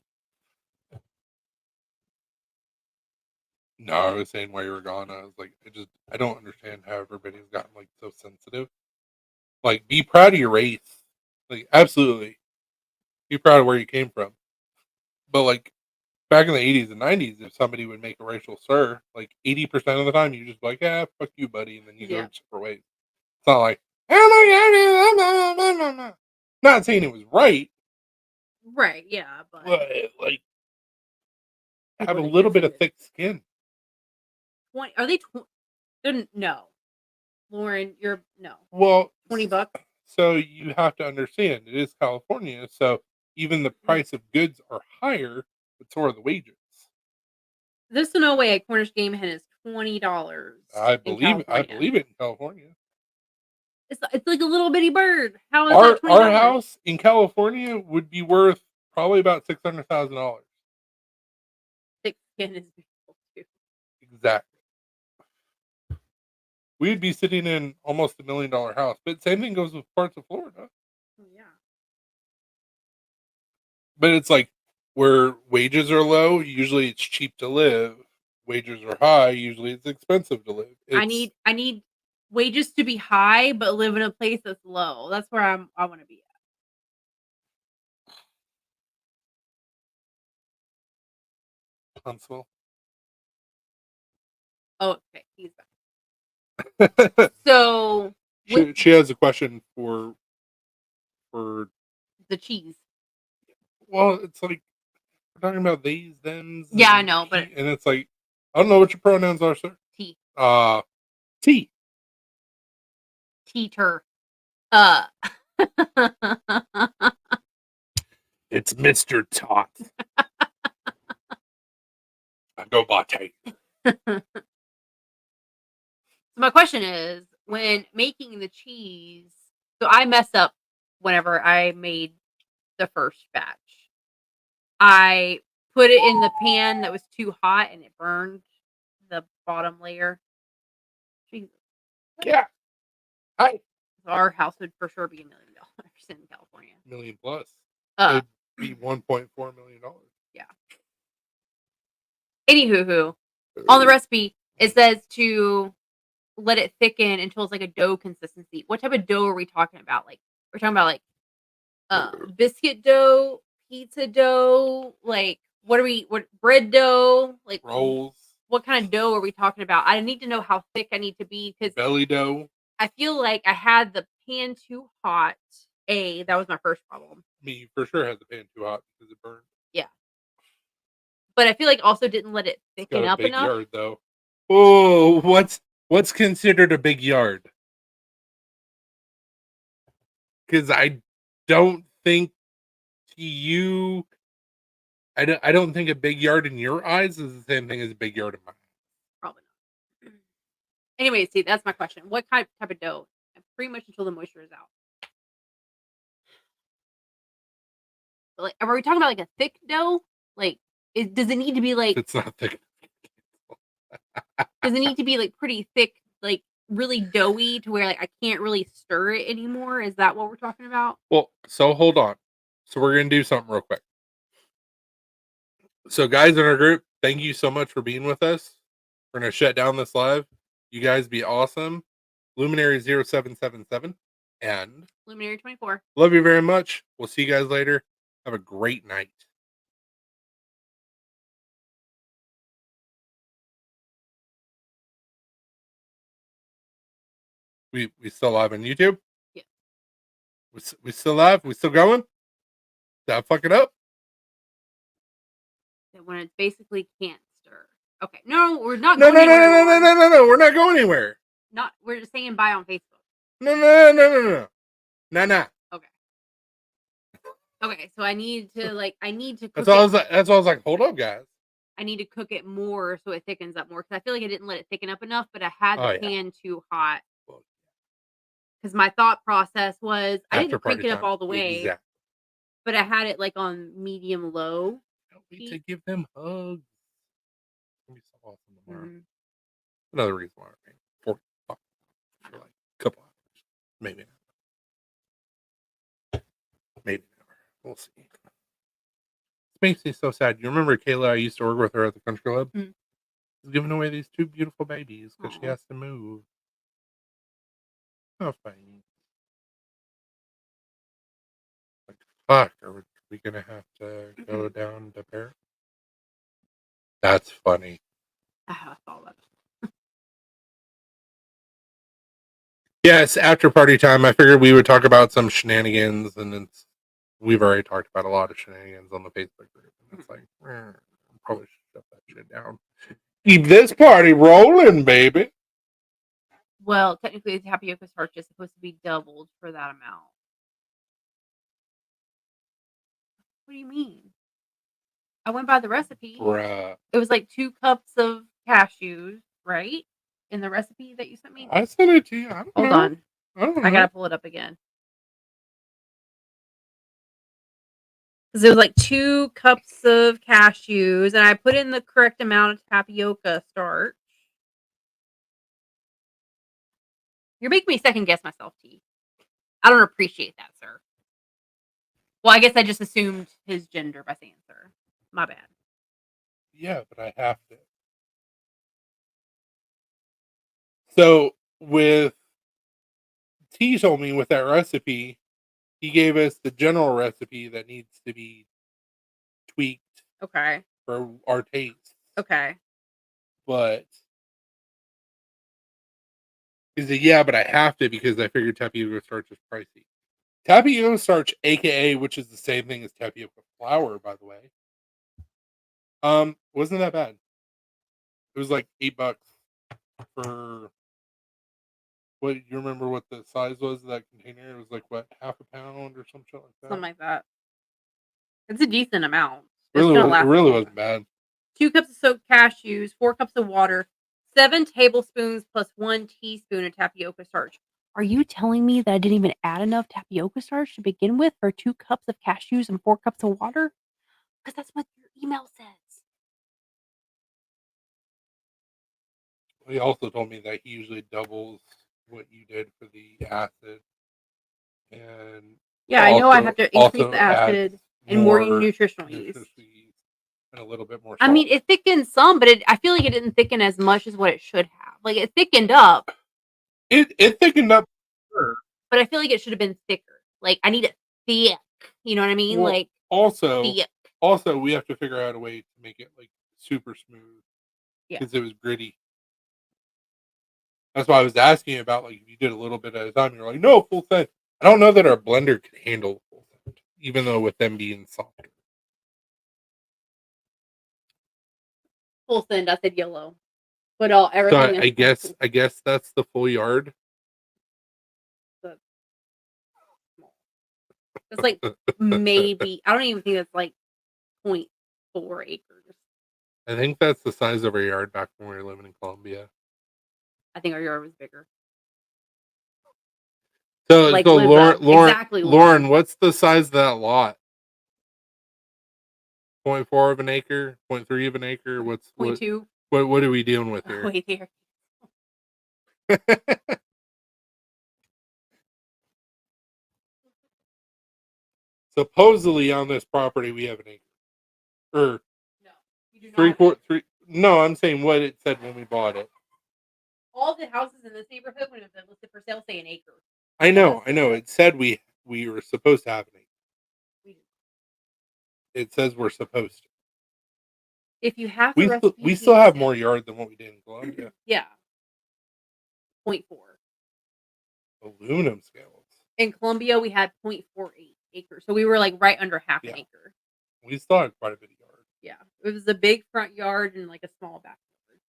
No, I was saying while you were gone, I was like, I don't understand how everybody's gotten like so sensitive. Like, be proud of your race. Like, absolutely. Be proud of where you came from. But like back in the 80s and 90s, if somebody would make a racial slur, like 80% of the time you just be like, yeah, fuck you, buddy, and then you go Yeah. separate ways. It's not like, oh my god, not saying it was right, Right, yeah, but like have a people that little get bit of offended. thick skin. 20 are they they're no. Lauren, you're no. Well, $20. so you have to understand it is California, so even the price of goods are higher, but so are the wages. There's no way a Cornish game hen is $20. I in believe it California. in California. It's like a little bitty bird. How is Our that $20? house in California would be worth probably about $600,000. Thick skin is beautiful too. Exactly. We'd be sitting in almost $1 million house, but same thing goes with parts of Florida. Oh, yeah. But it's like where wages are low, usually it's cheap to live. Wages are high, usually it's expensive to live. I need wages to be high, but live in a place that's low. That's where I want to be at. Huntsville. Oh, okay. He's back. So she has a question for the cheese. Well, it's like we're talking about these, thems. Yeah, I know, but and it's like I don't know what your pronouns are, sir. T. T. Teeter. It's Mr. Tot. I go latte. So my question is, when making the cheese, so I messed up whenever I made the first batch. I put it in the pan that was too hot and it burned the bottom layer. Jesus. Yeah. Hi. Our house would for sure be $1 million in California. Million plus. Uh, It'd be $1.4 million. Yeah. Anywho, on the recipe, it says to let it thicken until it's like a dough consistency. What type of dough are we talking about? Like, we're talking about like biscuit dough, pizza dough, like what bread dough, like rolls. What kind of dough are we talking about? I need to know how thick I need to be because belly dough. I feel like I had the pan too hot. That was my first problem. I mean, you for sure had the pan too hot because it burned. Yeah. But I feel like also didn't let it Got thicken a up big enough. yard though. Oh, what's considered a big yard? Because I don't think to you, I don't think a big yard in your eyes is the same thing as a big yard in mine. Probably not. Anyway, see, that's my question. What type of dough? Pretty much until the moisture is out. But, like, are we talking about like a thick dough? Like, does it need to be like? It's not thick. Does it need to be like pretty thick, like really doughy to where like I can't really stir it anymore? Is that what we're talking about? Well, so hold on. So we're gonna do something real quick. So guys in our group, thank you so much for being with us. We're gonna shut down this live. You guys be awesome. Luminary 0777 and Luminary 24. love you very much. We'll see you guys later. Have a great night. We still live on YouTube? Yeah. We still live? We still going? Did I fuck it up? That when it basically can't stir. Okay. No, we're not No, going no, no, anywhere. no, no, Lauren. no, no, no. We're not going anywhere. Not we're just saying bye on Facebook. No, no, no, no, no. Nah. Okay. Okay, so I need to cook That's all I it. was like, that's all I was like, hold up, guys. I need to cook it more so it thickens up more because I feel like I didn't let it thicken up enough, but I had Oh, the yeah. pan too hot. Because my thought process was I After didn't crank party it up time. all the way, Exactly. but I had it like on medium low. Can't wait to give them hugs. It's gonna be so awesome tomorrow. Mhm. Another reason why I'm paying $40 for like a couple hours. Maybe an hour. Maybe an hour. We'll see. It makes me so sad. You remember Kayla? I used to work with her at the country club. Mhm. She's giving away these two beautiful babies because she Aw. has to move. Oh, fine. Like, fuck. Are we gonna have to go down to Paris? That's funny. I saw that. Yes, after party time. I figured we would talk about some shenanigans, and we've already talked about a lot of shenanigans on the Facebook group. And it's like, probably should shut that shit down. Keep this party rolling, baby. Well, technically, the tapioca starch is supposed to be doubled for that amount. What do you mean? I went by the recipe. Bruh. It was like 2 cups of cashews, right? In the recipe that you sent me. I sent it to you. I don't Hold know. on. I don't know. I gotta pull it up again. Because it was like 2 cups of cashews, and I put in the correct amount of tapioca starch. You're making me second guess myself, T. I don't appreciate that, sir. Well, I guess I just assumed his gender by saying sir. My bad. Yeah, but I have to. So with T told me with that recipe, he gave us the general recipe that needs to be tweaked Okay. for our taste. Okay. But he said, yeah, but I have to because I figured tapioca starch is pricey. Tapioca starch, aka, which is the same thing as tapioca flour, by the way. Wasn't that bad. It was like $8 for what you remember what the size was of that container? It was like what, half a pound or some shit like that. Something like that. It's a decent amount. It It's gonna really, last it a really long wasn't bad. 2 cups of soaked cashews, 4 cups of water, 7 tablespoons plus 1 teaspoon of tapioca starch. Are you telling me that I didn't even add enough tapioca starch to begin with for 2 cups of cashews and 4 cups of water? Because that's what your email says. He also told me that he usually doubles what you did for the acid. And Yeah, I know I have to increase also the acid and more nutritional yeast. And a little bit more I salt. mean, it thickened some, but I feel like it didn't thicken as much as what it should have. Like, it thickened up, It thickened up. Sure. but I feel like it should have been thicker. Like, I need it thick. You know what I mean? Well, like, also, thick. also, we have to figure out a way to make it like super smooth. Yeah. Because it was gritty. That's why I was asking about, like, if you did a little bit at a time. You're like, no, full send. I don't know that our blender could handle full send, even though with them being softer. Full send. I said yellow. But all So everything I is guess that's the full yard. small. It's like maybe I don't even think it's like 0.4 acres. I think that's the size of our yard back when we were living in Columbia. I think our yard was bigger. So, Like so Lizzo. Lauren, Exactly, Lauren, what's the size of that lot? 0.4 of an acre, 0.3 of an acre. What 0.2. what are we dealing with here? Wait here. Supposedly on this property we have an acre. Or No, you do not. three quarter three. No, I'm saying what it said when we bought it. All the houses in this neighborhood when it's been listed for sale say an acre. I know. It said we were supposed to have an acre. We do. It says we're supposed to. If you have the recipe, We still have more yard than what we did in Columbia. Yeah. 0.4. Aluminum scales. In Columbia, we had 0.48 acres, so we were like right under half an acre. We still had quite a bit of yard. Yeah, it was a big front yard and like a small back yard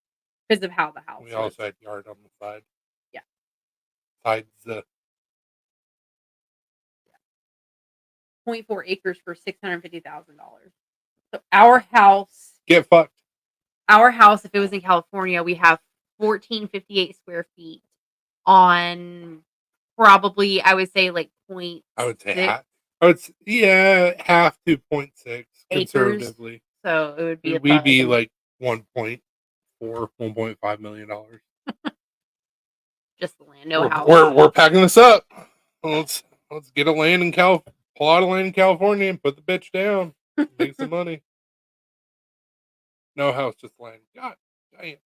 because of how the house. We also had yard on the side. Yeah. Sides. 0.4 acres for $650,000. So our house, Get fucked. if it was in California, we have 1458 square feet on probably I would say like I would say half. Half to 0.6 conservatively. So it would be we'd be like 1.4, $1.5 million. Just the land, no house. We're packing this up. Let's get a land in plot of land in California and put the bitch down. Make some money. No house, just land. God damn.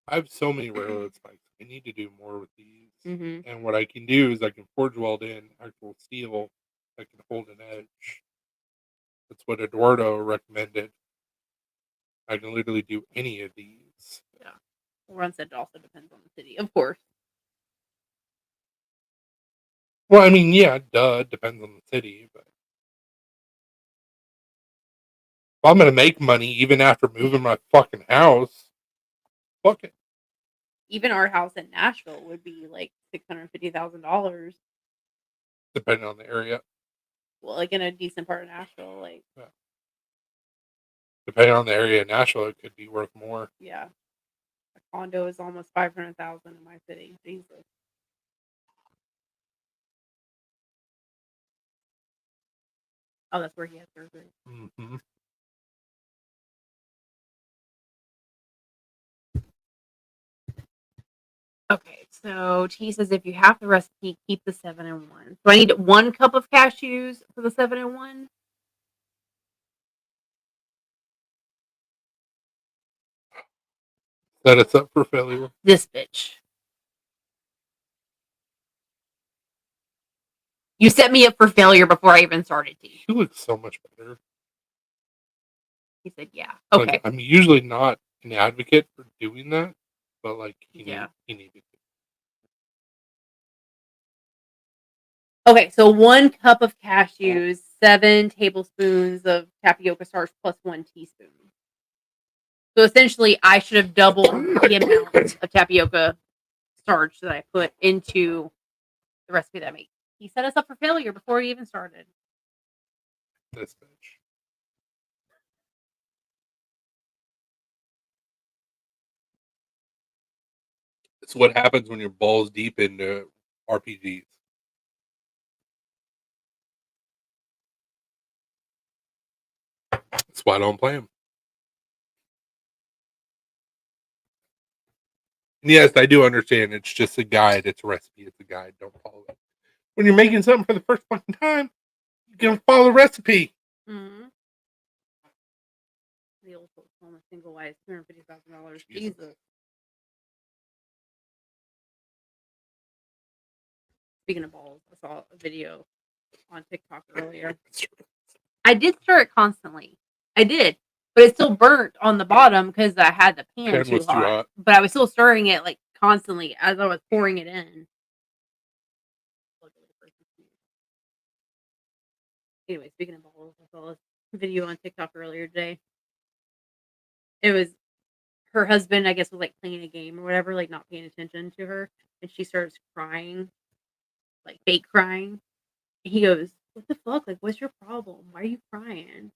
I have so many railroad spikes. I need to do more with these. Mm-hmm. And what I can do is I can forge weld in actual steel that can hold an edge. That's what Eduardo recommended. I can literally do any of these. Yeah. Ron said it also depends on the city, of course. Well, I mean, yeah, it depends on the city, but if I'm gonna make money even after moving my fucking house, fuck it. Even our house in Nashville would be like $650,000. Depending on the area. Well, like in a decent part of Nashville, like depending on the area in Nashville, it could be worth more. Yeah, a condo is almost $500,000 in my city. Jesus. Oh, that's where he had surgery. Mm-hmm. Okay, so T says if you have the recipe, keep the 7-in-1. So I need 1 cup of cashews for the 7-in-1. Set us up for failure. This bitch. You set me up for failure before I even started, T. He looks so much better. He said, yeah. Okay. Like, I'm usually not an advocate for doing that, but like he needed to. Okay, so 1 cup of cashews, 7 tablespoons of tapioca starch plus 1 teaspoon. So essentially, I should have doubled the amount of tapioca starch that I put into the recipe that I made. He set us up for failure before he even started. This bitch. It's what happens when you're balls deep into RPGs. That's why I don't play them. And yes, I do understand. It's just a guide. It's a recipe. It's a guide. Don't follow it. When you're making something for the first fucking time, you can follow the recipe. Mm-hmm. The old folks home, a single wide $250,000. Jesus. Speaking of balls, I saw a video on TikTok earlier. I did stir it constantly. I did. but it still burnt on the bottom because I had the pan Pan too was too hot. hot. But I was still stirring it like constantly as I was pouring it in. Anyway, speaking of balls, I saw this video on TikTok earlier today. It was her husband, I guess, was like playing a game or whatever, like not paying attention to her, and she starts crying, like fake crying. And he goes, "What the fuck? Like, what's your problem? Why are you crying?"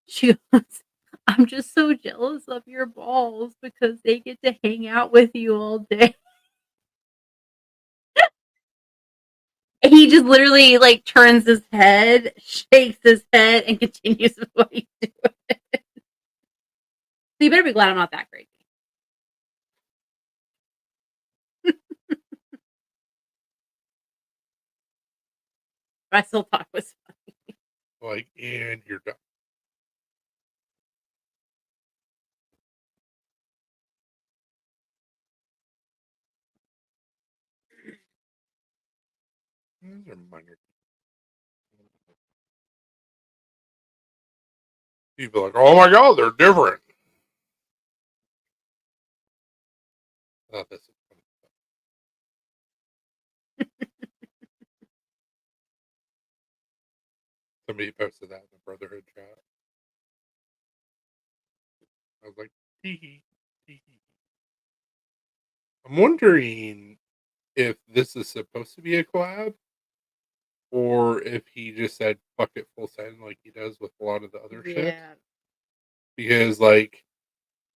She goes, "I'm just so jealous of your balls because they get to hang out with you all day." He just literally like turns his head, shakes his head, and continues with what he's doing. So you better be glad I'm not that crazy. But I still thought it was funny. Like, and you're done. These are minor. People are like, oh my god, they're different. Oh, this is funny. Somebody posted that in the Brotherhood chat. I was like, tee hee, tee hee. I'm wondering if this is supposed to be a collab or if he just said fuck it full send like he does with a lot of the other shit. Yeah. Because, like,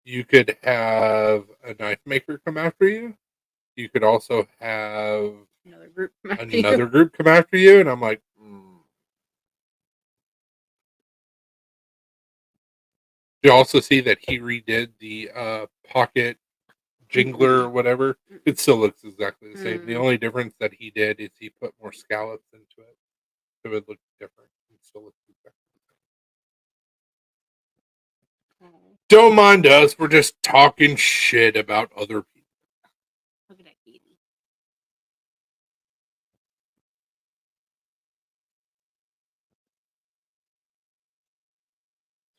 you could have a knife maker come after you. You could also have Another group come after another you. group come after you. And I'm like, You also see that he redid the pocket jingler or whatever. It still looks exactly the same. The only difference that he did is he put more scallops into it. So it looked different. It still looks exactly the same. Don't mind us. We're just talking shit about other people. Look at that kitty.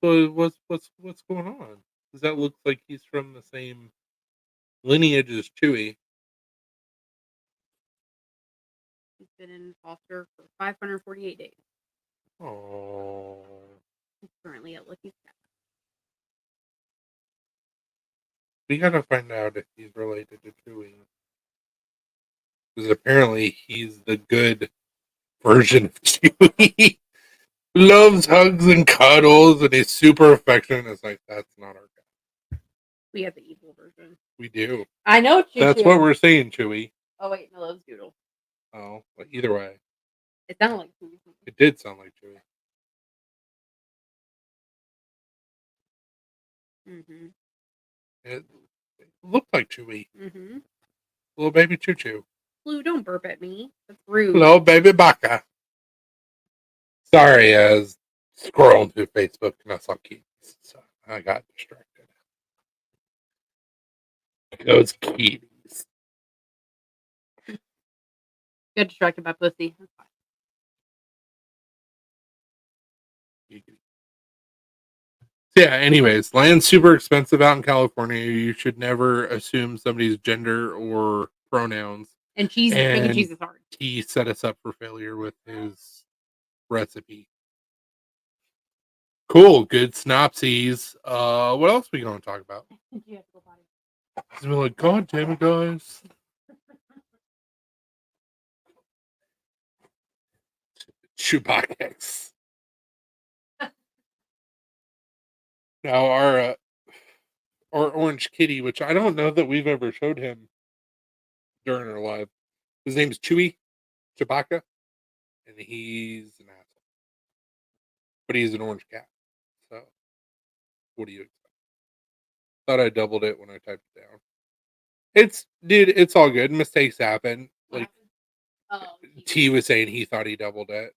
So what's going on? Because that looks like he's from the same lineage as Chewie. He's been in foster for 548 days. Oh. He's currently at Lucky's Cat. We gotta find out if he's related to Chewie. Because apparently he's the good version of Chewie. Loves hugs and cuddles and he's super affectionate. It's like, that's not our guy. We have the evil version. We do. I know Choo That's Choo. what we're saying, Chewie. Oh, wait, no, that was Doodle. Oh, but either way. It sounded like Chewie. It did sound like Chewie. Mm-hmm. It looked like Chewie. Mm-hmm. Little baby Choo Choo. Blue, don't burp at me. That's rude. Hello, baby Baka. Sorry, I was scrolling through Facebook and I saw Keats, so I got distracted. Those Keats. Got distracted by pussy. That's fine. Yeah, anyways, land's super expensive out in California. You should never assume somebody's gender or pronouns. And cheese, making And cheese is hard. he set us up for failure with his recipe. Cool, good synopses. What else are we going to talk about? You have to go potty. He's been like, God damn it, guys. Chewbacca. Now our orange kitty, which I don't know that we've ever showed him during our live. His name's Chewie, Chewbacca, and he's an asshole. But he's an orange cat. So what do you expect? Thought I doubled it when I typed it down. It's all good. Mistakes happen. Like T was saying he thought he doubled it.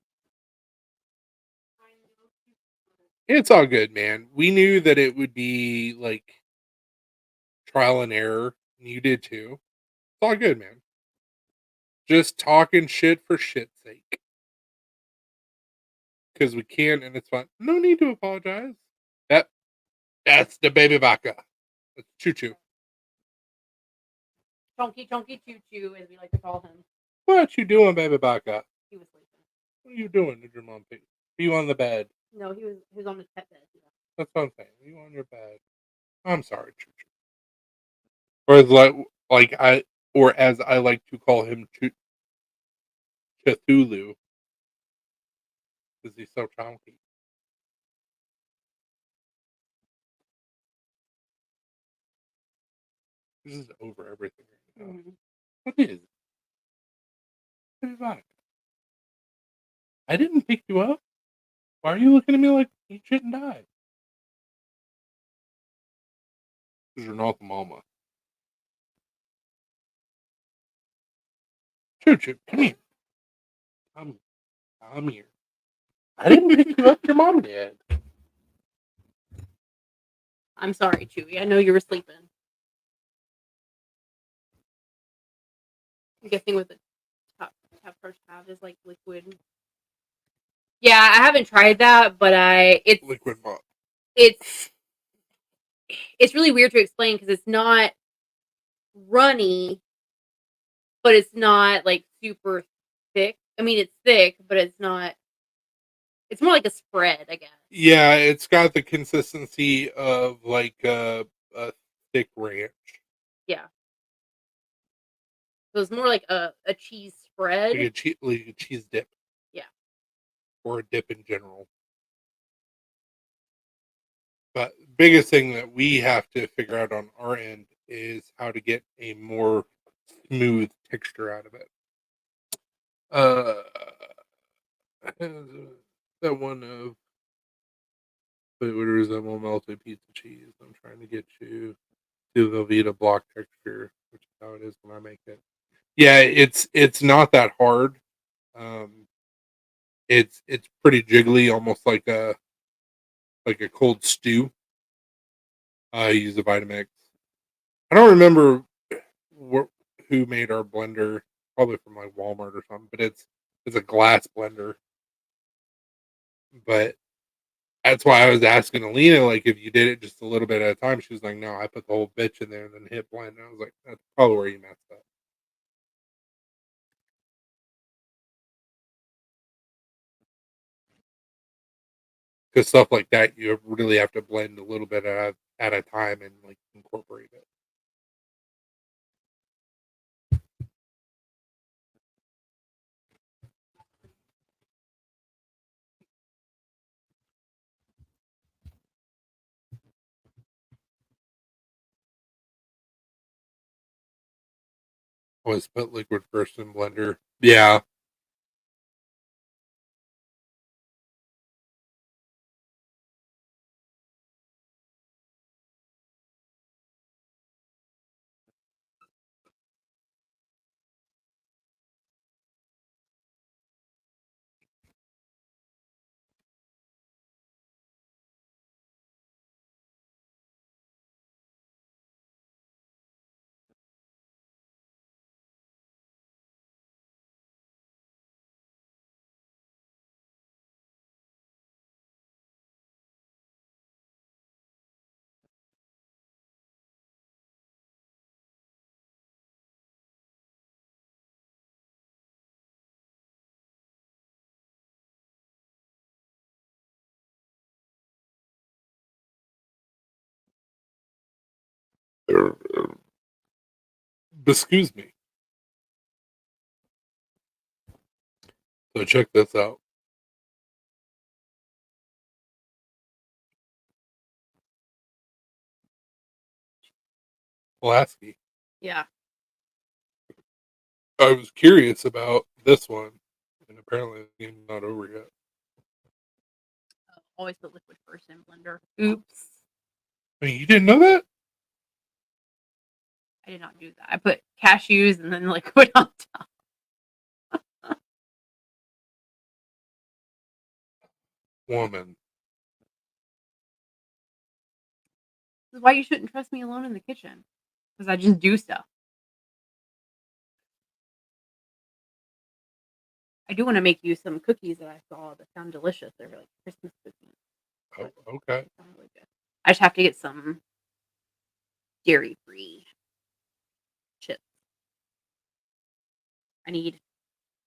It's all good, man. We knew that it would be like trial and error. And you did too. It's all good, man. Just talking shit for shit's sake. Because we can and it's fun. No need to apologize. That That's the baby baka. That's Choo Choo. Chunky Choo Choo, as we like to call him. What you doing, baby baka? He was sleeping. What are you doing? Did your mom pee? Are you on the bed? No, he was on his pet bed. Yeah. That's what I'm saying. Are you on your bed? I'm sorry, Choo Choo. Or as I like to call him, Cthulhu, because he's so chunky. This is over everything right now. Mm-hmm. What is it? Baby baka. I didn't pick you up. Why are you looking at me like you shouldn't die? Because you're not the mama. Choo Choo, come here. I'm here. I didn't pick you up. Your mom did. I'm sorry, Chewy. I know you were sleeping. I'm guessing with the top first half is like liquid. Yeah, I haven't tried that, but it's Liquid mop. it's really weird to explain because it's not runny, but it's not like super thick. I mean, it's thick, but it's not. It's more like a spread, I guess. Yeah, it's got the consistency of like a thick ranch. Yeah. So it's more like a cheese spread. Like a cheese dip. Yeah. Or a dip in general. But biggest thing that we have to figure out on our end is how to get a more smooth texture out of it. That one of it would resemble melted pizza cheese. I'm trying to get you to Velveeta block texture, which is how it is when I make it. Yeah, it's not that hard. Um, it's pretty jiggly, almost like a cold stew. I use a Vitamix. I don't remember who made our blender. Probably from like Walmart or something. But it's a glass blender. But that's why I was asking Alina, like, if you did it just a little bit at a time. She was like, "No, I put the whole bitch in there and then hit blend." And I was like, "That's probably where you messed up." Because stuff like that, you really have to blend a little bit at a time and like incorporate it. Always put liquid first in blender. Yeah. Excuse me. So check this out. Lasky. Yeah. I was curious about this one, and apparently the game's not over yet. Always put liquid first in blender. Oops. I mean, you didn't know that? I did not do that. I put cashews and then liquid on top. Woman. This is why you shouldn't trust me alone in the kitchen. Because I just do stuff. I do want to make you some cookies that I saw that sound delicious. They're like Christmas cookies. Oh, okay. Really good. I just have to get some dairy-free chips. I need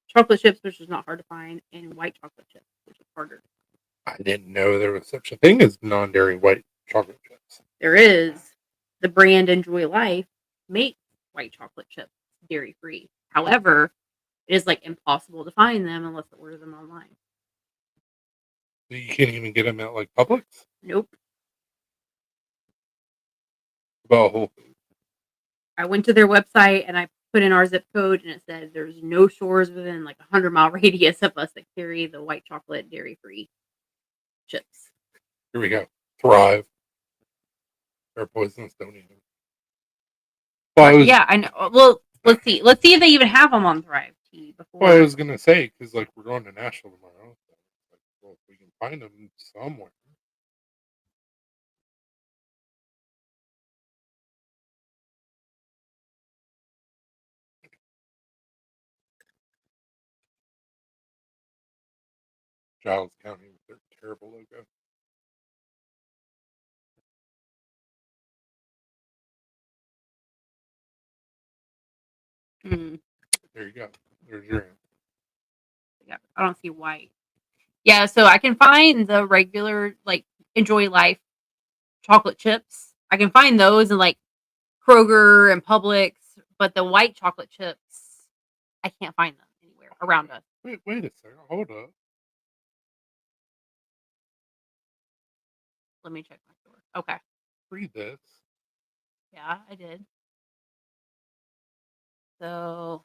chocolate chips, which is not hard to find, and white chocolate chips, which is harder. I didn't know there was such a thing as non-dairy white chocolate chips. There is. The brand Enjoy Life makes white chocolate chips dairy-free. However, it is like impossible to find them unless you order them online. You can't even get them at like Publix. Nope. About Whole Foods. I went to their website and I put in our zip code, and it said there's no stores within like 100-mile radius of us that carry the white chocolate dairy-free chips. Here we go. Thrive. They're poisonous. Don't eat them. Well, Yeah, I know. Well, let's see. Let's see if they even have them on Thrive Tea before. Well, I was gonna say because like we're going to Nashville tomorrow. So like, well, if we can find them somewhere. Giles County with their terrible logo. There you go. There's your answer. Yeah, I don't see white. Yeah, so I can find the regular like Enjoy Life chocolate chips. I can find those in like Kroger and Publix, but the white chocolate chips, I can't find them anywhere around us. Wait a second. Hold up. Let me check my store. Okay. Read this. Yeah, I did. So,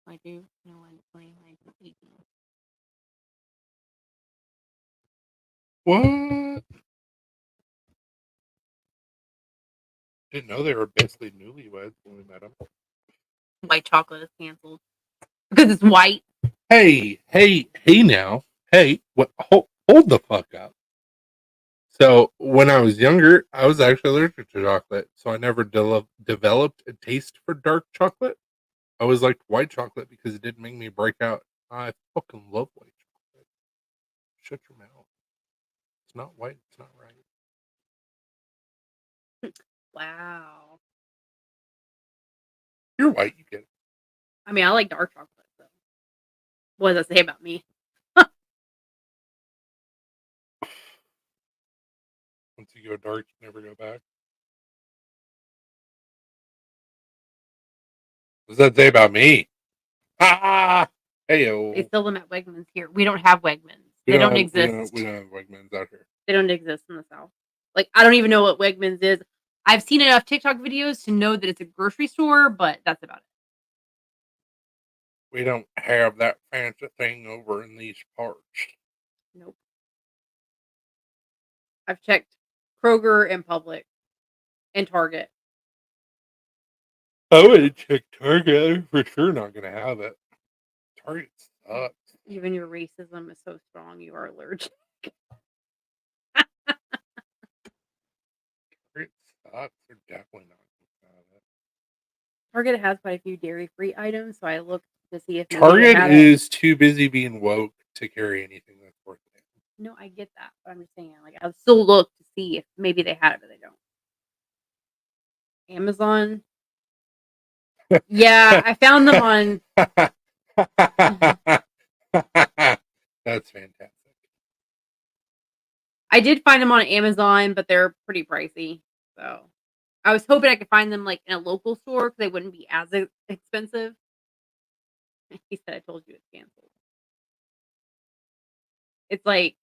22, 21, 29, 18. What? Didn't know they were basically newlyweds when we met them. White chocolate is canceled because it's white. Hey now. Hey, what? Hold the fuck up. So when I was younger, I was actually allergic to chocolate, so I never developed a taste for dark chocolate. I always liked white chocolate because it didn't make me break out. I fucking love white chocolate. Shut your mouth. It's not white. It's not right. Wow. You're white. You get it. I mean, I like dark chocolate. So, what does that say about me? Once you go dark, you never go back. What does that say about me? Ah, heyo. They sell them at Wegmans here. We don't have Wegmans. They don't exist. We don't have Wegmans out here. They don't exist in the South. Like, I don't even know what Wegmans is. I've seen enough TikTok videos to know that it's a grocery store, but that's about it. We don't have that fancy thing over in these parts. Nope. I've checked Kroger and Publix and Target. I would check Target. I'm for sure not going to have it. Target sucks. Even your racism is so strong, you are allergic. Target sucks. They're definitely not going to have it. Target has quite a few dairy-free items, so I looked to see if Target is too busy being woke to carry anything that's worth it. No, I get that, but I'm just saying, like, I'll still look to see if maybe they had it, but they don't. Amazon. Yeah, I found them on. That's fantastic. I did find them on Amazon, but they're pretty pricey. So I was hoping I could find them like in a local store because they wouldn't be as expensive. He said, "I told you it's canceled." It's like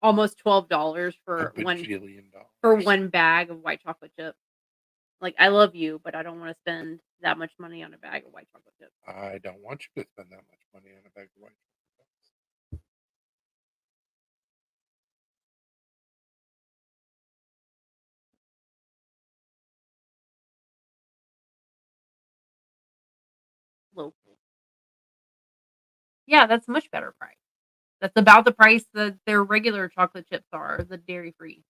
almost $12 for one bag of white chocolate chips. Like, I love you, but I don't want to spend that much money on a bag of white chocolate chips. I don't want you to spend that much money on a bag of white chocolate chips. Local. Yeah, that's a much better price. That's about the price that their regular chocolate chips are, the dairy free.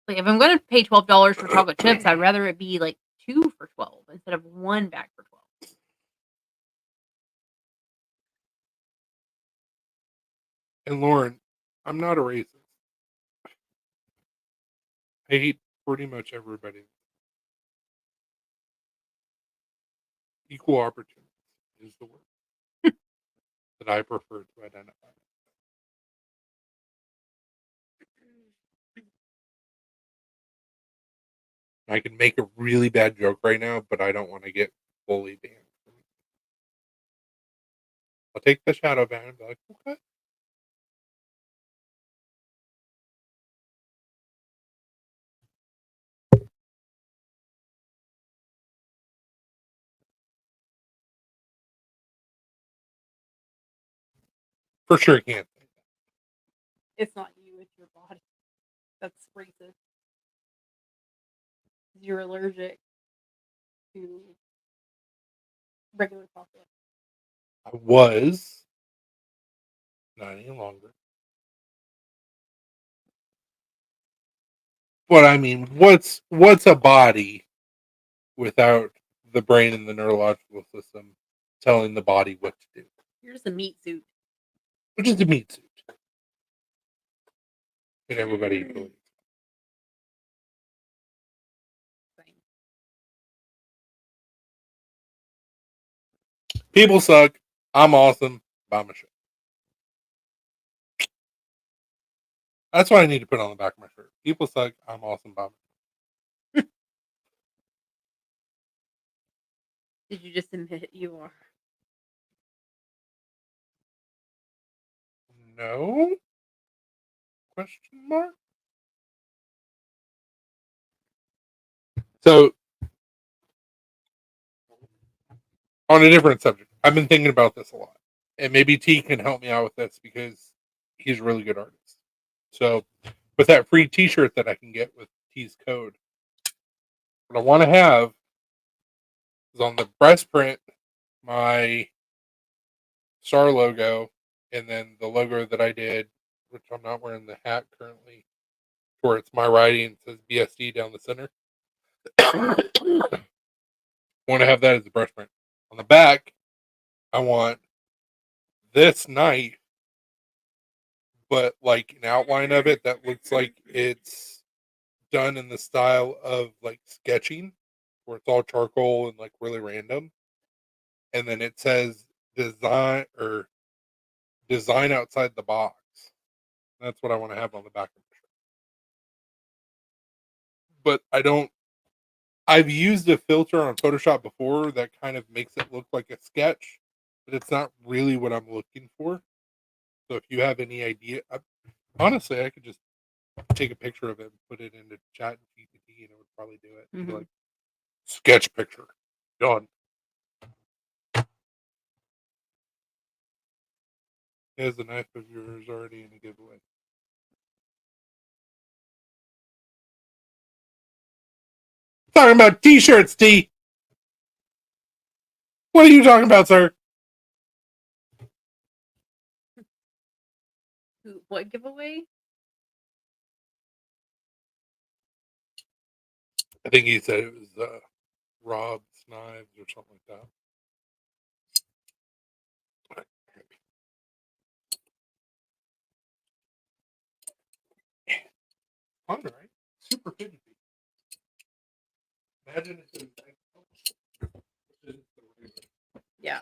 Like, if I'm going to pay $12 for chocolate chips, I'd rather it be like 2 for $12 instead of 1 bag for $12. And Lauren, I'm not a racist. I hate pretty much everybody. Equal opportunity is the word that I prefer to identify. I can make a really bad joke right now, but I don't want to get fully banned. I'll take the shadow ban and be like, okay. For sure can't. It's not you, it's your body. That's racist. You're allergic to regular chocolate. I was not any longer. But I mean, what's a body without the brain and the neurological system telling the body what to do? You're just a meat suit. Which is a meat suit. And everybody believes. People suck. I'm awesome. Buy my shirt. That's what I need to put on the back of my shirt. People suck. I'm awesome. Buy my shirt. Did you just admit you are? No? Question mark? So, on a different subject, I've been thinking about this a lot. And maybe T can help me out with this because he's a really good artist. So, with that free t shirt that I can get with T's code, what I want to have is on the breast print my star logo and then the logo that I did, which I'm not wearing the hat currently, where it's my writing, says BSD down the center. I want to have that as the breast print. On the back, I want this knife, but like an outline of it that looks like it's done in the style of like sketching, where it's all charcoal and like really random. And then it says design outside the box. That's what I want to have on the back of the shirt. But I don't. I've used a filter on Photoshop before that kind of makes it look like a sketch, but it's not really what I'm looking for. So if you have any idea, honestly, I could just take a picture of it and put it into Chat GPT, and it would probably do it. Be like sketch picture done. Here's the knife of yours already in a giveaway. Talking about t-shirts, T. What are you talking about, sir? What giveaway? I think he said it was Rob's knives or something like that. Fun, right? Super fidgety. Imagine if it was Yeah.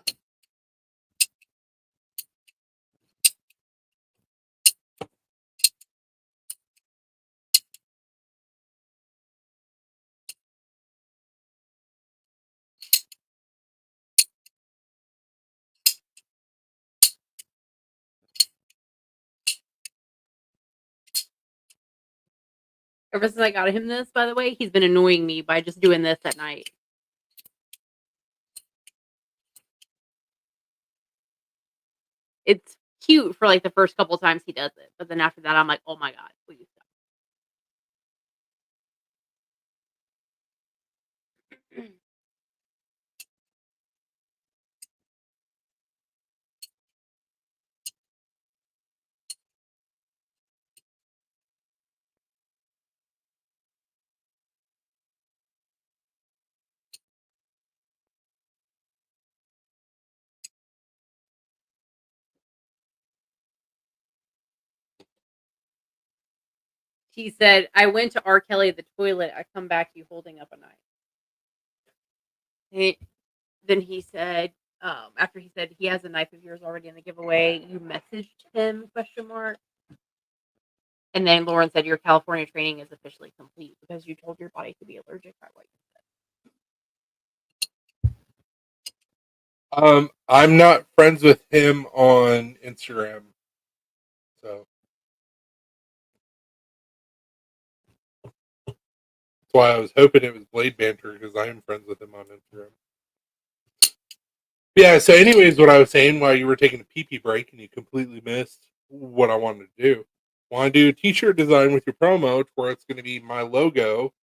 Ever since I got him this, by the way, he's been annoying me by just doing this at night. It's cute for like the first couple times he does it, but then after that, I'm like, oh my god, please stop. He said, "I went to R. Kelly at the toilet. I come back, you holding up a knife." Then he said, after he said he has a knife of yours already in the giveaway, you messaged him? Question mark. And then Lauren said, "Your California training is officially complete because you told your body to be allergic by what you I'm not friends with him on Instagram, so that's why I was hoping it was Blade Banter because I am friends with him on Instagram. Yeah. So, anyways, what I was saying while you were taking a pee break and you completely missed what I wanted to do. Want to do a T-shirt design with your promo to where it's going to be my logo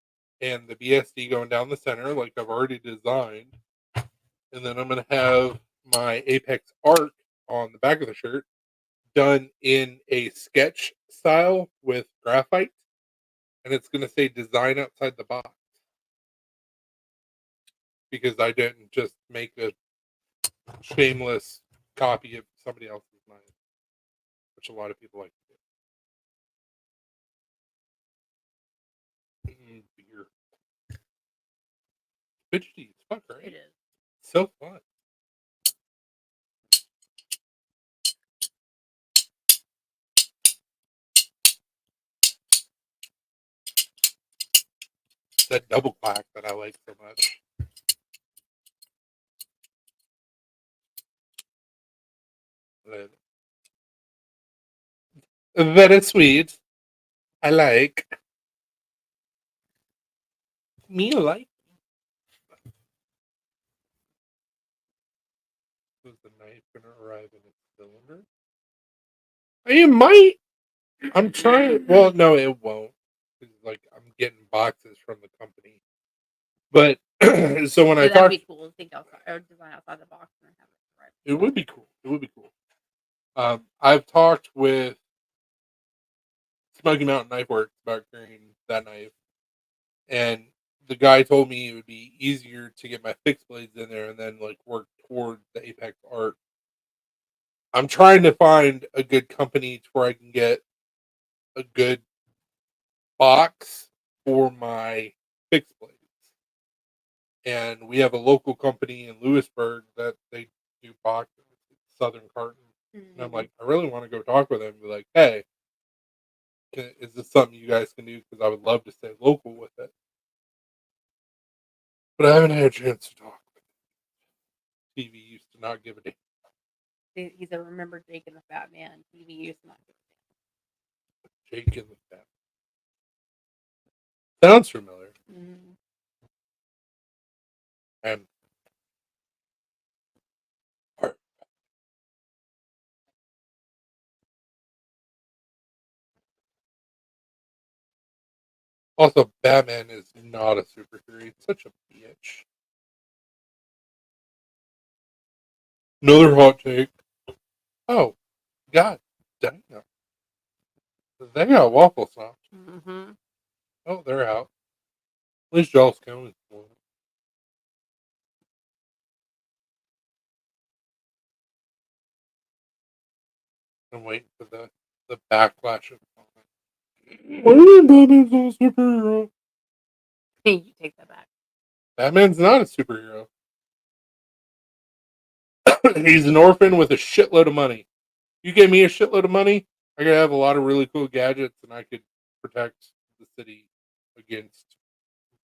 and the BSD going down the center, like I've already designed, and then I'm going to have my Apex arc on the back of the shirt done in a sketch style with graphite, and it's going to say "Design outside the box" because I didn't just make a shameless copy of somebody else's mind, which a lot of people like to do. Beer, fidgety as fuck, right? It is. So fun. It's that double clack that I like so much. Very sweet. I like. Me like. Is the knife gonna arrive in its cylinder? It might. I'm trying. Well, no, it won't. 'Cause, like, I'm getting boxes from the company. But so when I Yeah, that'd be talked, cool. Think outside or design outside the box and have it right. it would be cool. It would be cool. I've talked with Smoky Mountain Knife Works about carrying that knife, and the guy told me it would be easier to get my fixed blades in there and then like work toward the Apex art. I'm trying to find a good company to where I can get a good box for my fixed blades. And we have a local company in Lewisburg that they do boxes, Southern Carton. And I'm like, I really want to go talk with them and be like, hey, is this something you guys can do? Because I would love to stay local with it. But I haven't had a chance to talk. TV used to not give a damn. He's a remember Jake and the Fat Man. TV used to not give Jake and the Fat. Sounds familiar. a damn. And also, Batman is not a superhero. He's such a bitch. Another hot take. Oh, God damn. They got waffle sauce. Mm-hmm. Oh, they're out. At least y'all's coming for it. I'm waiting for the backlash of what do you mean Batman's not a superhero? You take that back. Batman's not a superhero. He's an orphan with a shitload of money. You gave me a shitload of money, I could have a lot of really cool gadgets and I could protect the city against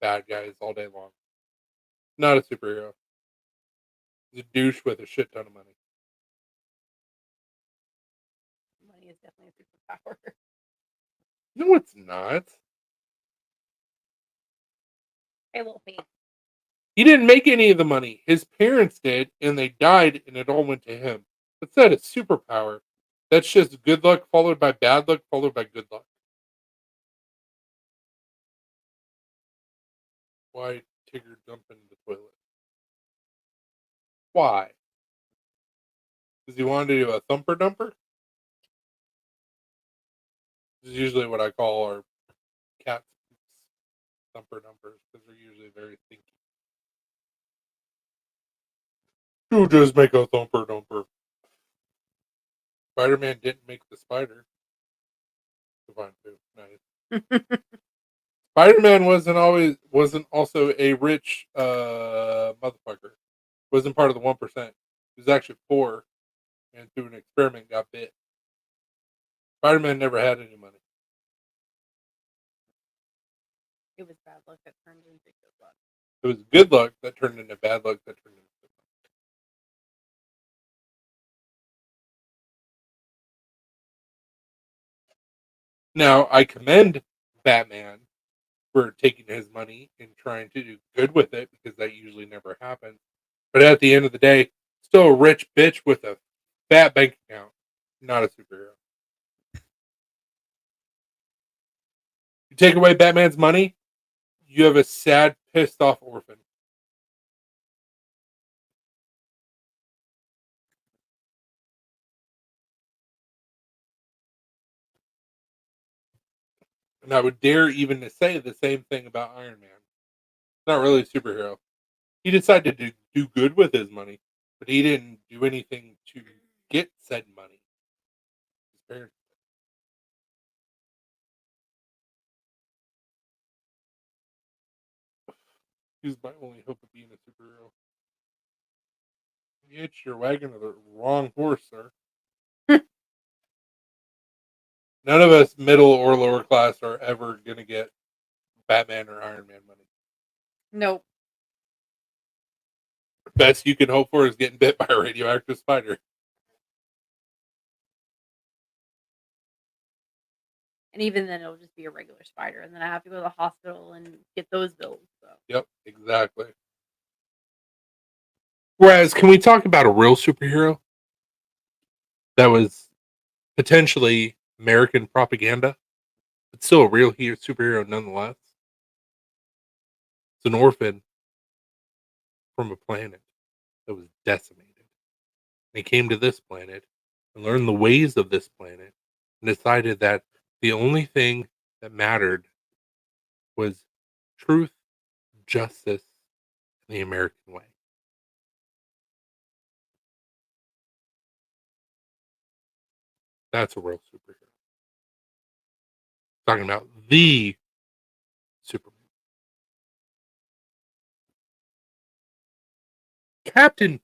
bad guys all day long. Not a superhero. He's a douche with a shit ton of money. Money is definitely a superpower. No, it's not. Hey, little face. He didn't make any of the money. His parents did, and they died, and it all went to him. That's not a superpower. That's just good luck followed by bad luck followed by good luck. Why Tigger jump in the toilet? Why? Does he want to do a thumper dumper? This is usually what I call our cat thumper dumpers because they're usually very thinky. You just make a thumper dumper. Spider Man didn't make the spider. Divine too. Nice. Spider-Man wasn't also a rich motherfucker. Wasn't part of the 1%. He was actually poor, and through an experiment got bit. Spider-Man never had any money. It was bad luck that turned into good luck. It was good luck that turned into bad luck that turned into good luck. Now, I commend Batman for taking his money and trying to do good with it, because that usually never happens. But at the end of the day, still a rich bitch with a fat bank account, not a superhero. You take away Batman's money, you have a sad, pissed off orphan. And I would dare even to say the same thing about Iron Man. Not really a superhero. He decided to do good with his money, but he didn't do anything to get said money. His parents. He was my only hope of being a superhero. You hitched your wagon to the wrong horse, sir. None of us middle or lower class are ever going to get Batman or Iron Man money. Nope. Best you can hope for is getting bit by a radioactive spider. And even then, it'll just be a regular spider, and then I have to go to the hospital and get those bills. So. Yep, exactly. Whereas, can we talk about a real superhero that was potentially American propaganda, but still a real superhero nonetheless? It's an orphan from a planet that was decimated. And he came to this planet and learned the ways of this planet and decided that the only thing that mattered was truth, justice, and the American way. That's a real superhero. Talking about the Superman. Captain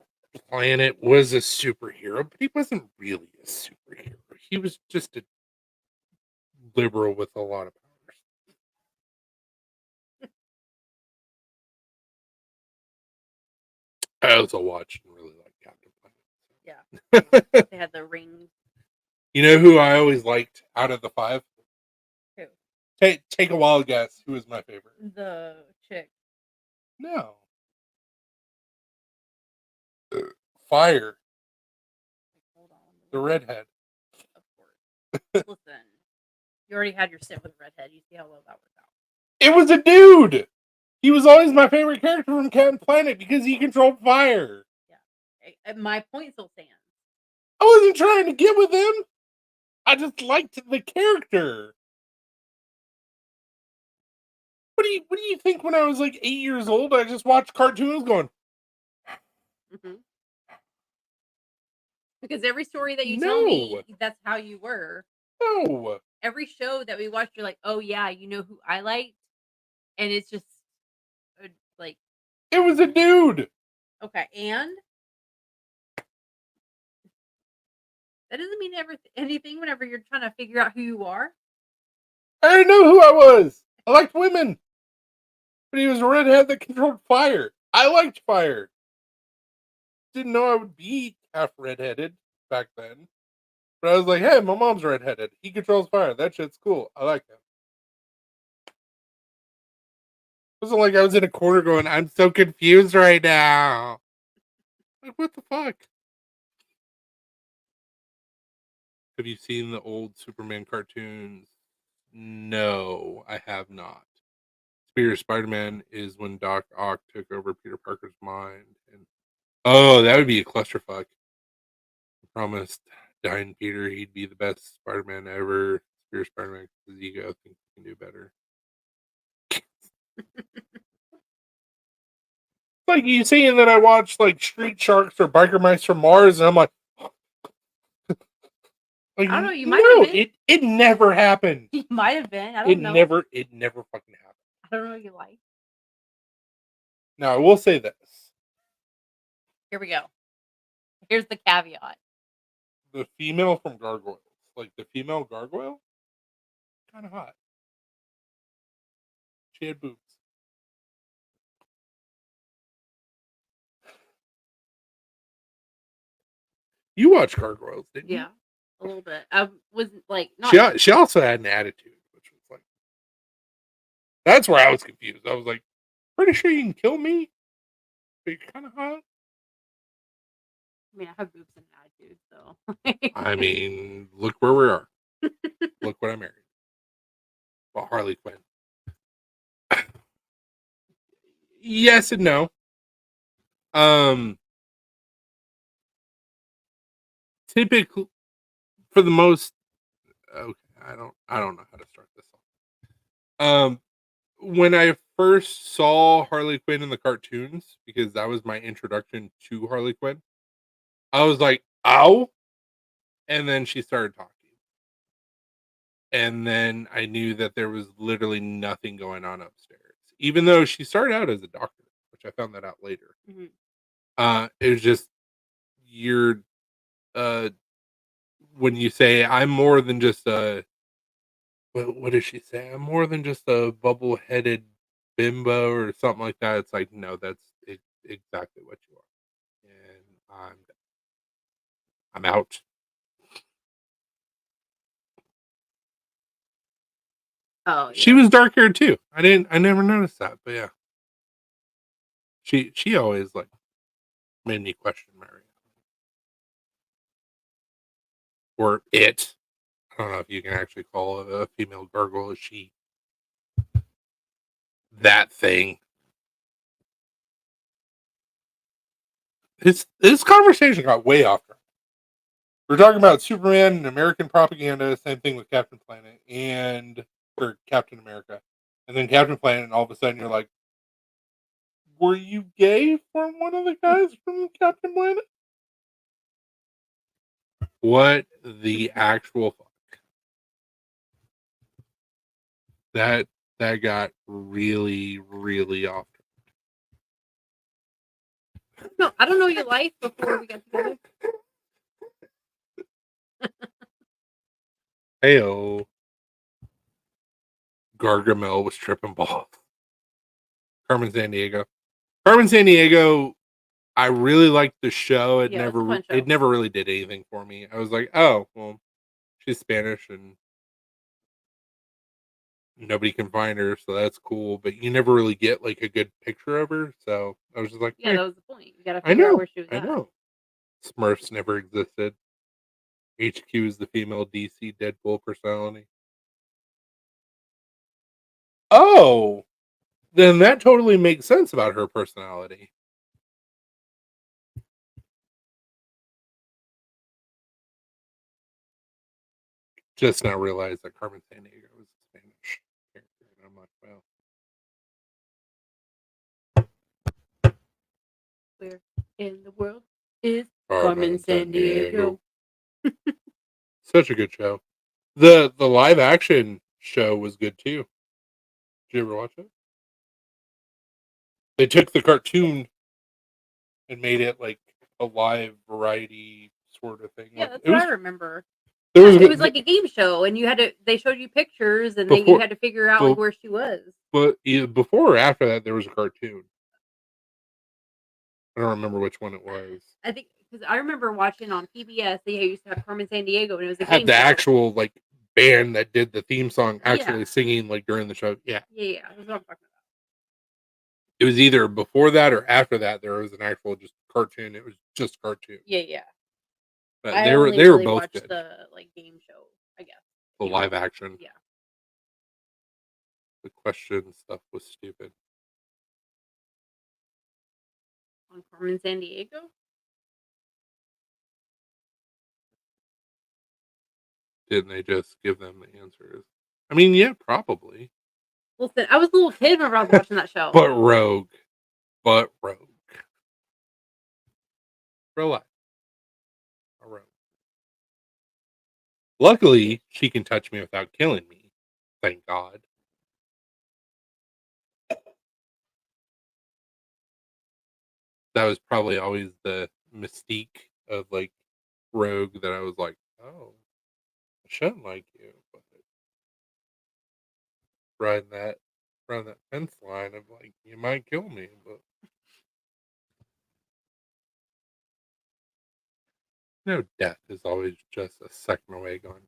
Planet was a superhero, but he wasn't really a superhero. He was just a liberal with a lot of powers. I also watched and really liked Captain Planet. Yeah. They had the rings. You know who I always liked out of the 5? Who? Take a wild guess. Who is my favorite? The chick. No. Fire. Hold on. The redhead. Of course. Listen, you already had your sit with redhead. You see how well that worked out. It was a dude. He was always my favorite character from Captain Planet because he controlled fire. Yeah. My point still stands. I wasn't trying to get with him. I just liked the character. What do you think when I was like 8 years old? I just watched cartoons going. Mm-hmm. Because every story that you tell me, that's how you were. No. Every show that we watched, you're like, oh yeah, you know who I liked? And it's just like. It was a dude. Okay, and? That doesn't mean anything whenever you're trying to figure out who you are. I didn't know who I was. I liked women. But he was a redhead that controlled fire. I liked fire. Didn't know I would be half redheaded back then. But I was like, hey, my mom's redheaded. He controls fire. That shit's cool. I like him. It wasn't like I was in a corner going, I'm so confused right now. Like, what the fuck? Have you seen the old Superman cartoons? No, I have not. Spear Spider-Man is when Doc Ock took over Peter Parker's mind. And oh, that would be a clusterfuck. I promised dying Peter he'd be the best Spider-Man ever. Spear Spider-Man because his ego thinks he can do better. Like you saying that I watched like Street Sharks or Biker Mice from Mars, and I'm like, Like, I don't know. You might have been. it never happened. You might have been. I It don't know. never fucking happened. I don't know what you like. Now, I will say this. Here we go. Here's the caveat. The female from Gargoyles, like the female gargoyle, kind of hot. She had boobs. You watched Gargoyles, didn't you? Yeah, a little bit. I was like, not. She also had an attitude, which was like, that's where I was confused. I was like, pretty sure you can kill me, but you're kind of hot. I mean, I have boobs and an attitude, so. I mean, look where we are. Look what I married. Well, Harley Quinn. Yes and no. Typically, for the most, okay, I don't know how to start this off. When I first saw Harley Quinn in the cartoons, because that was my introduction to Harley Quinn, I was like, ow. And then she started talking. And then I knew that there was literally nothing going on upstairs. Even though she started out as a doctor, which I found that out later. It was just you're when you say I'm more than just a what does she say? I'm more than just a bubble-headed bimbo or something like that. It's like, no, that's exactly what you are. And I'm out. Oh, She was dark haired too. I never noticed that, but yeah. She always like made me question Mary. Or it. I don't know if you can actually call a female gargoyle a she. That thing. This conversation got way off track. We're talking about Superman and American propaganda, same thing with Captain Planet or Captain America. And then Captain Planet, and all of a sudden you're like, were you gay for one of the guys from Captain Planet? What the actual fuck? That got really, really off. No, I don't know your life before we got together. Heyo. Gargamel was tripping balls. Carmen Sandiego. Carmen Sandiego, I really liked the show. It Yeah, it's a fun show. never really did anything for me. I was like, oh, well, she's Spanish and nobody can find her, so that's cool. But you never really get like a good picture of her, so I was just like, Yeah, hey, that was the point. You gotta I figure out know, where she was I at. know. Smurfs never existed. HQ is the female DC Deadpool personality. Oh, then that totally makes sense about her personality. Just now realized that Carmen Sandiego was a Spanish character, and I'm like, well, Where in the world is Carmen Carmen Sandiego? Such a good show. The live action show was good too. Did you ever watch it? They took the cartoon and made it like a live variety sort of thing. Yeah, Like, that's what I remember. There was It was like a game show, and they showed you pictures, and then you Before- had to figure out like where she was. but before or after that, there was a cartoon. I don't remember which one it was. I think because I remember watching on PBS. They used to have Carmen Sandiego, and it was a Had game the show. actual like band that did the theme song actually Yeah. singing like during the show. Yeah, Yeah, that's what I'm talking about. it was either before that or after that. There was an actual just cartoon. It was just cartoon. Yeah. But I they were only they were really both watched good. the like game show, I guess. The live action. Yeah. The question stuff was stupid. On Carmen Sandiego. Didn't they just give them the answers? I mean, yeah, probably. Listen, I was a little kid whenever I was watching that show. But Rogue. Relax. A Rogue. Luckily, she can touch me without killing me. Thank God. That was probably always the mystique of like Rogue that I was like, oh, I shouldn't like you, but riding that fence line of like you might kill me, but death is always just a second away going.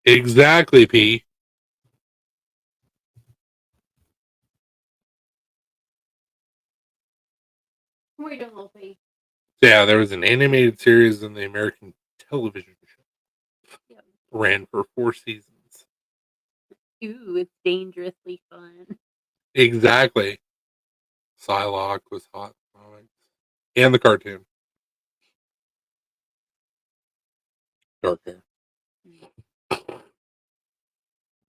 Exactly, P. What are you doing, little P? Yeah, there was an animated series on the American television show. Yep. Ran for 4 seasons. Ooh, it's dangerously fun. Exactly. Psylocke was hot. And the cartoon. Dark hair.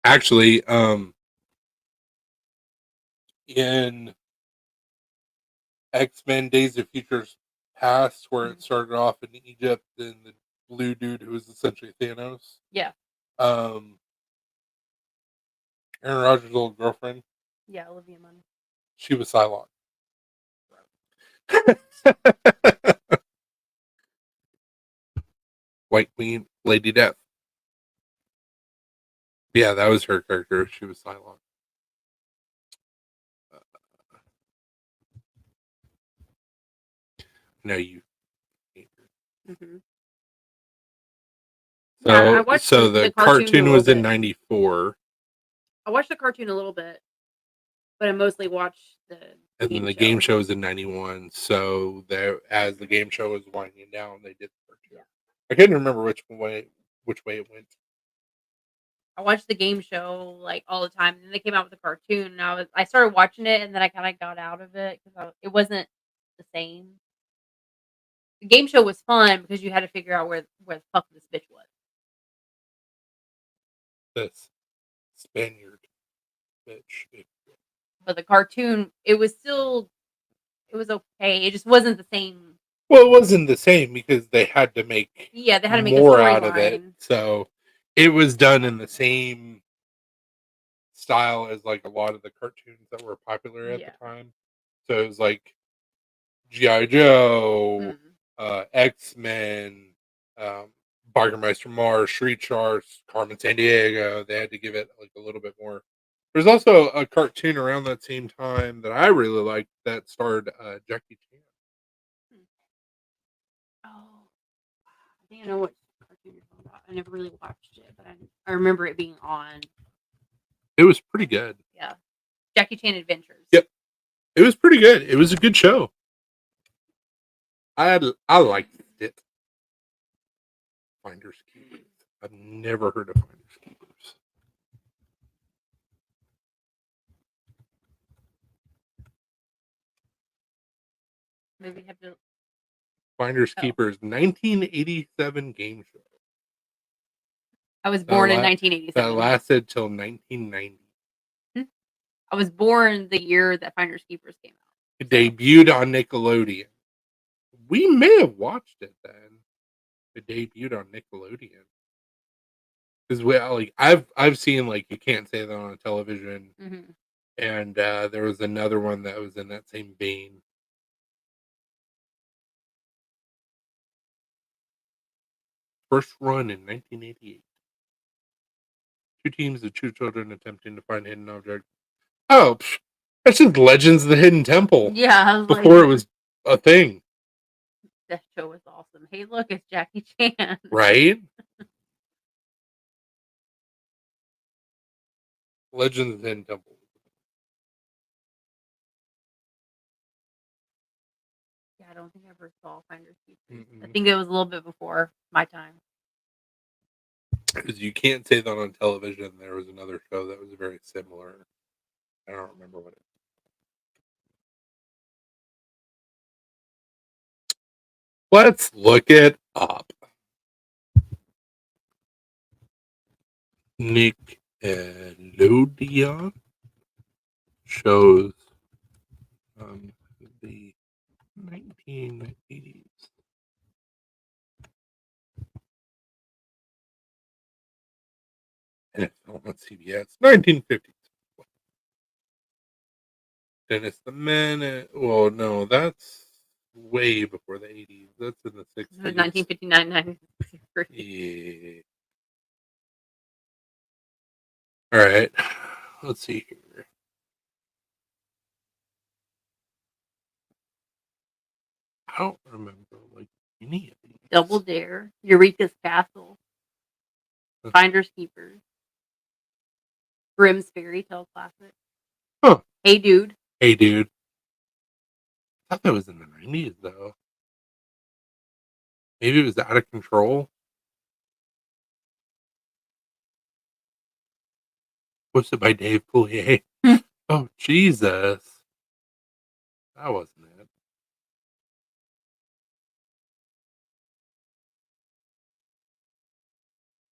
Actually, in X-Men Days of Futures Past, where it started off in Egypt and the blue dude who was essentially Thanos. Yeah. Aaron Rodgers' old girlfriend. Yeah, Olivia Munn. She was Psylocke. White Queen, Lady Death. Yeah, that was her character. She was Psylocke. No, you. Mm-hmm. So, Yeah, I watched the cartoon was in '94. I watched the cartoon a little bit, but I mostly watched the and then the game show was in '91. So as the game show was winding down, they did the cartoon. I couldn't remember which way it went. I watched the game show like all the time, and then they came out with the cartoon, and I started watching it, and then I kind of got out of it because it wasn't the same. The game show was fun because you had to figure out where the fuck this bitch was. This Spaniard bitch. But the cartoon, it was okay. It just wasn't the same. Well, it wasn't the same because they had to make they had to make more a out of it. So it was done in the same style as like a lot of the cartoons that were popular at the time. So it was like G.I. Joe, X-Men, Barkermeister Mars, Street Sharks, Carmen Sandiego. They had to give it like a little bit more. There's also a cartoon around that same time that I really liked that starred Jackie Chan. Oh, I think I know what cartoon you're talking about. I never really watched it, but I remember it being on. It was pretty good. Yeah, Jackie Chan Adventures. Yep, it was pretty good. It was a good show. I liked it. Finders Keepers. I've never heard of Finders Keepers. Maybe have to. Finders Keepers, 1987 game show. I was born in 1987. That lasted till 1990. I was born the year that Finders Keepers came out. It debuted on Nickelodeon. We may have watched it then. It debuted on Nickelodeon. Because I've seen like You Can't Say That on a Television, and there was another one that was in that same vein. First run in 1988. 2 teams of 2 children attempting to find hidden object. Oh, that's just Legends of the Hidden Temple. Yeah, before it was a thing. That show was awesome. Hey, look, it's Jackie Chan. Right? Legends of the Hidden Temple. Yeah, I don't think I ever saw Finders Keepers. I think it was a little bit before my time. Because You Can't Say That on Television. There was another show that was very similar. I don't remember what it was. Let's look it up. Nick Nickelodeon shows the 1980s. NFL on CBS, 1950s. Dennis the Menace. Well, no, that's way before the 80s. That's in the 60s. 1959, 1963. Yeah. All right. Let's see here. I don't remember like any of these. Double Dare, Eureka's Castle, Finders Keepers, Grimm's Fairy Tale Classic. Huh. Hey Dude. Hey Dude. I thought that was in the 90s though. Maybe it was Out of Control. Hosted by Dave Coulier. Oh Jesus. That wasn't it.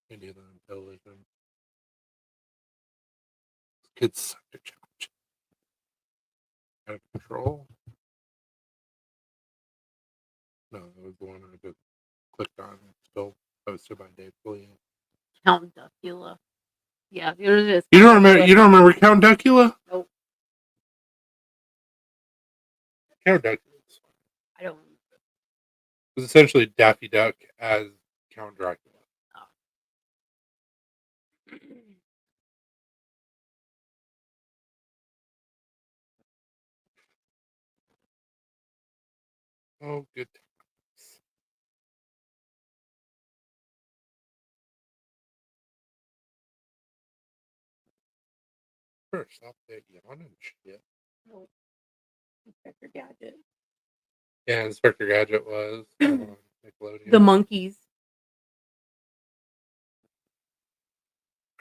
Can't do that on television. Kids suck a challenge. Out of Control. No, that was the one I just clicked on. It's still hosted by Dave Coulier. Count Duckula. Yeah, there it is. You don't remember Count Duckula? Nope. Count Duckula I don't remember. was essentially Daffy Duck as Count Dracula. Oh, good times. First off, that yawn and shit. Nope. Inspector Gadget. Yeah, Inspector Gadget was on Nickelodeon. The Monkeys.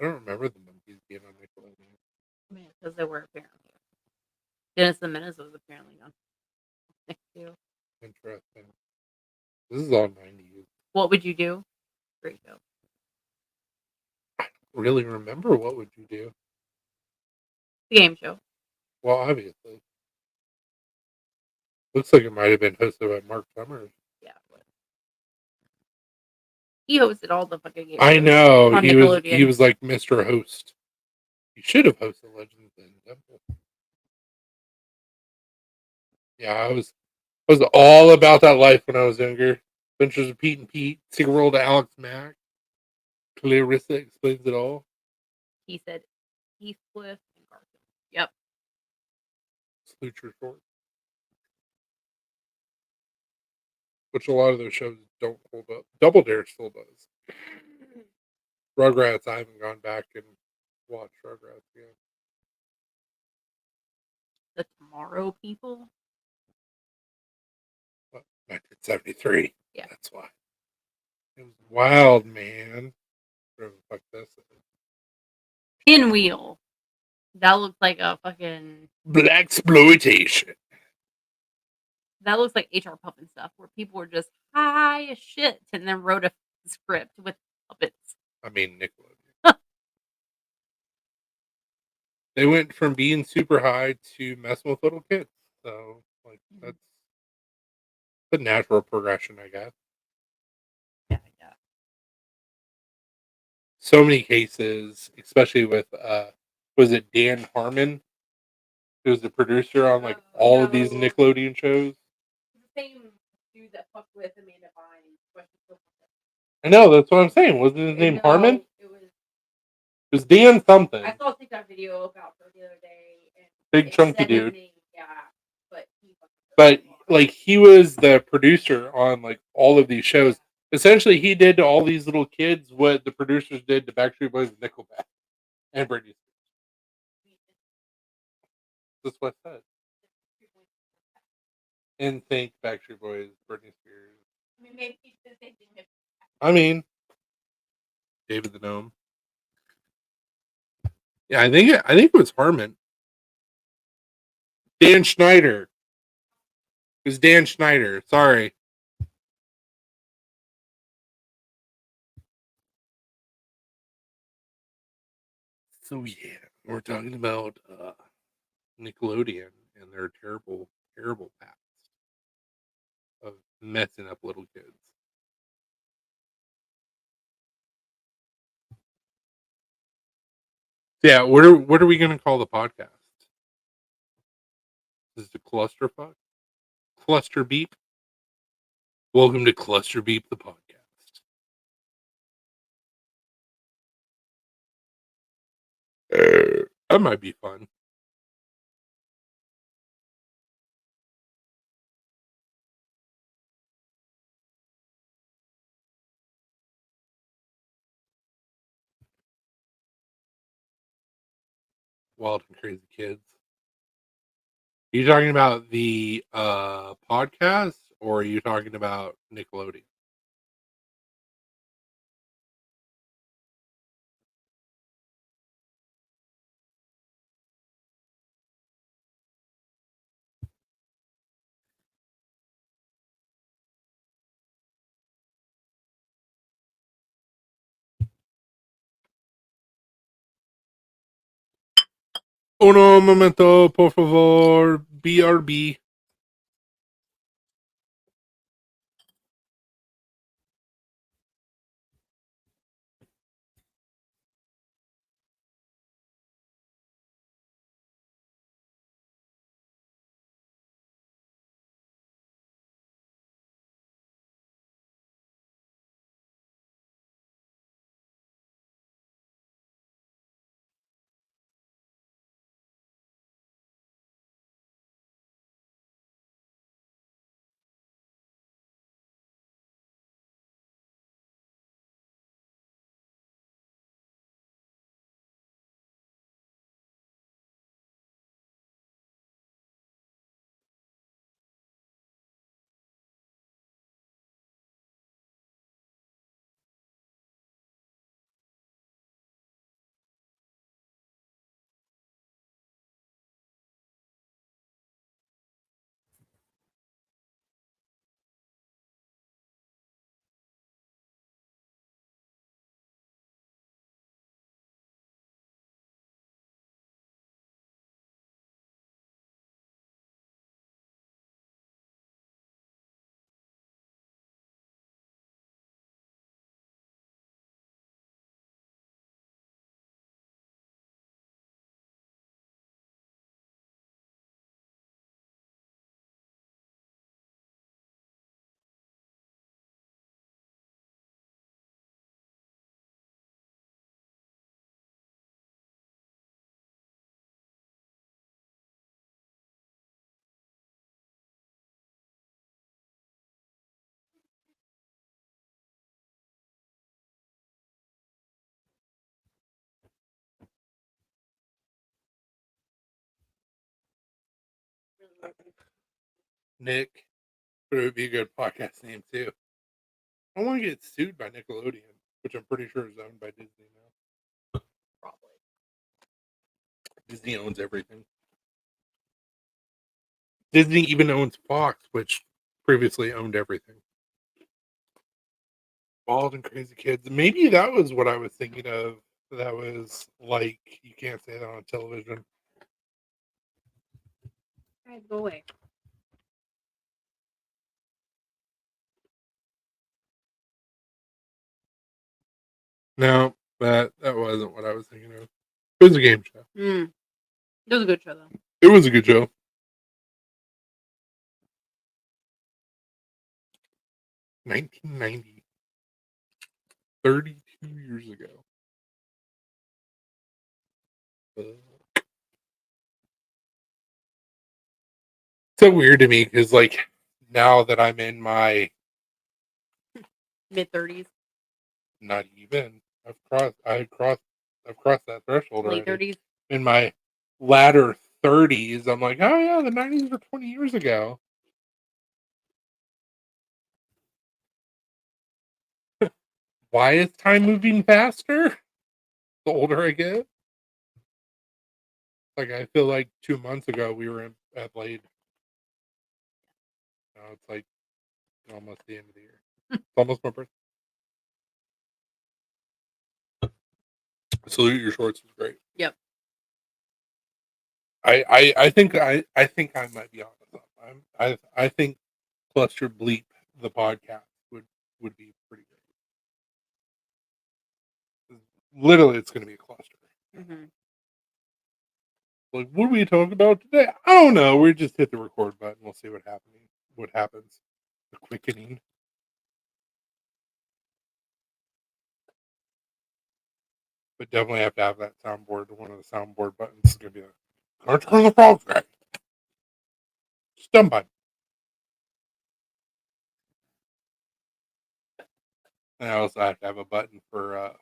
I don't remember the monkeys being on Nickelodeon. Man, because they were apparently. Dennis the Menace was apparently on. Thank you. Interesting. This is all 90s. What would you do? Great show. I don't really remember What Would You Do? The game show. Well, obviously. Looks like it might have been hosted by Mark Summers. Yeah. But he hosted all the fucking games. I know. On He Nickelodeon. was like Mr. Host. He should have hosted Legends in Temple. Yeah, I was all about that life when I was younger. Adventures of Pete and Pete, Secret World of Alex Mack, Clarissa Explains It All. He said Heathcliff and Garfield. Yep. Salute Your Short. Which a lot of those shows don't hold up. Double Dare still does. Rugrats, I haven't gone back and watched Rugrats again. The Tomorrow People. What? 1973. Yeah. That's why. It was wild, man. Whatever the fuck this is. Pinwheel. That looks like a fucking. Blaxploitation. That looks like HR puppet stuff where people were just high as shit and then wrote a script with puppets. I mean, Nickelodeon. They went from being super high to messing with little kids. So, like, that's the natural progression, I guess. Yeah. So many cases, especially with, was it Dan Harmon? Who was the producer on, like, all of these Nickelodeon shows? The same dude that fucked with Amanda Bynes. I know, that's what I'm saying. Wasn't his name Harmon? It was Dan something. I saw a TikTok video about her the other day. And Big chunky dude. Yeah, but like he was the producer on like all of these shows. Essentially, he did to all these little kids what the producers did to Backstreet Boys and Nickelback and Britney Spears. That's what I said. And think Backstreet Boys, Britney Spears. I mean, David the Gnome. Yeah, I think it was Harmon. Dan Schneider. It was Dan Schneider. Sorry. So yeah, we're talking about Nickelodeon and their terrible, terrible past of messing up little kids. Yeah, what are we gonna call the podcast? Is it clusterfuck? Cluster beep? Welcome to Cluster Beep the podcast. That might be fun. Wild and Crazy Kids. Are you talking about the podcast or are you talking about Nickelodeon? Uno momento, por favor. BRB. Nick. But it would be a good podcast name too. I want to get sued by Nickelodeon, which I'm pretty sure is owned by Disney now. Probably. Disney owns everything. Disney even owns Fox, which previously owned everything. Wild and Crazy Kids. Maybe that was what I was thinking of. That was like, you can't say that on television. Guys, go away. No, that wasn't what I was thinking of. It was a game show. It was a good show though. It was a good show. 1990. 32 years ago. So weird to me because, like, now that I'm in my Mid-30s, not even, I've crossed that threshold late already. 30s. In my latter 30s, I'm like, oh yeah, the 90s were 20 years ago. Why is time moving faster? The older I get, like I feel like 2 months ago we were at Blade. Now it's like almost the end of the year. It's almost my birthday. Salute Your Shorts was great. Yep. I think I might be on to something. I think Cluster Bleep the podcast would be pretty good. Literally, it's going to be a cluster. Hmm. Like, what are we talking about today? I don't know. We just hit the record button. We'll see what happens. What happens? The quickening. But definitely have to have that soundboard. One of the soundboard buttons is going to be like, "Gonna turn the frogs back." Stun button. And I also have to have a button for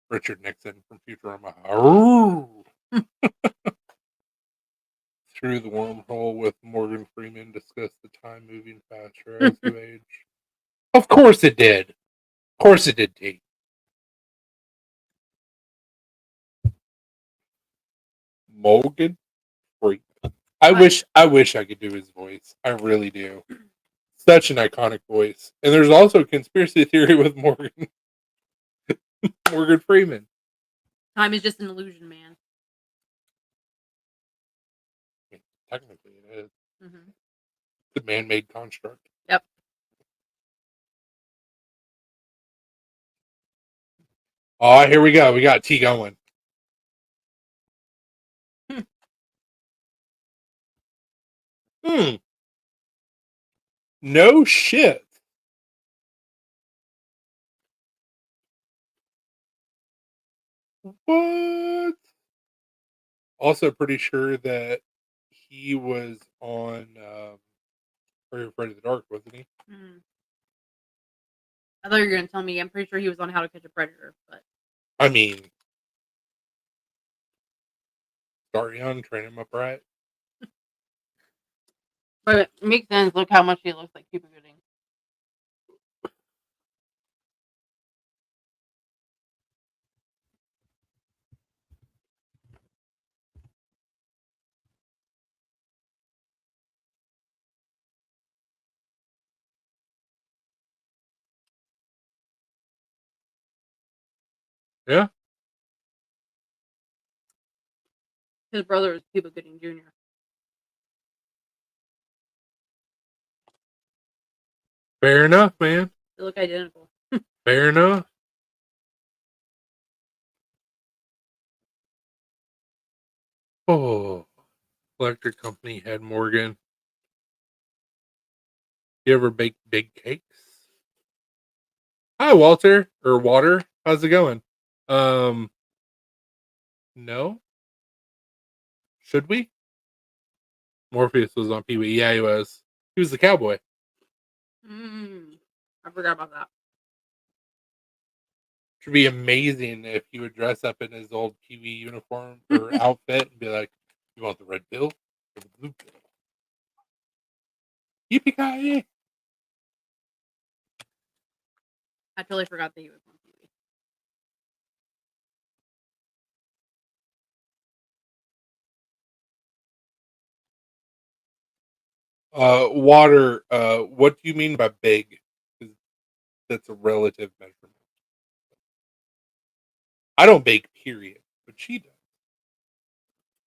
Richard Nixon from Futurama. Arrgh! Through the wormhole with Morgan Freeman discuss the time moving faster as you age. Of course it did. Of course it did, T. Morgan Freeman. I wish I could do his voice. I really do. Such an iconic voice. And there's also a conspiracy theory with Morgan Freeman. Time is just an illusion, man. I mean, technically it is. Hmm. It's a man-made construct. Yep. Oh, here we go. We got T going. Hmm. No shit. What? Also, pretty sure that he was on Very Afraid of the Dark, wasn't he? Mm. I thought you were going to tell me. I'm pretty sure he was on How to Catch a Predator, but I mean, start young, train him up right. it makes sense. Look how much he looks like Cuba Gooding. Yeah. His brother is Cuba Gooding Jr. Fair enough, man. They look identical. Fair enough. Oh, electric company head Morgan. You ever bake big cakes? Hi, Walter or Water. How's it going? No. Should we? Morpheus was on Pee Wee. Yeah, he was. He was the cowboy. I forgot about that. Should be amazing if he would dress up in his old Pee Wee uniform or outfit and be like, "You want the red pill or the blue pill?" Yippee-ki-yay! I totally forgot that he was on TV. Water. What do you mean by big? 'Cause that's a relative measurement. I don't bake, period, but she does.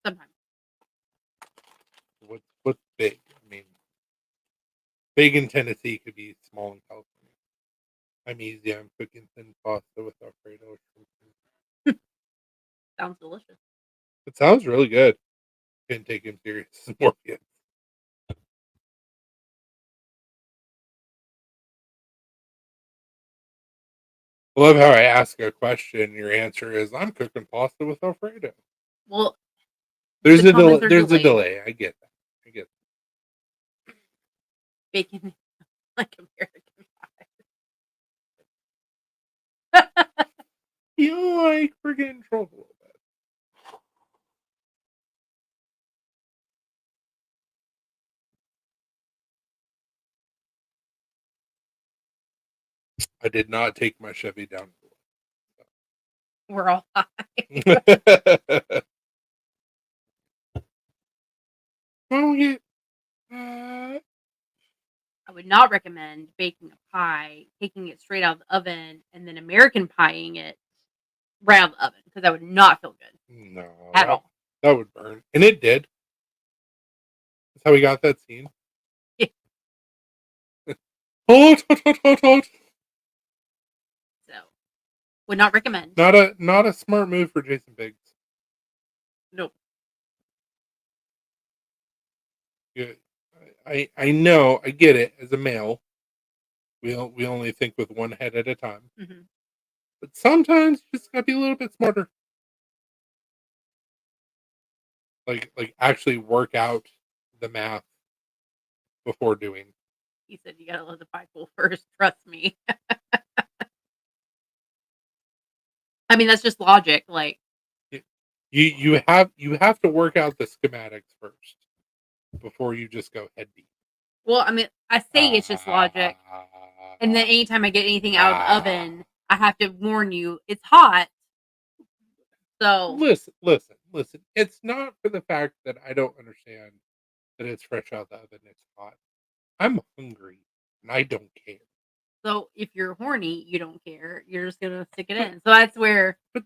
Sometimes. What's big? I mean, big in Tennessee could be small in California. I'm easy. I'm cooking thin pasta with Alfredo. Sounds delicious. It sounds really good. Can't take him serious. Morpheus. I love how I ask a question. Your answer is, "I'm cooking pasta with Alfredo." Well, There's the a comments are there's a delayed. delay. I get that. I get Bacon like American pie. feel like we're getting in trouble a little bit. I did not take my Chevy down. We're all high. Oh yeah. I would not recommend baking a pie, taking it straight out of the oven, and then American pieing it right out of the oven because that would not feel good No, at all. that would burn, and it did. That's how we got that scene. Yeah. Hot, hot, hot, hot, hot. So, would not recommend. Not a smart move for Jason Biggs. Nope. Yeah, I know, I get it. As a male, we only think with one head at a time. Hmm. But sometimes you just gotta be a little bit smarter. Like actually work out the math before doing. He said you gotta let the pie cool first. Trust me. I mean, that's just logic. Like, You have to work out the schematics first before you just go head deep. well, I mean, I say it's just logic, and then anytime I get anything out of the oven, I have to warn you it's hot. So Listen. It's not for the fact that I don't understand that it's fresh out the oven. It's hot. I'm hungry and I don't care. so if you're horny, you don't care. You're just gonna stick it in. So that's where But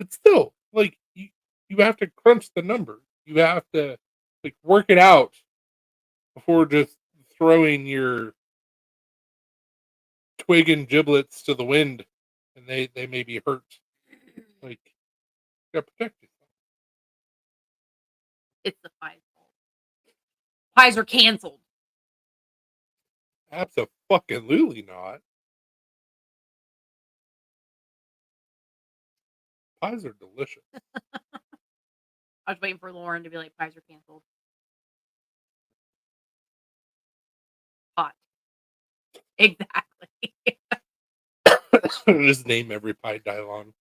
still, like you have to crunch the number. You have to like work it out before just throwing your twig and giblets to the wind, and they may be hurt. Like you gotta protect yourself. it's the pie's fault. Pies are canceled. Absolutely not. Pies are delicious. I was waiting for Lauren to be like, pies are canceled. Hot. Exactly. Just name every pie Dylon.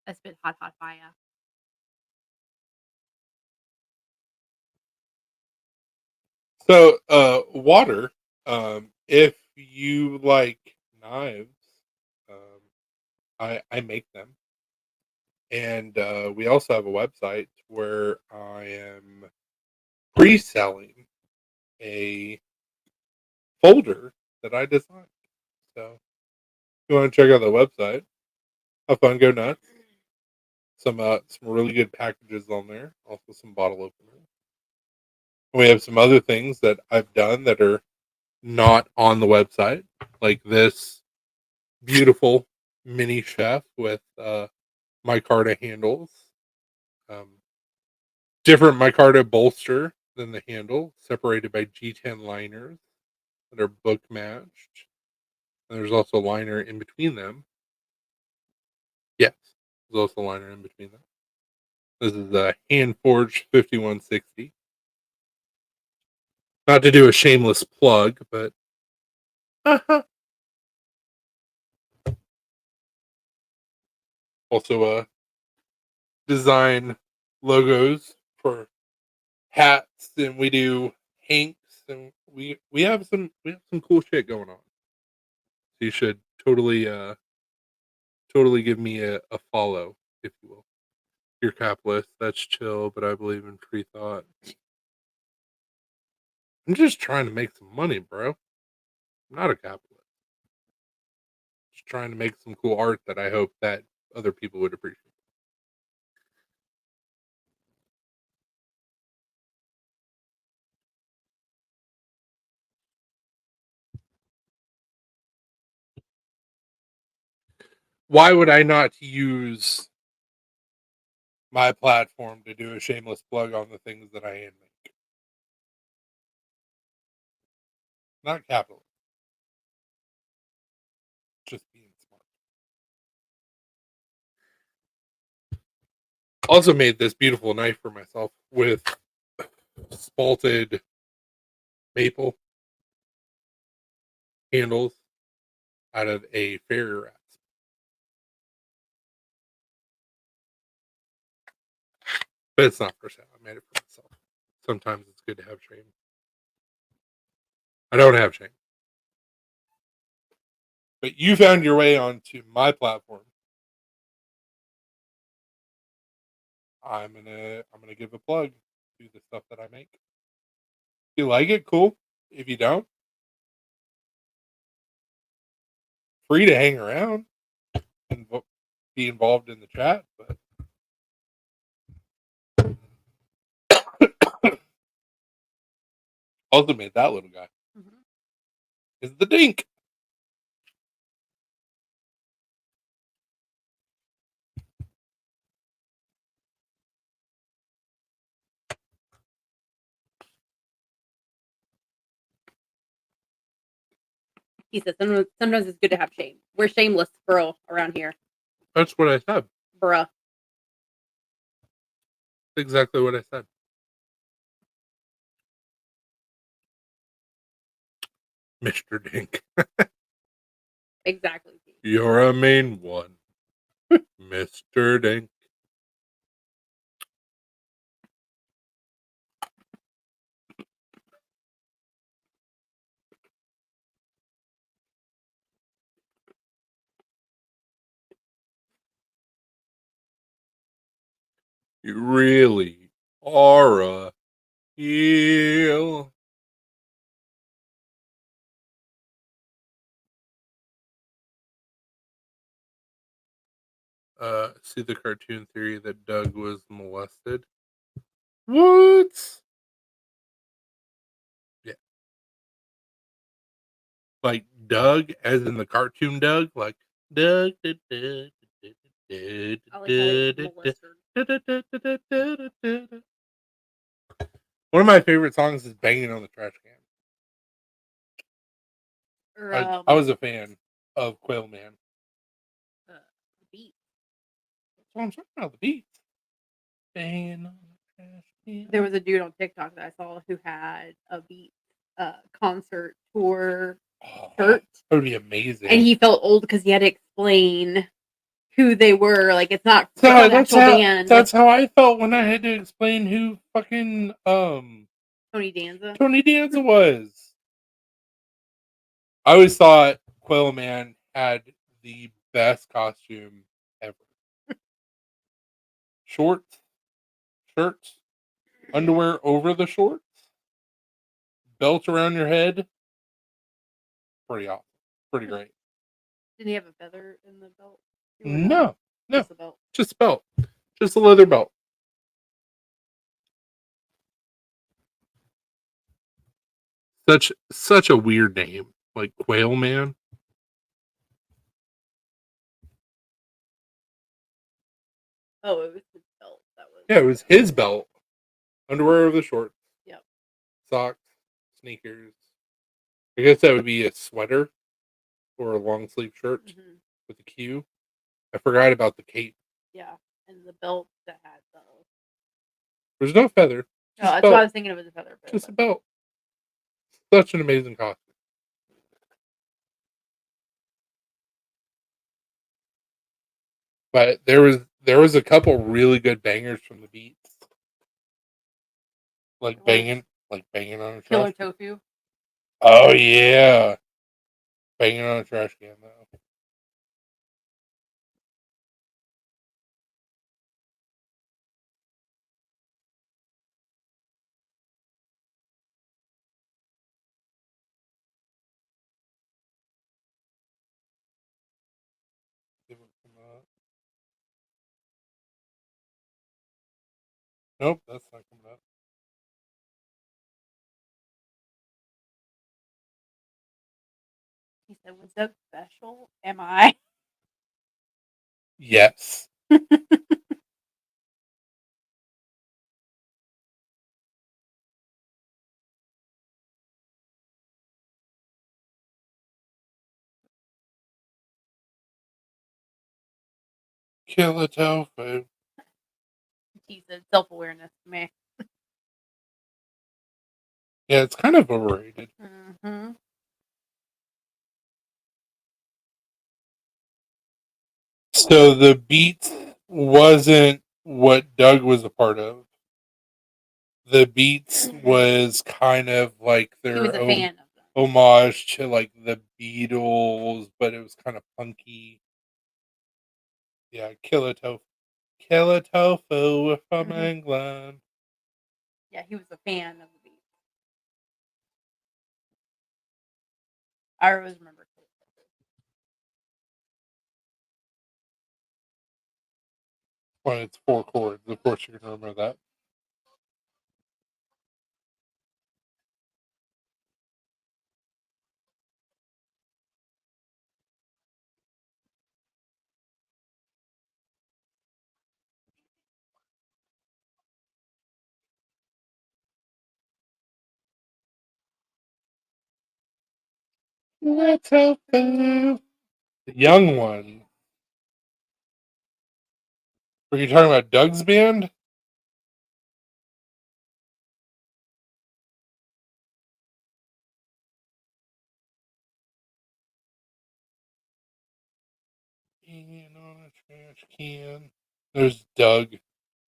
I spit hot fire. So, water. If you like knives, I make them, and we also have a website where I am pre-selling a folder that I designed. So, if you want to check out the website, have fun, go nuts. Some really good packages on there. Also, some bottle openers. We have some other things that I've done that are not on the website, like this beautiful mini chef with micarta handles. Different micarta bolster than the handle, separated by G10 liners that are book matched. And there's also a liner in between them. Yes, there's also a liner in between them. This is a hand forged 5160. Not to do a shameless plug, but also design logos for hats, and we do hanks, and we have some cool shit going on. So you should totally give me a follow, if you will. You're capitalist, that's chill, but I believe in free thought. I'm just trying to make some money, bro. I'm not a capitalist. Just trying to make some cool art that I hope that other people would appreciate. Why would I not use my platform to do a shameless plug on the things that I hand make? Not capitalist. Just being smart. Also made this beautiful knife for myself with spalted maple handles out of a fairy rasp. But it's not for sale. I made it for myself. Sometimes it's good to have shame. I don't have shame. But you found your way onto my platform. I'm gonna give a plug to the stuff that I make. If you like it, cool. If you don't, free to hang around and be involved in the chat, but also made that little guy Mhm. is the Dink. He said sometimes it's good to have shame. We're shameless, bro, around here, That's what I said. bruh. Exactly what I said. Mr. Dink. Exactly. You're a mean one. Mr. Dink. You really are a heel. See the cartoon theory that Doug was molested? What? Yeah. Like Doug, as in the cartoon Doug? Like Doug. I like how they molested. One of my favorite songs is Banging on the Trash Can. Or I was a fan of Quail Man. beat. That's what I'm talking about, the beats. Banging on the trash can. There was a dude on TikTok that I saw who had a beat concert tour shirt, That would be amazing. and he felt old because he had to explain who they were. Like it's not So an actual band. That's how I felt when I had to explain who fucking Tony Danza. Tony Danza was. I always thought Quail Man had the best costume ever. Shorts, shirts, underwear over the shorts, belt around your head. Pretty awesome. Pretty great. Did he have a feather in the belt? No, Just a belt. just a belt. Just a leather belt. Such a weird name. Like Quail Man. Oh, it was his belt. That was. Yeah, it was his belt. Underwear over the shorts. Yep. Socks, sneakers. I guess that would be a sweater or a long sleeve shirt Mhm. with a Q. I forgot about the cape. Yeah, and the belt that had the. There's no feather. No, that's what I was thinking. It was a feather. Just a belt. Such an amazing costume. But there was a couple really good bangers from the Beats. Like banging on a Killer trash can. Tofu. Oh yeah. Banging on a trash can though. Nope, that's not coming up. He said, "Was that special? Am I?" Yes. Killer tofu. He said, "Self-awareness, man." Yeah, it's kind of overrated. Mm-hmm. So the Beats wasn't what Doug was a part of. The Beats was kind of like He their was a fan of them. homage to like the Beatles, but it was kind of punky. Yeah, Killer Tofu. Killer Tofu from England. Yeah, he was a fan of the Beatles. I always remember. Well, it's 4 chords. Of course, you're gonna remember that. Let's help them. The young one. Were you talking about Doug's band? And on a trash can. There's Doug.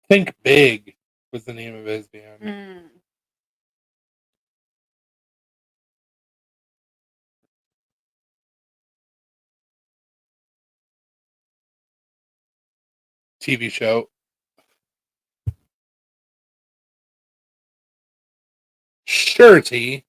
Think Big was the name of his band. Mm. TV show. Surety.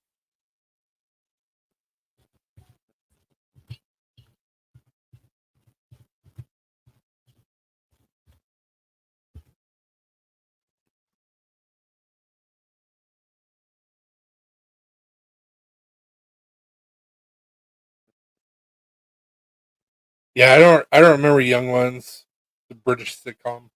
Yeah, I don't remember Young Ones, the British sitcom.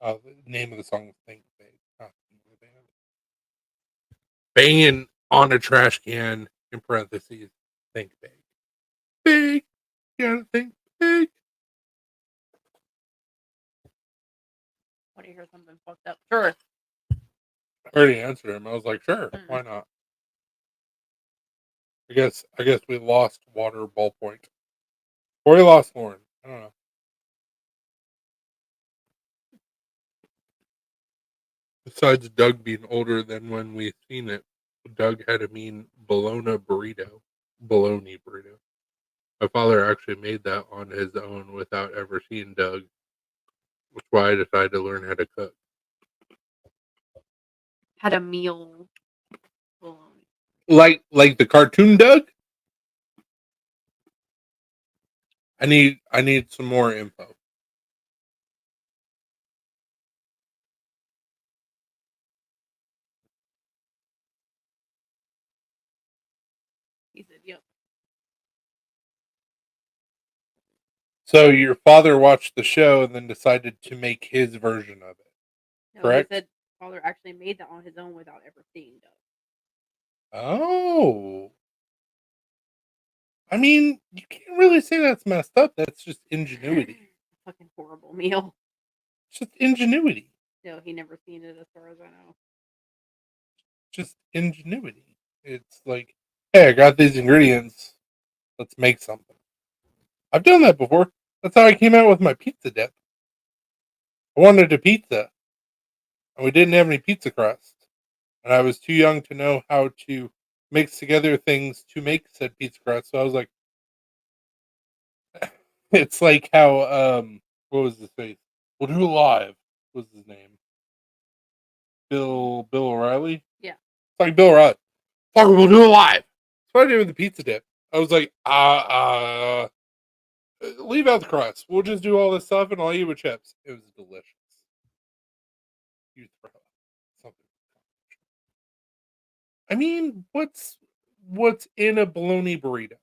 The name of the song is Think Big. Not the name of the band. Banging on a trash can in parentheses. Think big. Big. You gotta think big. Want to hear something fucked up? Sure. I already answered him. I was like, sure, why not? I guess we lost Water Ballpoint. Or we lost Lauren. I don't know. Besides Doug being older than when we seen it, Doug had a mean bologna burrito. Bologna burrito. My father actually made that on his own without ever seeing Doug, which is why I decided to learn how to cook. Had a meal. Bologna. Like the cartoon Doug? I need some more info. He said, "Yep." So your father watched the show and then decided to make his version of it. No, Correct? he said father actually made that on his own without ever seeing Doug. Oh. I mean, you can't really say that's messed up. That's just ingenuity. Fucking horrible meal. It's just ingenuity. No, he never seen it as far as I know. Just ingenuity. It's like, hey, I got these ingredients. Let's make something. I've done that before. That's how I came out with my pizza dip. I wanted a pizza, and we didn't have any pizza crust. And I was too young to know how to mix together things to make said pizza crust. So I was like, it's like how what was his face? We'll do it live. What was his name? Bill O'Reilly? Yeah. It's like Bill O'Reilly. Fuck, we'll do it live. That's what I did with the pizza dip. I was like, leave out the crust. We'll just do all this stuff and I'll eat with chips. It was delicious. You throw something. I mean, what's in a bologna burrito?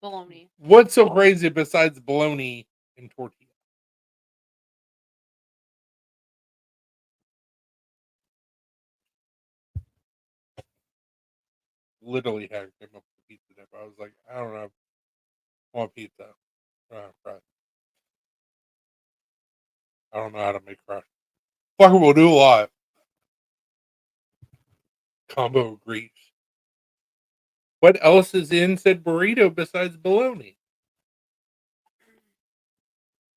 Bologna. What's so crazy besides bologna and tortilla? Literally had came up with pizza dip. I was like, I don't know. I want pizza. Crust. I don't know how to make crust. Fucker, we'll do it live. Combo grease. What else is in said burrito besides bologna?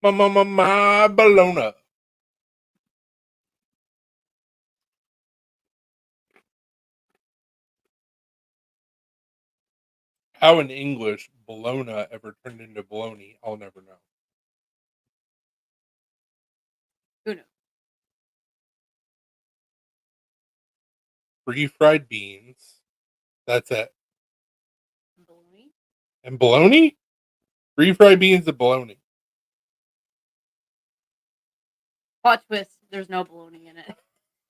My bologna. How in English bologna ever turned into bologna, I'll never know. Who knows? Refried beans. That's it. Bologna? And bologna? Refried beans and bologna. Plot twist, there's no bologna in it.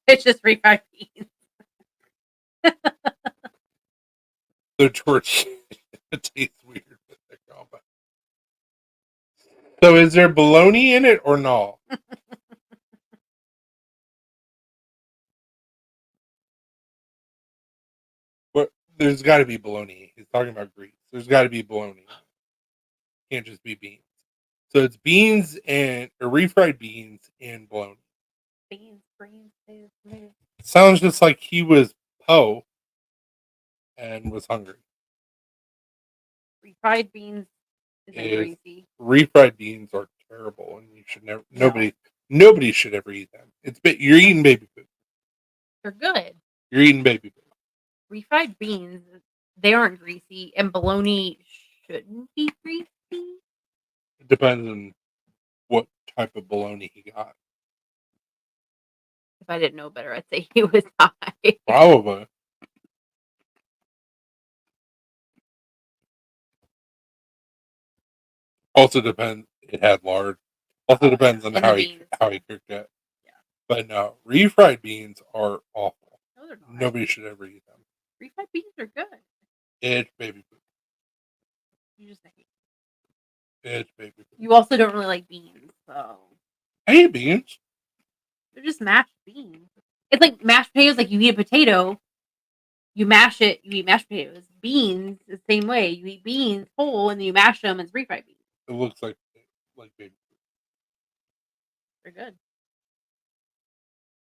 It's just refried beans. The tortilla tastes weird with the combo. So is there bologna in it or no? But there's got to be bologna. He's talking about grease. There's got to be bologna. Can't just be beans. So it's beans and or refried beans and bologna. Beans, potatoes. Sounds just like he was Poe and was hungry. Refried beans isn't Is greasy. refried beans are terrible, and you should never. No. Nobody should ever eat them. You're eating baby food. They're good. You're eating baby food. Refried beans, they aren't greasy, and bologna shouldn't be greasy. It depends on what type of bologna he got. If I didn't know better, I'd say he was high. Probably. Also depends. It had lard. Also depends on And the how beans. he cooked it. Yeah. But no, refried beans are awful. No, they're not. Nobody should ever eat them. Refried beans are good. It's baby food. You just hate. It's baby food. You also don't really like beans, so I eat beans. they're just mashed beans. It's like mashed potatoes. Like you eat a potato, you mash it, you eat mashed potatoes. Beans the same way. You eat beans whole, and then you mash them. It's refried beans. It looks like baby food. They're good.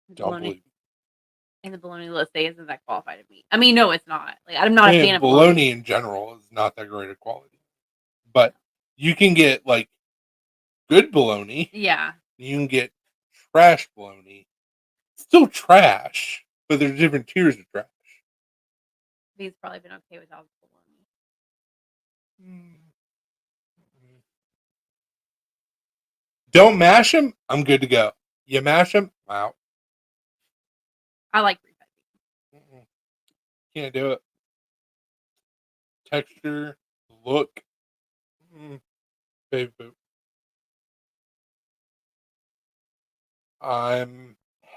The Don't bologna, believe. and the bologna, let's say, isn't that qualified of meat. I mean, no, it's not. Like I'm not a And fan of bologna in general is not that great of quality. But you can get like good bologna. Yeah. You can get trash bologna. Still trash, but there's different tiers of trash. He's probably been okay without bologna. Don't mash them. I'm good to go. You mash them, I'm out. I like refried beans. Can't do it. Texture, look, baby poop. I'm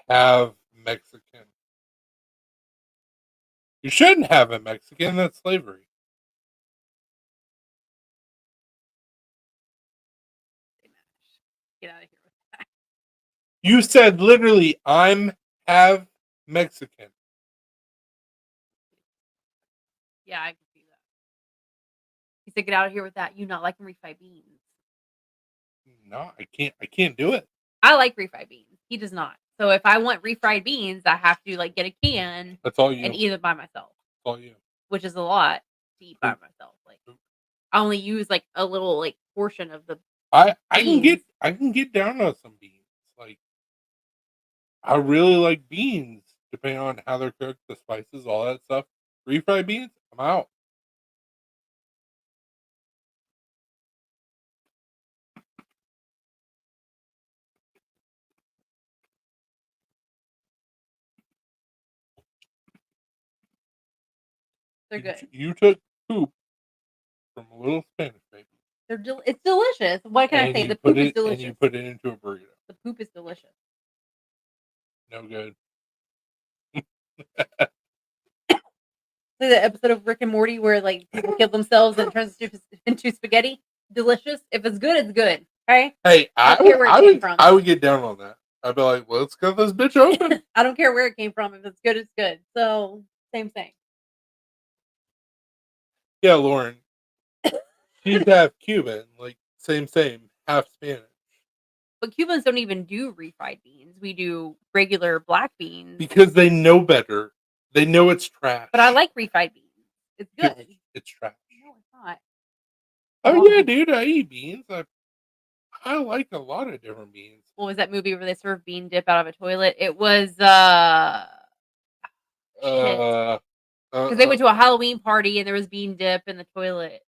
half Mexican. You shouldn't have a Mexican. That's slavery. Get out of here with that. You said literally, I'm half Mexican. Yeah, I can see that. He said, "Get out of here with that. You not liking refried beans." No, I can't. I can't do it. I like refried beans. He does not. So if I want refried beans, I have to like get a can That's all you. and eat it by myself, That's all you. which is a lot to eat by myself. Like I only use like a little like portion of the. I can get down on some beans. Like I really like beans, depending on how they're cooked, the spices, all that stuff. Refried beans, I'm out. They're good. You took poop from a little Spanish baby. It's delicious. What can I say? The poop is delicious. And you put it into a burrito. The poop is delicious. No good. See the episode of Rick and Morty where like people kill themselves and it turns into spaghetti. Delicious. If it's good, it's good. Okay. Hey, I don't care where it came from. I would get down on that. I'd be like, let's cut this bitch open. I don't care where it came from. If it's good, it's good. So same thing. Yeah, Lauren. She's half Cuban, like same, half Spanish. But Cubans don't even do refried beans. We do regular black beans. Because they know better. They know it's trash. But I like refried beans. It's good. It's trash. No, it's not. Oh yeah, dude, I eat beans. I like a lot of different beans. What was that movie where they serve bean dip out of a toilet? It was because they went to a Halloween party and there was bean dip in the toilet.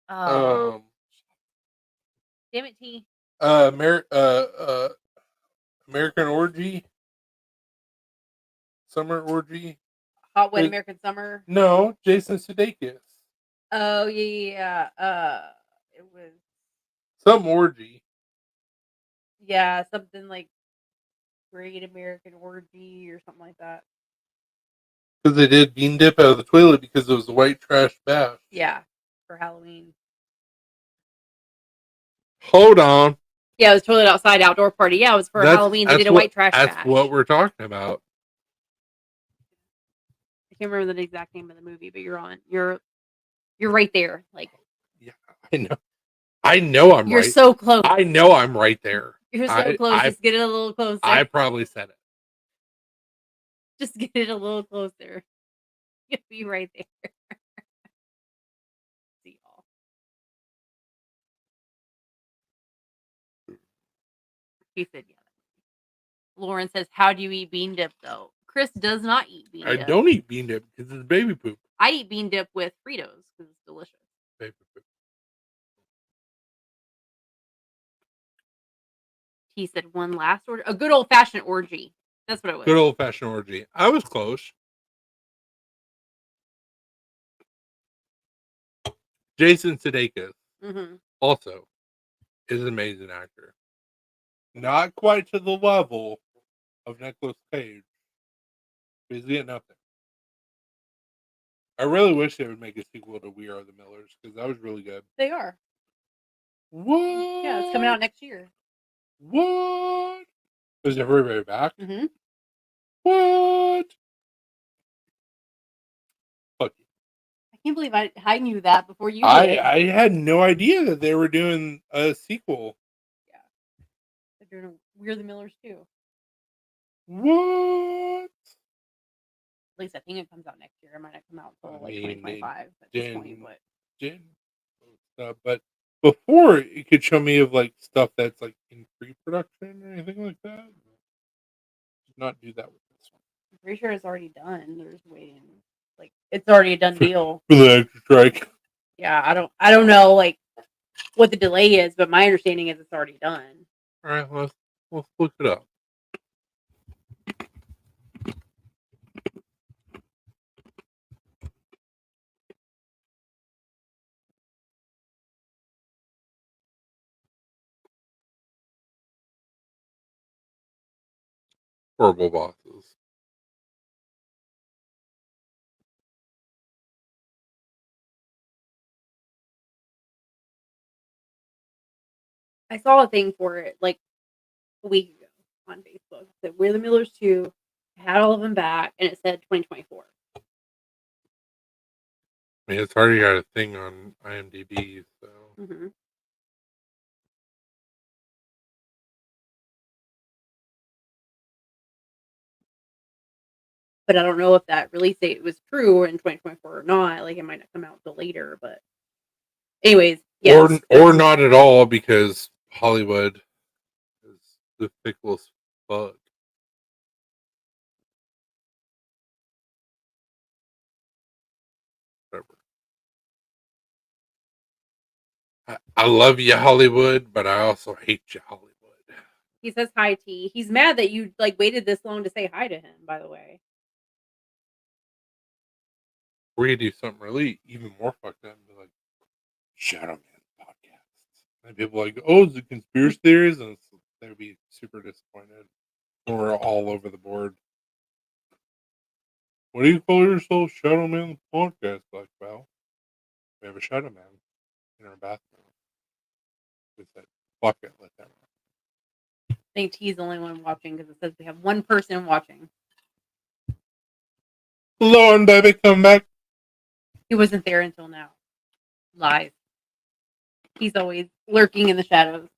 Oh, damn it, T. American Orgy, Summer Orgy. Hot Wet Wait. American Summer. No, Jason Sudeikis. Oh yeah. It was Some orgy. something like Great American Orgy or something like that. Because they did bean dip out of the toilet because it was a white trash bath. Yeah, for Halloween. Hold on. Yeah, it was toilet outside outdoor party. Yeah, it was for Halloween. They did a white trash That's bash. what we're talking about. I can't remember the exact name of the movie, but you're right there. Like, Yeah, I know. I know I'm you're right. so close. I know I'm right there. You're so close. Just get it a little closer. I probably said it. Just get it a little closer. You'll be right there. See y'all. He said, yeah. Lauren says, how do you eat bean dip, though? Chris does not eat bean I dip. don't eat bean dip because it's baby poop. I eat bean dip with Fritos because it's delicious. Baby poop. He said, one last order. A good old-fashioned orgy. That's what it was. Good old fashioned orgy. I was close. Jason Sudeikis also is an amazing actor. Not quite to the level of Nicolas Cage. But he's getting up there. I really wish they would make a sequel to We Are the Millers because that was really good. They are. What? Yeah, it's coming out next year. What? Is everybody back? Mm-hmm. What? Fuck you. I can't believe I knew that before you did. I had no idea that they were doing a sequel. Yeah. They're doing We're the Millers too. What? At least I think it comes out next year. It might not come out until 2025 at this point. But before it could show me of like stuff that's like in pre-production or anything like that. Did not do that with this one. I'm pretty sure it's already done. They're just waiting. Like it's already a done deal. For the actor strike. Yeah, I don't know like what the delay is, but my understanding is it's already done. All right, let's look it up. Horrible bosses. I saw a thing for it like a week ago on Facebook that We're the Millers 2 had all of them back, and it said 2024. I mean, it's already got a thing on IMDb, so. Mm-hmm. But I don't know if that release date was true in 2024 or not. Like it might not come out until later, but anyways, yes. Or not at all because Hollywood is the fickle as fuck. Whatever. I love you, Hollywood, but I also hate you, Hollywood. He says hi, T. He's mad that you like waited this long to say hi to him, by the way. We're gonna do something really even more fucked up and be like Shadow Man podcasts. And people are like, oh, is it conspiracy theories? And they would be super disappointed. And we're all over the board. What do you call yourself, Shadow Man podcast? Like, well, we have a Shadow Man in our bathroom. We said, fuck it, let that run. I think T's the only one watching because it says we have one person watching. Lauren, baby, come back. He wasn't there until now. Lies. He's always lurking in the shadows.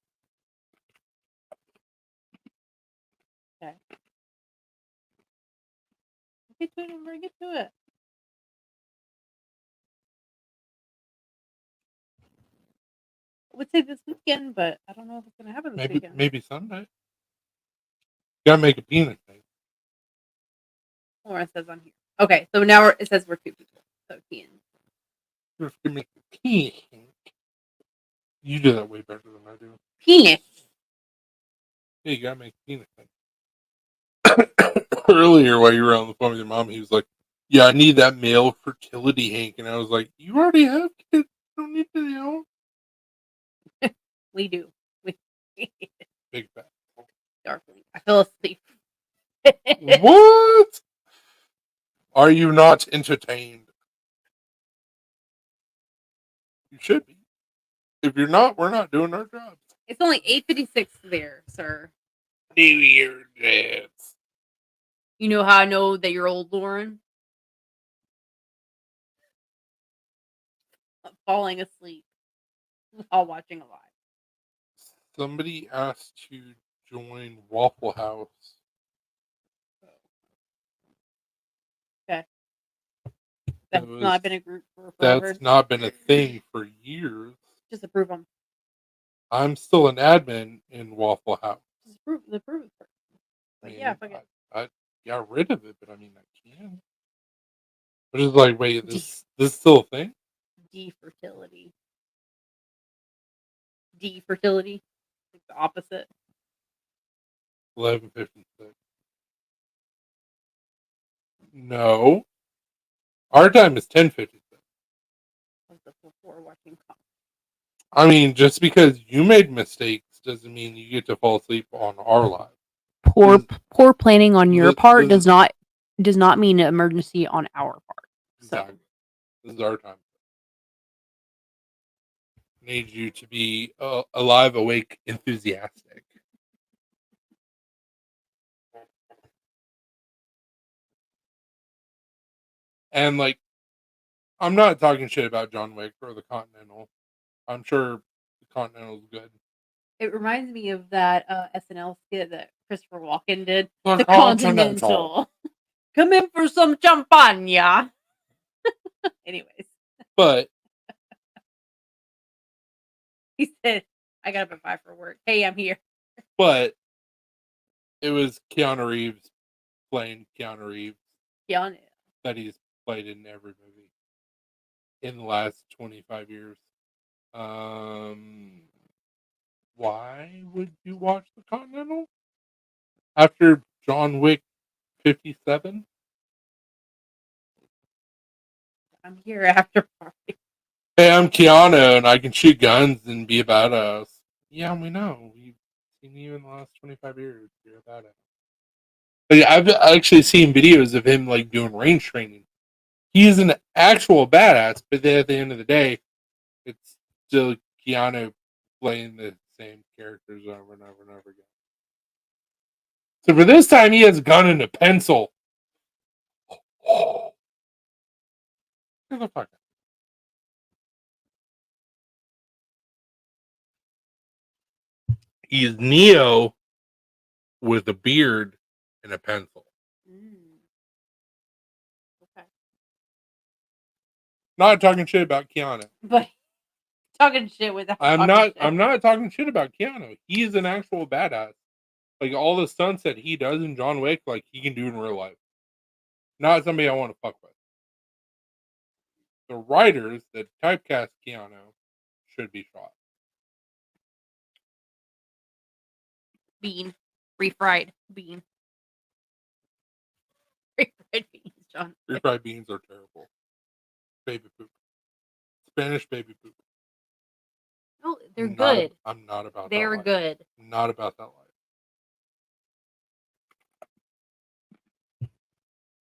Okay. Get to it, Amber. Get to it. I would say this weekend, but I don't know if it's going to happen this weekend. Maybe Sunday. Gotta make a peanut thing. Laura says I'm here. Okay, so now it says we're two people. So Ian. Just give me a peanut. You do that way better than I do. Penis. Yeah, you gotta make penis thing. Earlier, while you were on the phone with your mom, he was like, "Yeah, I need that male fertility, Hank," and I was like, "You already have kids. You don't need to know." We do. We Big fat. darkly. I fell asleep. What? Are you not entertained? You should be. If you're not, we're not doing our jobs. It's only 8:56 there, sir. New Year's dance. You know how I know that you're old, Lauren? I'm falling asleep while watching a live. Somebody asked to join Waffle House. That's That not was- been a group for forever. That's not been a thing for years. Just approve them. I'm still an admin in Waffle House. Just approve the proof. I But mean, yeah, fuck it. I got rid of it, but I mean, I can. But it's like, wait, this still a thing? Defertility. Defertility. Like the opposite. 11:56. No, our time is 10:56. Of the before watching I mean, just because you made mistakes doesn't mean you get to fall asleep on our live. poor planning on your This- part this- does not mean an emergency on our part. So Exactly. This is our time. Need you to be alive, awake, enthusiastic. And like, I'm not talking shit about John Wick or the Continental. I'm sure the Continental's good. it reminds me of that SNL skit that Christopher Walken did. The The Continental. Come in for some champagne. Anyways, But he said, I got up at 5 for work. Hey, I'm here. it was Keanu Reeves playing Keanu Reeves Keanu. that he's played in every movie in the last 25 years. Why would you watch the Continental after John Wick 57? I'm here after party. Hey, I'm Keanu and I can shoot guns and be a badass. Yeah, we know. We've seen you in the last 25 years. You're a badass. Like, I've actually seen videos of him like doing range training. He is an actual badass, but then at the end of the day, it's still Keanu playing the same characters over and over and over again. So for this time, he has a gun and a pencil. Get the fuck out. He's Neo with a beard and a pencil. Okay. Not talking shit about Keanu. But talking shit with I'm not talking shit about Keanu. He's an actual badass. Like all the stunts that he does in John Wick, like he can do in real life. Not somebody I want to fuck with. The writers that typecast Keanu should be shot. bean. Refried bean. Refried beans, John. Refried beans are terrible. Baby poop. Spanish baby poop. No, they're Not good. I'm not about that They're life. good. Not about that life.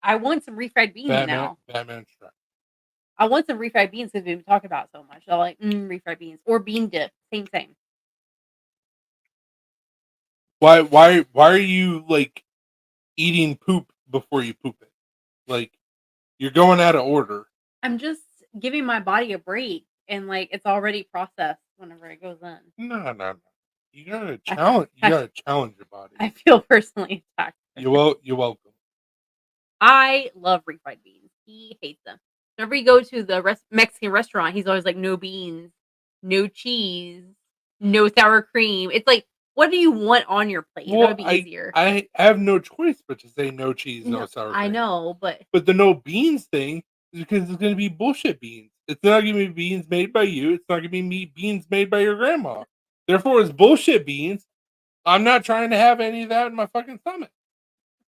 I want some refried beans now. Batman Strike. I want some refried beans because we've been talking about it so much. I like refried beans or bean dip. Same. Why are you like eating poop before you poop it? Like you're going out of order. I'm just giving my body a break, and like it's already processed whenever it goes in. No. You gotta challenge. You gotta challenge your body. I feel personally attacked. You're welcome. I love refried beans. He hates them. Whenever we go to the Mexican restaurant, he's always like, no beans, no cheese, no sour cream. It's like, what do you want on your plate? Well, That would be easier. I have no choice but to say no cheese, no sour cream. I know, but But the no beans thing is because it's going to be bullshit beans. It's not going to be beans made by you. It's not going to be beans made by your grandma. Therefore, it's bullshit beans. I'm not trying to have any of that in my fucking stomach.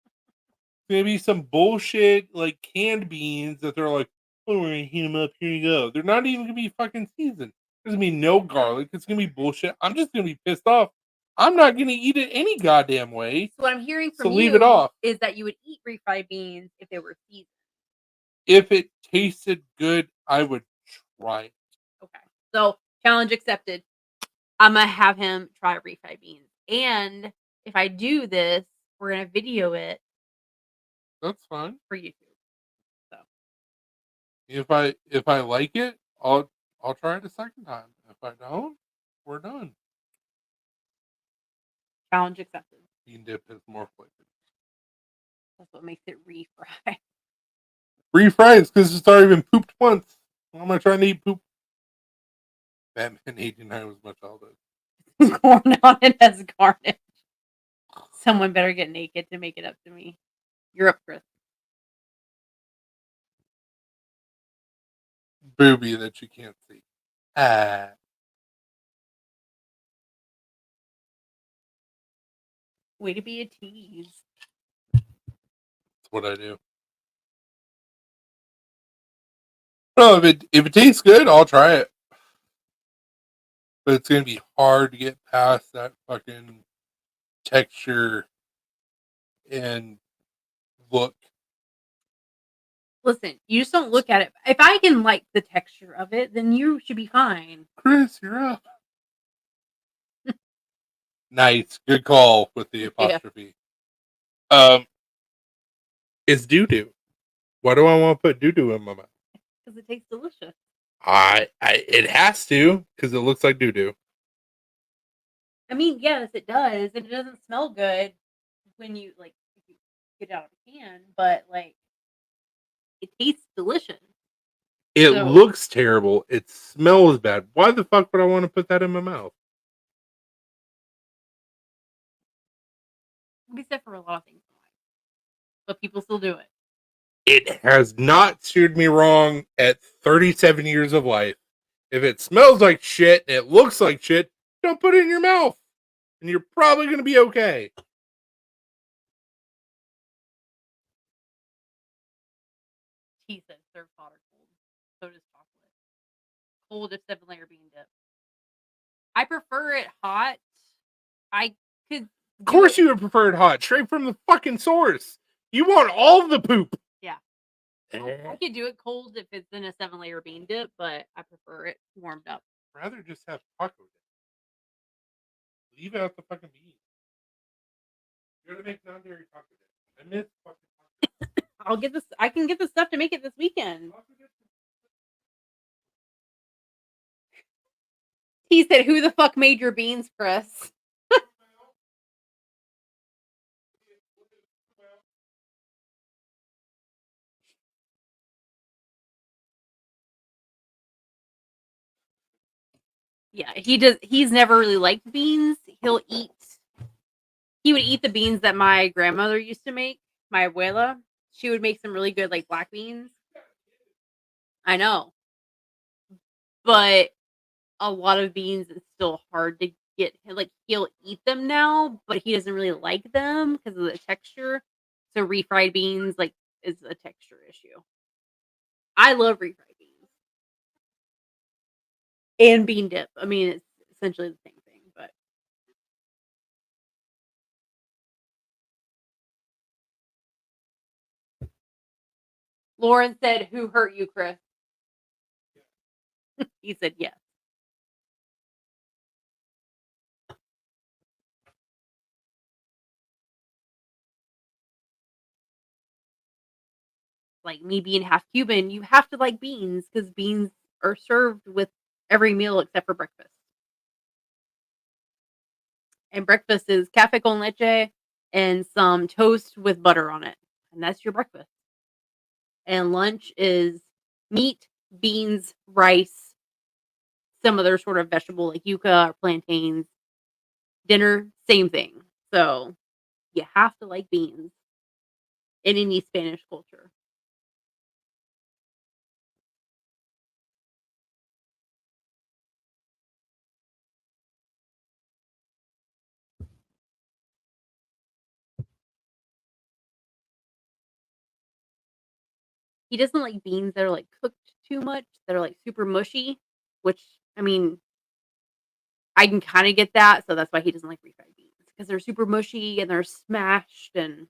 It's going to be some bullshit, like, canned beans that they're like, oh, we're going to heat them up. Here you go. They're not even going to be fucking seasoned. There's going to be no garlic. It's going to be bullshit. I'm just going to be pissed off. I'm not going to eat it any goddamn way. So what I'm hearing from So you leave it off. is that you would eat refried beans if they were seasoned. If it tasted good, I would try it. Okay. So challenge accepted. I'm going to have him try refried beans. And if I do this, we're going to video it That's fine. for YouTube. So If I like it, I'll try it a second time. If I don't, we're done. challenge accepted. Bean dip has more flavor. That's what makes it refried. Refried because it's already been pooped once. Why am I trying to eat poop? Batman 89 was my childhood. Corn on it as garnish. Someone better get naked to make it up to me. You're up, Chris. Booby that you can't see. Way to be a tease. That's what I do. No, if it tastes good, I'll try it. But it's gonna be hard to get past that fucking texture and look. Listen, you just don't look at it. If I can like the texture of it, then you should be fine. Chris, you're up. Nice. Good call with the apostrophe. It's doo-doo. Why do I want to put doo-doo in my mouth? Because it tastes delicious. It has to, because it looks like doo-doo. I mean, yes, it does. And it doesn't smell good when you like if you get it out of a can, but like it tastes delicious. It So- looks terrible. It smells bad. Why the fuck would I want to put that in my mouth? It can be said for a lot of things in life. But people still do it. It has not steered me wrong at 37 years of life. If it smells like shit and it looks like shit, don't put it in your mouth. And you're probably going to be okay. He says serve hot or cold. So does chocolate. Cold if 7-layer bean dip. I prefer it hot. I could. Of course you would prefer it hot, straight from the fucking source. You want all of the poop. Yeah. I could do it cold if it's in a 7-layer bean dip, but I prefer it warmed up. Rather just have taco dip. Leave out the fucking beans. You're gonna make non-dairy taco dip. I miss fucking taco dip. I'll get this. I can get the stuff to make it this weekend. He said, "Who the fuck made your beans, Chris?" Yeah, he does. He's never really liked beans. He would eat the beans that my grandmother used to make. My abuela, she would make some really good like black beans. I know, but a lot of beans it's still hard to get. Like he'll eat them now, but he doesn't really like them because of the texture. So refried beans like is a texture issue. I love refried beans and bean dip. I mean, it's essentially the same thing, but Lauren said, "Who hurt you, Chris?" He said, "Yes." Like me being half Cuban, you have to like beans because beans are served with every meal except for breakfast. And breakfast is cafe con leche and some toast with butter on it. And that's your breakfast. And lunch is meat, beans, rice, some other sort of vegetable like yuca or plantains. Dinner, same thing. So you have to like beans in any Spanish culture. he doesn't like beans that are like cooked too much, that are like super mushy, which I mean, I can kind of get that, so that's why he doesn't like refried beans because they're super mushy and they're smashed and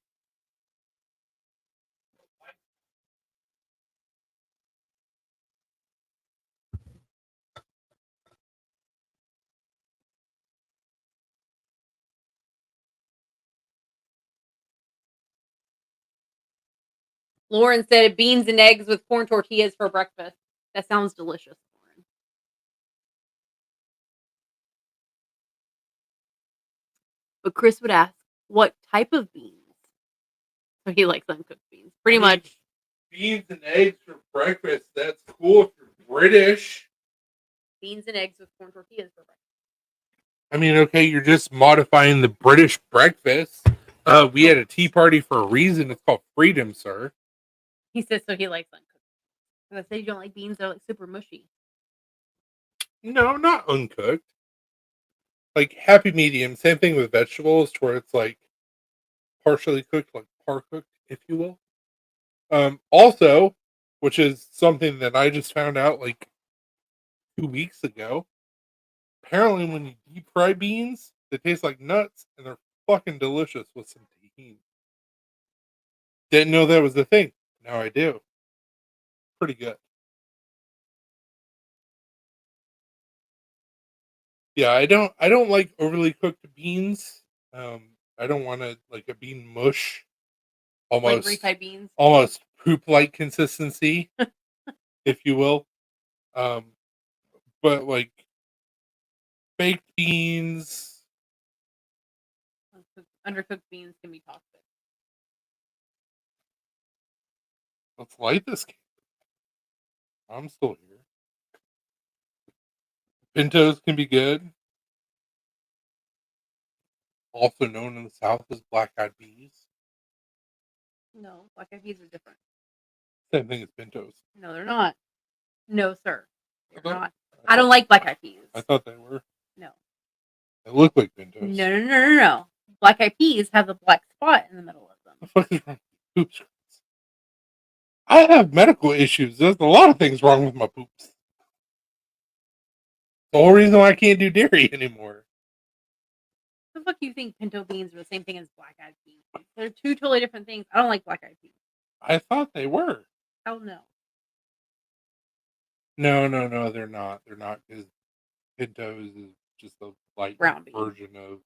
Lauren said beans and eggs with corn tortillas for breakfast. That sounds delicious, Lauren. But Chris would ask, what type of beans? So he likes uncooked beans. Pretty much. Beans and eggs for breakfast. That's cool if you're British. Beans and eggs with corn tortillas for breakfast. I mean, okay, you're just modifying the British breakfast. We had a tea party for a reason. It's called freedom, sir. He says so he likes uncooked. Because I said you don't like beans that are like super mushy. No, not uncooked. Like happy medium. Same thing with vegetables, to where it's like partially cooked, like par cooked, if you will. Also, which is something that I just found out like 2 weeks ago. Apparently, when you deep fry beans, they taste like nuts and they're fucking delicious with some tahini. Didn't know that was the thing. Now I do. Pretty good. Yeah, I don't like overly cooked beans. I don't want to like a bean mush. Like refried beans. Almost poop like consistency, if you will. But like baked beans. Undercooked beans can be toxic. Let's light this cake. I'm still here. Pintos can be good. Also known in the South as black-eyed peas. No, black-eyed peas are different. Same thing as pintos. No, they're not. No, sir. They're not. I I don't like black-eyed peas. I thought they were. No. They look like pintos. No. Black-eyed peas have a black spot in the middle of them. The fuck is wrong with poops? I have medical issues. There's a lot of things wrong with my poops. The whole reason why I can't do dairy anymore. The fuck you think pinto beans are the same thing as black-eyed peas? They're two totally different things. I don't like black-eyed peas. I thought they were. Hell no. No, they're not. They're not, because pintos is just a light Brown bean. version of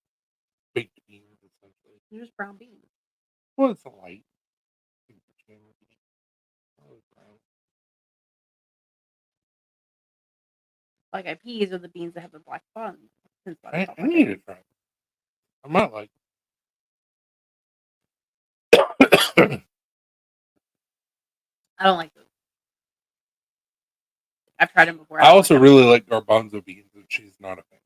baked beans, essentially. They're just brown beans. Well, it's a light. Black-eyed peas are the beans that have the black spot. I need to try. I'm not like. I don't like those. I've tried them before. I also really like garbanzo beans, and she's not a fan.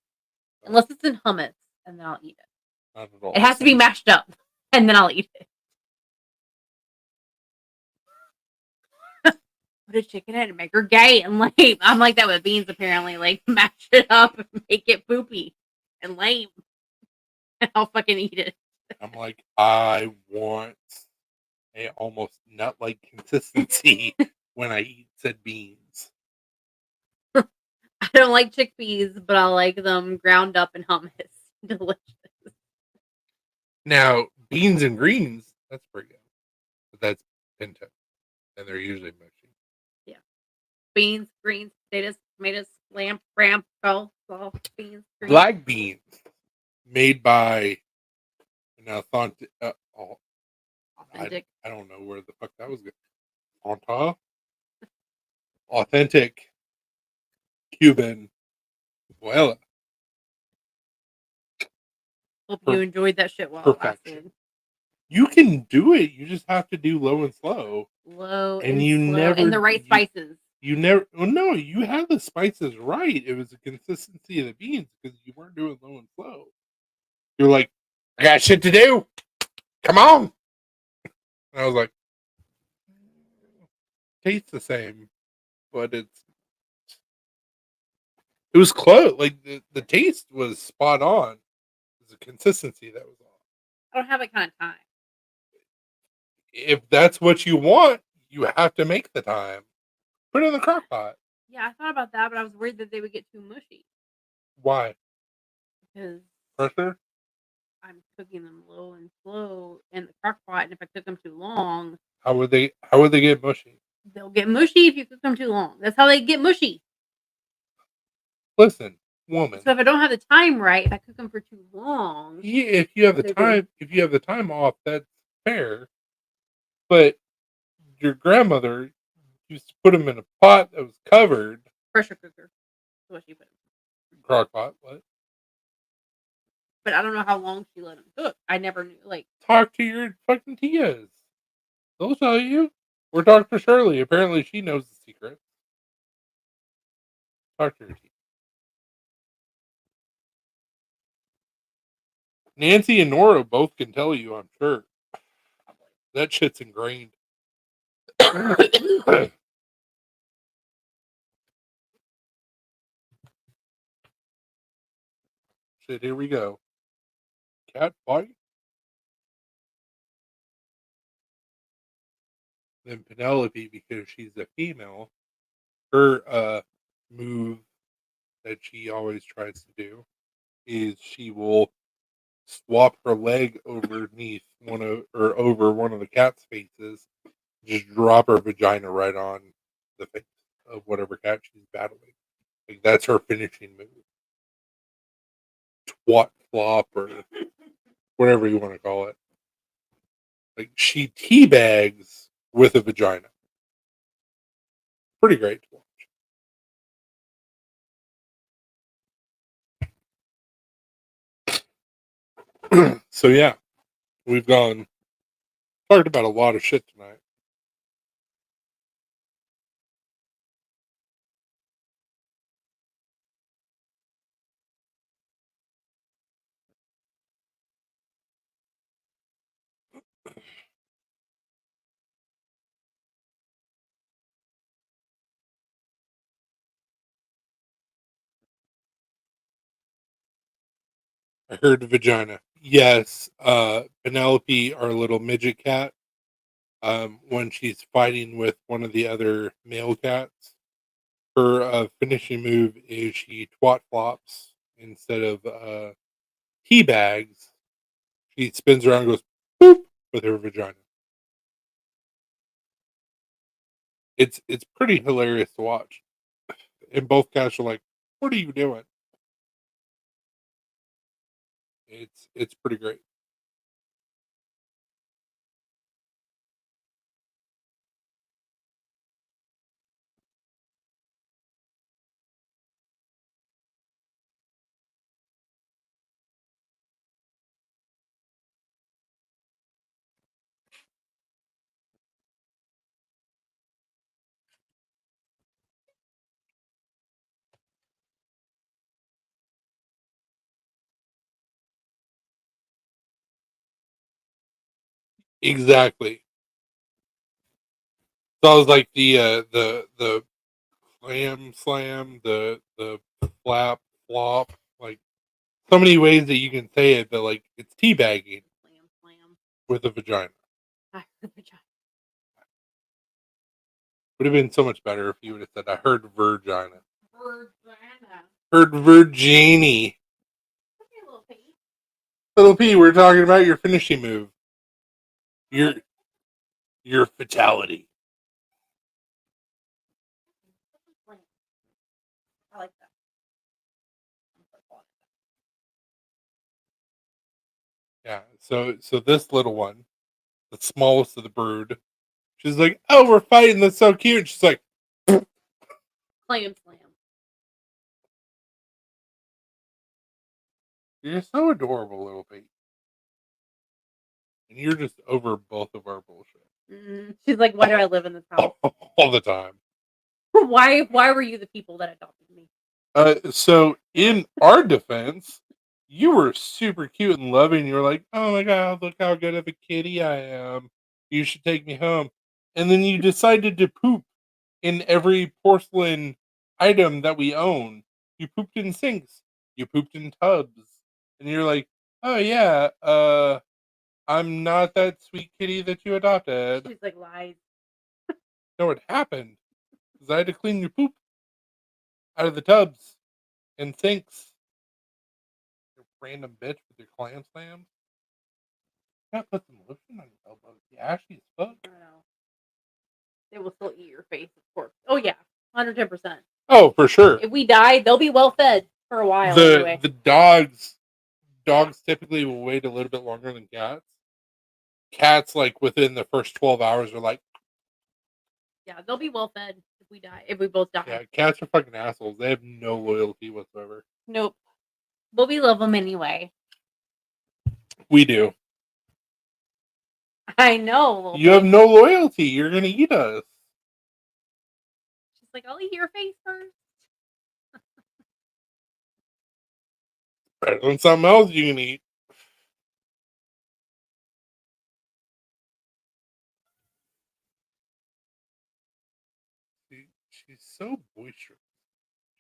Unless it's in hummus, and then I'll eat it. Not at all. It has to be mashed up, and then I'll eat it. Put a chicken in it and make her gay and lame. I'm like that with beans, apparently. Like, mash it up and make it poopy and lame. And I'll fucking eat it. I'm like, I want a almost nut-like consistency when I eat said beans. I don't like chickpeas, but I like them ground up in hummus. Delicious. Now, beans and greens, that's pretty good. But that's pinto. And they're usually mushy. Yeah. Beans, greens, potatoes, tomatoes, lamb, ram, beans, greens. Black beans made by an authentic. Authentic. I don't know where the fuck that was good. Authentic Cuban abuela. Hope you enjoyed that shit while it lasted. You can do it. You just have to do low and slow. Low and and you slow, never and the right spices. You never. Well, no, you had the spices right. It was the consistency of the beans because you weren't doing low and slow. You're like, I got shit to do. Come on. And I was like, tastes the same, but it was close. Like the taste was spot on. It was the consistency that was off. I don't have that kind of time. If that's what you want, You have to make the time. Put it in the crock pot. Yeah, I thought about that, but I was worried that they would get too mushy Why? because Pressure? I'm cooking them low and slow in the crock pot, and if I cook them too long, How would they get mushy? they'll get mushy if you cook them too long. That's how they get mushy. Listen, woman. So if I don't have the time right, if I cook them for too long, Yeah, if you have the they're time, if you have the time off, that's fair. But your grandmother used to put them in a pot that was covered. pressure cooker. That's what she put 'em. Crock pot. What? But I don't know how long she let them cook. I never knew. Like, Talk to your fucking tias. They'll tell you. Or Dr. Shirley. Apparently, she knows the secret. Talk to your tia. Nancy and Nora both can tell you, I'm sure. That shit's ingrained. Shit, here we go. Cat fight. Then Penelope, because she's a female, her move that she always tries to do is she will swap her leg overneath over one of the cat's faces, just drop her vagina right on the face of whatever cat she's battling. Like that's her finishing move. Twat flop or whatever you want to call it. Like she teabags with a vagina. Pretty great to watch. So yeah, we've talked about a lot of shit tonight. I heard vagina. Yes, Penelope, our little midget cat, when she's fighting with one of the other male cats, her finishing move is she twat flops instead of tea bags. She spins around and goes boop with her vagina. It's pretty hilarious to watch. And both cats are like, "What are you doing?" It's pretty great. Exactly. So I was like the clam slam, the flap flop, like so many ways that you can say it, but like it's teabagging slam. with a vagina. I heard vagina. Would have been so much better if you would have said, "I heard Virgina." Virginia. Heard Virginie. Okay, little piggy. Little P, we're talking about your finishing move. Your your fatality. I like that. Yeah. So this little one, the smallest of the brood, she's like, "Oh, we're fighting. That's so cute." She's like, Clam slam. "You're so adorable, little P." And you're just over both of our bullshit She's like, why do I live in this house? all the time. Why were you the people that adopted me? So in our defense, you were super cute and loving. You were like, "Oh my god, look how good of a kitty I am. You should take me home." And then you decided to poop in every porcelain item that we own. You pooped in sinks. You pooped in tubs. And you're like, "Oh yeah, I'm not that sweet kitty that you adopted." She's like lies. know what happened? Because I had to clean your poop out of the tubs and sinks. You random bitch with your clam slams. Gotta put some lotion on your elbows. You ashy as fuck. I know. They will still eat your face, of course. Oh yeah, 110%. Oh, for sure. If we die, they'll be well fed for a while anyway. The dogs typically will wait a little bit longer than cats. Cats, like within the first 12 hours, are like, Yeah, they'll be well fed if we die. If we both die. yeah, cats are fucking assholes. They have no loyalty whatsoever. Nope. But we love them anyway. We do. I know. You have no loyalty. You're gonna eat us. She's like, I'll eat your face first. Better than something else you can eat. She's so boisterous.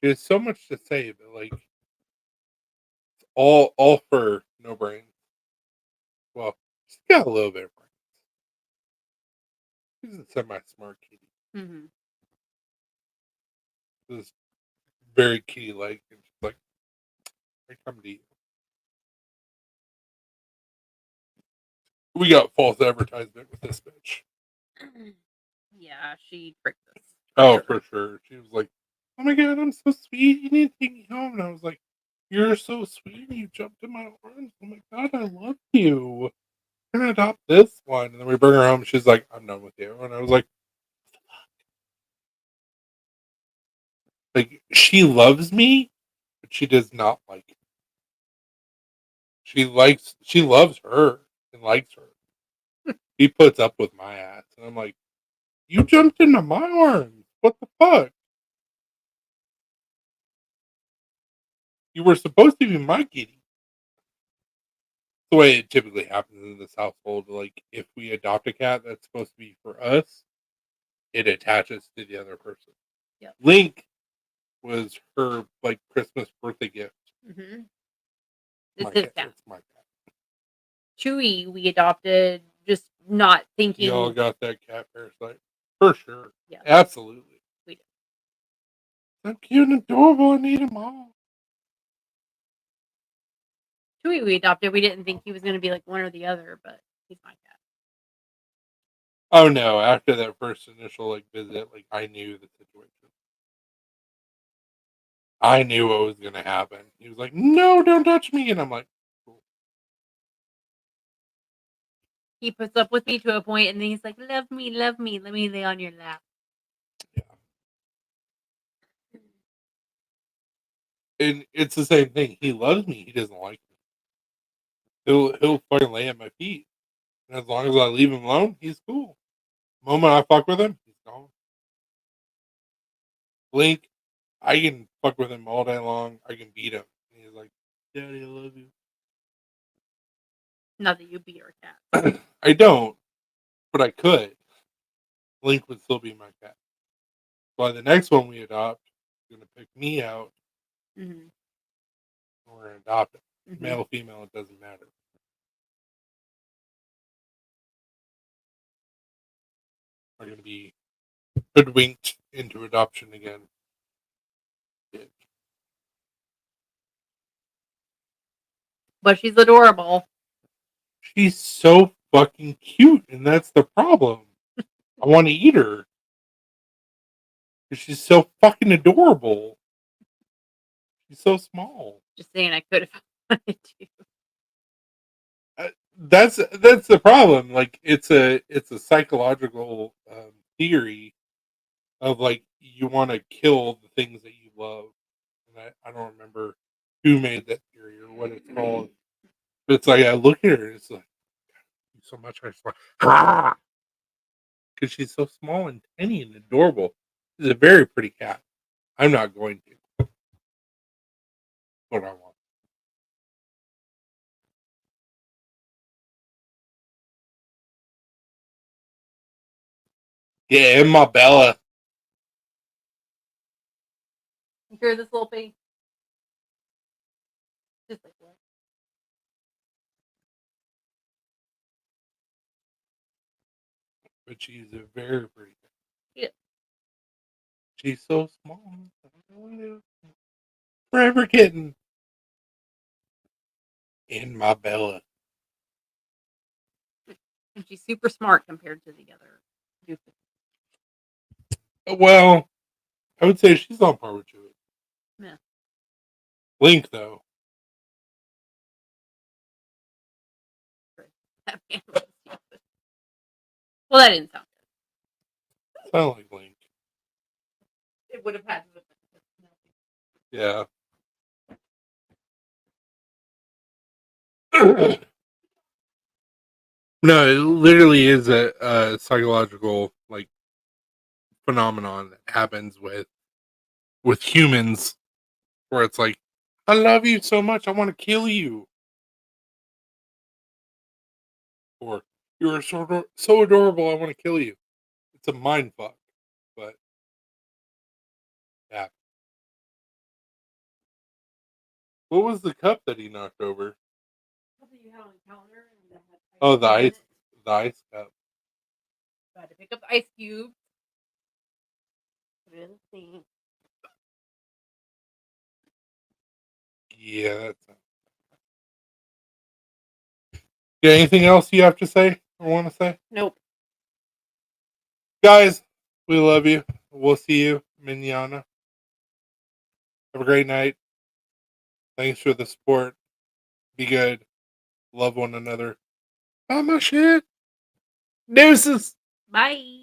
She has so much to say, but like, it's all fur, no brains. Well, she's got a little bit of brains. She's a semi-smart kitty. Mm-hmm. This very kitty-like, and she's like, "I come to you." We got false advertisement with this bitch. Yeah, she tricked us. Oh, for sure. She was like, "Oh my god, I'm so sweet. You need to take me home." And I was like, "You're so sweet. You jumped in my arms. Oh my god, I love you. I'm gonna adopt this one." And then we bring her home. She's like, "I'm done with you." And I was like, she loves me, but she does not like me. She loves her and likes her. He puts up with my ass. And I'm like, "You jumped into my arms. What the fuck? You were supposed to be my kitty." The way it typically happens in this household, like if we adopt a cat that's supposed to be for us, it attaches to the other person. Yep. Link was her like Christmas birthday gift. Mm-hmm. My This is cat. It's my cat. Chewy, we adopted just not thinking. Y'all got that cat parasite for sure. Yeah, Absolutely. we did. So cute and adorable. I need them all. Chewy, we adopted. We didn't think he was going to be like one or the other, but he's my cat. Oh no! After that first initial like visit, like I knew the situation. I knew what was going to happen. He was like, "No, don't touch me," and I'm like, "Cool." He puts up with me to a point, and then he's like, love me, let me lay on your lap." Yeah. And it's the same thing. He loves me. He doesn't like me. He'll fucking lay at my feet, and as long as I leave him alone, he's cool. The moment I fuck with him, he's gone. Blink, I can fuck with him all day long. I can beat him. And he's like, "Daddy, I love you." Not that you beat our cat. I don't, but I could. Link would still be my cat. By the next one we adopt, he's gonna pick me out. Mm-hmm. We're gonna adopt him. Mm-hmm. Male, female, it doesn't matter. We're gonna be hoodwinked into adoption again. But she's adorable. She's so fucking cute, and that's the problem. I want to eat her. She's so fucking adorable. She's so small. Just saying, I could if I wanted to. That's the problem. Like it's a psychological theory of like you want to kill the things that you love. And I don't remember who made that theory or what it's called. But it's like I look at her and it's like so much. I just like because she's so small and tiny and adorable. She's a very pretty cat. I'm not going to. What I want. Yeah, and my Bella. You hear this little pig? Just like what? But she's a very pretty cat. Yeah. She's so small. Forever kitten. In my Bella. And she's super smart compared to the other doofus. Well, I would say she's on par with Chewie. Yeah. Link, though. That man was stupid. Well, that didn't sound good. Sound like Link. It would have had to have been. Yeah. No, it literally is a psychological like phenomenon that happens with humans, where it's like, I love you so much, I want to kill you, or you're so adorable, I want to kill you. It's a mind fuck, but yeah. What was the cup that he knocked over? Something you had on the counter and that had Oh, the in ice, it. the ice cup. I had to pick up the ice cube. Put it in the sink. Yeah, that's. Yeah, anything else you have to say or want to say? Nope. Guys, we love you. We'll see you, Mignana. Have a great night. Thanks for the support. Be good. Love one another. Oh, my shit. Deuces. Bye.